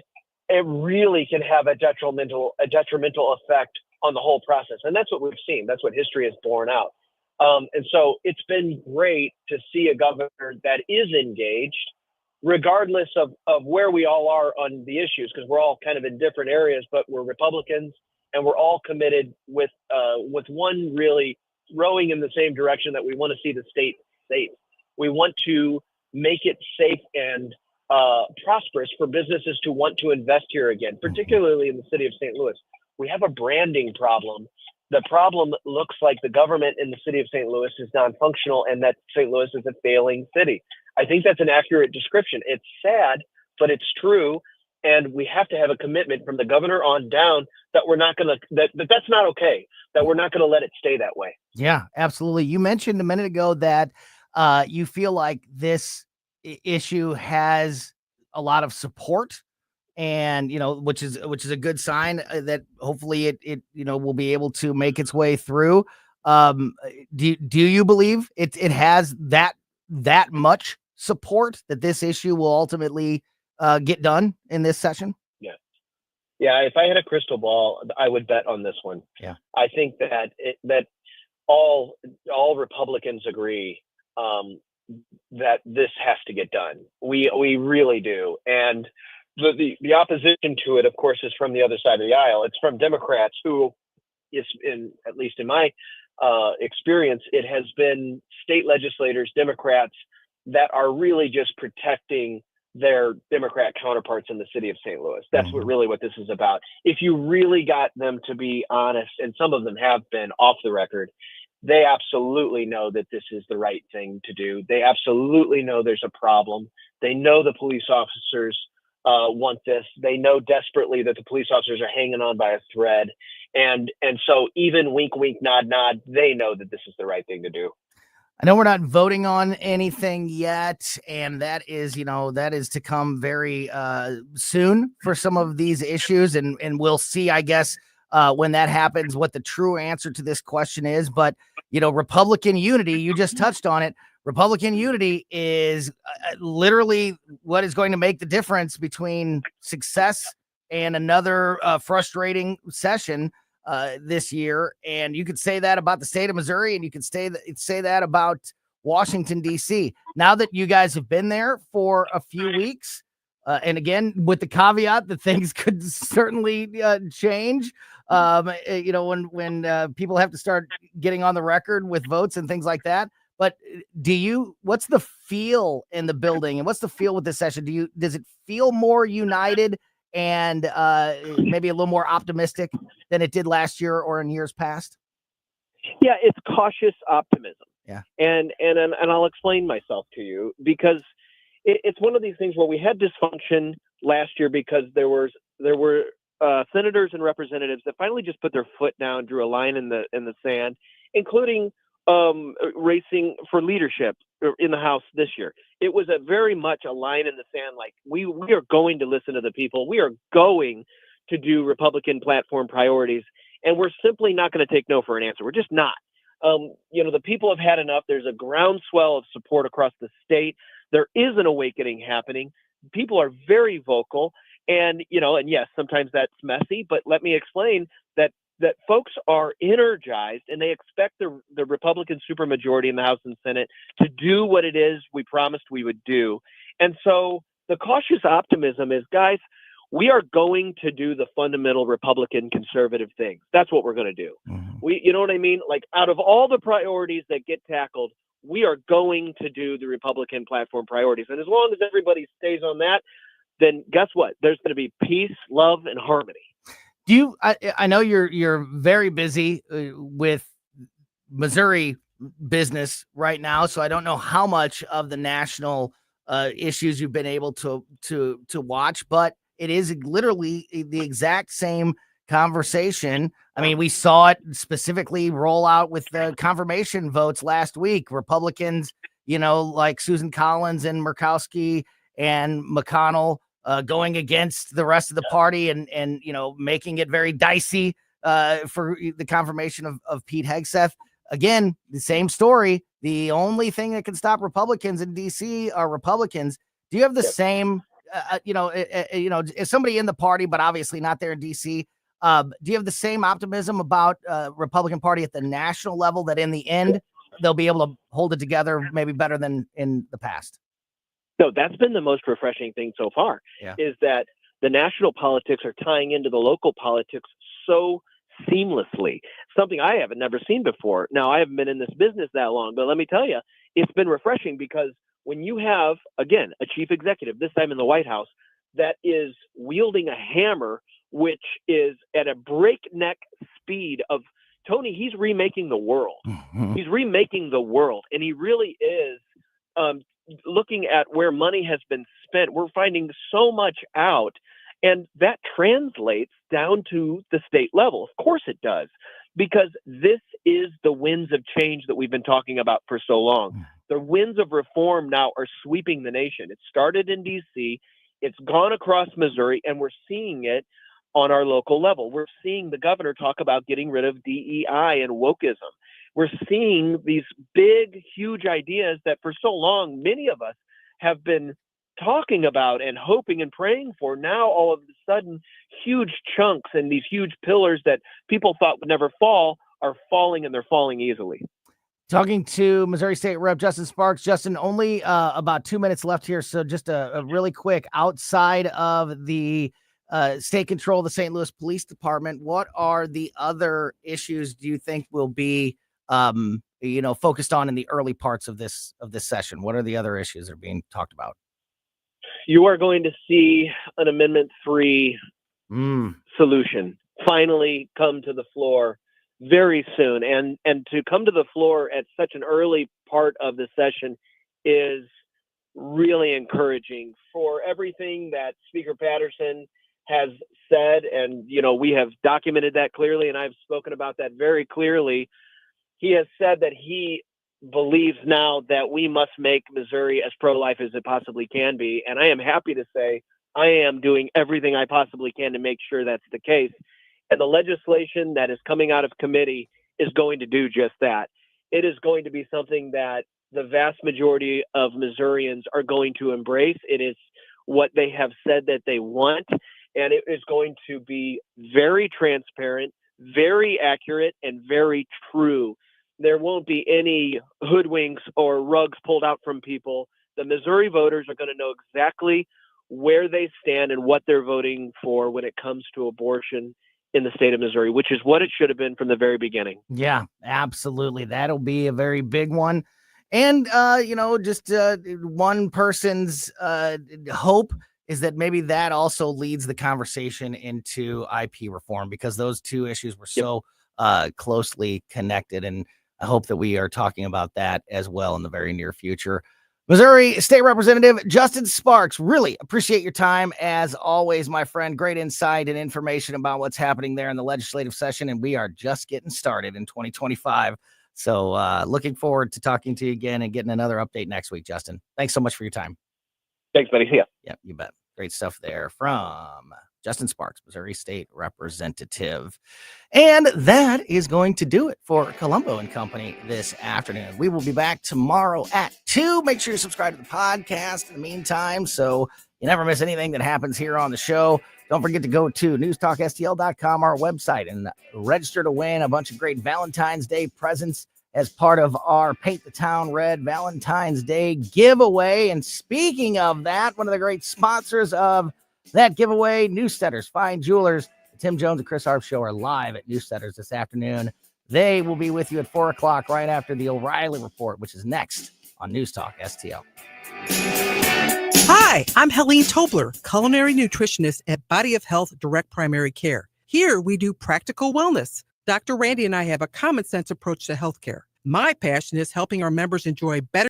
it really can have a detrimental effect on the whole process. And that's what we've seen. That's what history has borne out. And so it's been great to see a governor that is engaged, regardless of where we all are on the issues, because we're all kind of in different areas, but we're Republicans. And we're all committed with one really rowing in the same direction, that we want to see the state safe. We want to make it safe and prosperous for businesses to want to invest here again, particularly in the city of St. Louis. We have a branding problem. The problem looks like the government in the city of St. Louis is non-functional, and that St. Louis is a failing city. I think that's an accurate description. It's sad, but it's true. And we have to have a commitment from the governor on down that we're not going to, that's not okay, that we're not going to let it stay that way. Yeah, absolutely. You mentioned a minute ago that you feel like this issue has a lot of support, and, which is a good sign that hopefully it will be able to make its way through. Do you believe it has that much support that this issue will ultimately get done in this session? Yeah, Yeah, if I had a crystal ball, I would bet on this one. Yeah. I think that all Republicans agree that this has to get done. We really do. And the opposition to it, of course, is from the other side of the aisle. It's from Democrats who is, at least in my experience, it has been state legislators, Democrats, that are really just protecting their Democrat counterparts in the city of St. Louis. That's what this is about. If you really got them to be honest, and some of them have been off the record, they absolutely know that this is the right thing to do. They absolutely know there's a problem. They know the police officers want this. They know desperately that the police officers are hanging on by a thread. And so even wink, wink, nod, nod, they know that this is the right thing to do. I know we're not voting on anything yet, and that is to come very soon for some of these issues, and we'll see, I guess, when that happens, what the true answer to this question is. But, Republican unity, you just touched on it. Republican unity is literally what is going to make the difference between success and another frustrating session this year. And you could say that about the state of Missouri, and you could say that about Washington, D.C. Now that you guys have been there for a few weeks, and again, with the caveat that things could certainly change, when people have to start getting on the record with votes and things like that. But what's the feel in the building, and what's the feel with this session? Does it feel more united and maybe a little more optimistic than it did last year or in years past? Yeah, it's cautious optimism. Yeah. And I'll explain myself to you, because it's one of these things where we had dysfunction last year because there were senators and representatives that finally just put their foot down, drew a line in the sand, including racing for leadership in the House this year. It was very much a line in the sand. Like, we are going to listen to the people. We are going to do Republican platform priorities, and we're simply not going to take no for an answer. We're just not. The people have had enough. There's a groundswell of support across the state. There is an awakening happening. People are very vocal, and yes, sometimes that's messy, but let me explain that folks are energized, and they expect the Republican supermajority in the House and Senate to do what it is we promised we would do. And so the cautious optimism is, guys, we are going to do the fundamental Republican conservative things. That's what we're going to do. You know what I mean? Like, out of all the priorities that get tackled, we are going to do the Republican platform priorities. And as long as everybody stays on that, then guess what? There's going to be peace, love, and harmony. I know you're very busy with Missouri business right now, so I don't know how much of the national issues you've been able to watch, but it is literally the exact same conversation. I mean, we saw it specifically roll out with the confirmation votes last week. Republicans, like Susan Collins and Murkowski and McConnell, going against the rest of the party and making it very dicey for the confirmation of Pete Hegseth. Again, the same story. The only thing that can stop Republicans in D.C. are Republicans. Do you have the same, as somebody in the party, but obviously not there in D.C., do you have the same optimism about Republican Party at the national level, that in the end they'll be able to hold it together maybe better than in the past? No, that's been the most refreshing thing so far, is that the national politics are tying into the local politics so seamlessly, something I haven't never seen before. Now, I haven't been in this business that long, but let me tell you, it's been refreshing, because when you have, again, a chief executive, this time in the White House, that is wielding a hammer, which is at a breakneck speed of, Tony, he's remaking the world. He's remaking the world, and he really is. Looking at where money has been spent, we're finding so much out, and that translates down to the state level. Of course it does, because this is the winds of change that we've been talking about for so long. The winds of reform now are sweeping the nation. It started in D.C., it's gone across Missouri, and we're seeing it on our local level. We're seeing the governor talk about getting rid of DEI and wokeism. We're seeing these big, huge ideas that for so long, many of us have been talking about and hoping and praying for, now all of a sudden, huge chunks and these huge pillars that people thought would never fall are falling, and they're falling easily. Talking to Missouri State Rep Justin Sparks. Justin, only about 2 minutes left here, so just a really quick, outside of the state control of the St. Louis Police Department, what are the other issues do you think will be focused on in the early parts of this session? What are the other issues that are being talked about? You are going to see an Amendment 3 solution finally come to the floor very soon. And to come to the floor at such an early part of the session is really encouraging for everything that Speaker Patterson has said. And, we have documented that clearly, and I've spoken about that very clearly. He has said that he believes now that we must make Missouri as pro-life as it possibly can be. And I am happy to say I am doing everything I possibly can to make sure that's the case. And the legislation that is coming out of committee is going to do just that. It is going to be something that the vast majority of Missourians are going to embrace. It is what they have said that they want. And it is going to be very transparent, very accurate, and very true. There won't be any hoodwinks or rugs pulled out from people. The Missouri voters are going to know exactly where they stand and what they're voting for when it comes to abortion in the state of Missouri, which is what it should have been from the very beginning. Yeah, absolutely. That'll be a very big one. And, just one person's hope is that maybe that also leads the conversation into IP reform, because those two issues were so closely connected. And I hope that we are talking about that as well in the very near future. Missouri State Representative Justin Sparks, really appreciate your time as always, my friend. Great insight and information about what's happening there in the legislative session, and we are just getting started in 2025. So looking forward to talking to you again and getting another update next week, Justin. Thanks so much for your time. Thanks, buddy. See ya. Yeah, you bet. Great stuff there from Justin Sparks, Missouri State Representative. And that is going to do it for Colombo and Company this afternoon. We will be back tomorrow at 2. Make sure you subscribe to the podcast in the meantime, so you never miss anything that happens here on the show. Don't forget to go to newstalkstl.com, our website, and register to win a bunch of great Valentine's Day presents as part of our Paint the Town Red Valentine's Day giveaway. And speaking of that, one of the great sponsors of that giveaway, Newsteaders Fine Jewelers. Tim Jones and Chris Harp Show are live at Newsteaders this afternoon. They will be with you at 4 o'clock right after the O'Reilly Report, which is next on News Talk STL. Hi, I'm Helene Tobler, culinary nutritionist at Body of Health Direct Primary Care. Here we do practical wellness. Dr. Randy and I have a common sense approach to healthcare. My passion is helping our members enjoy better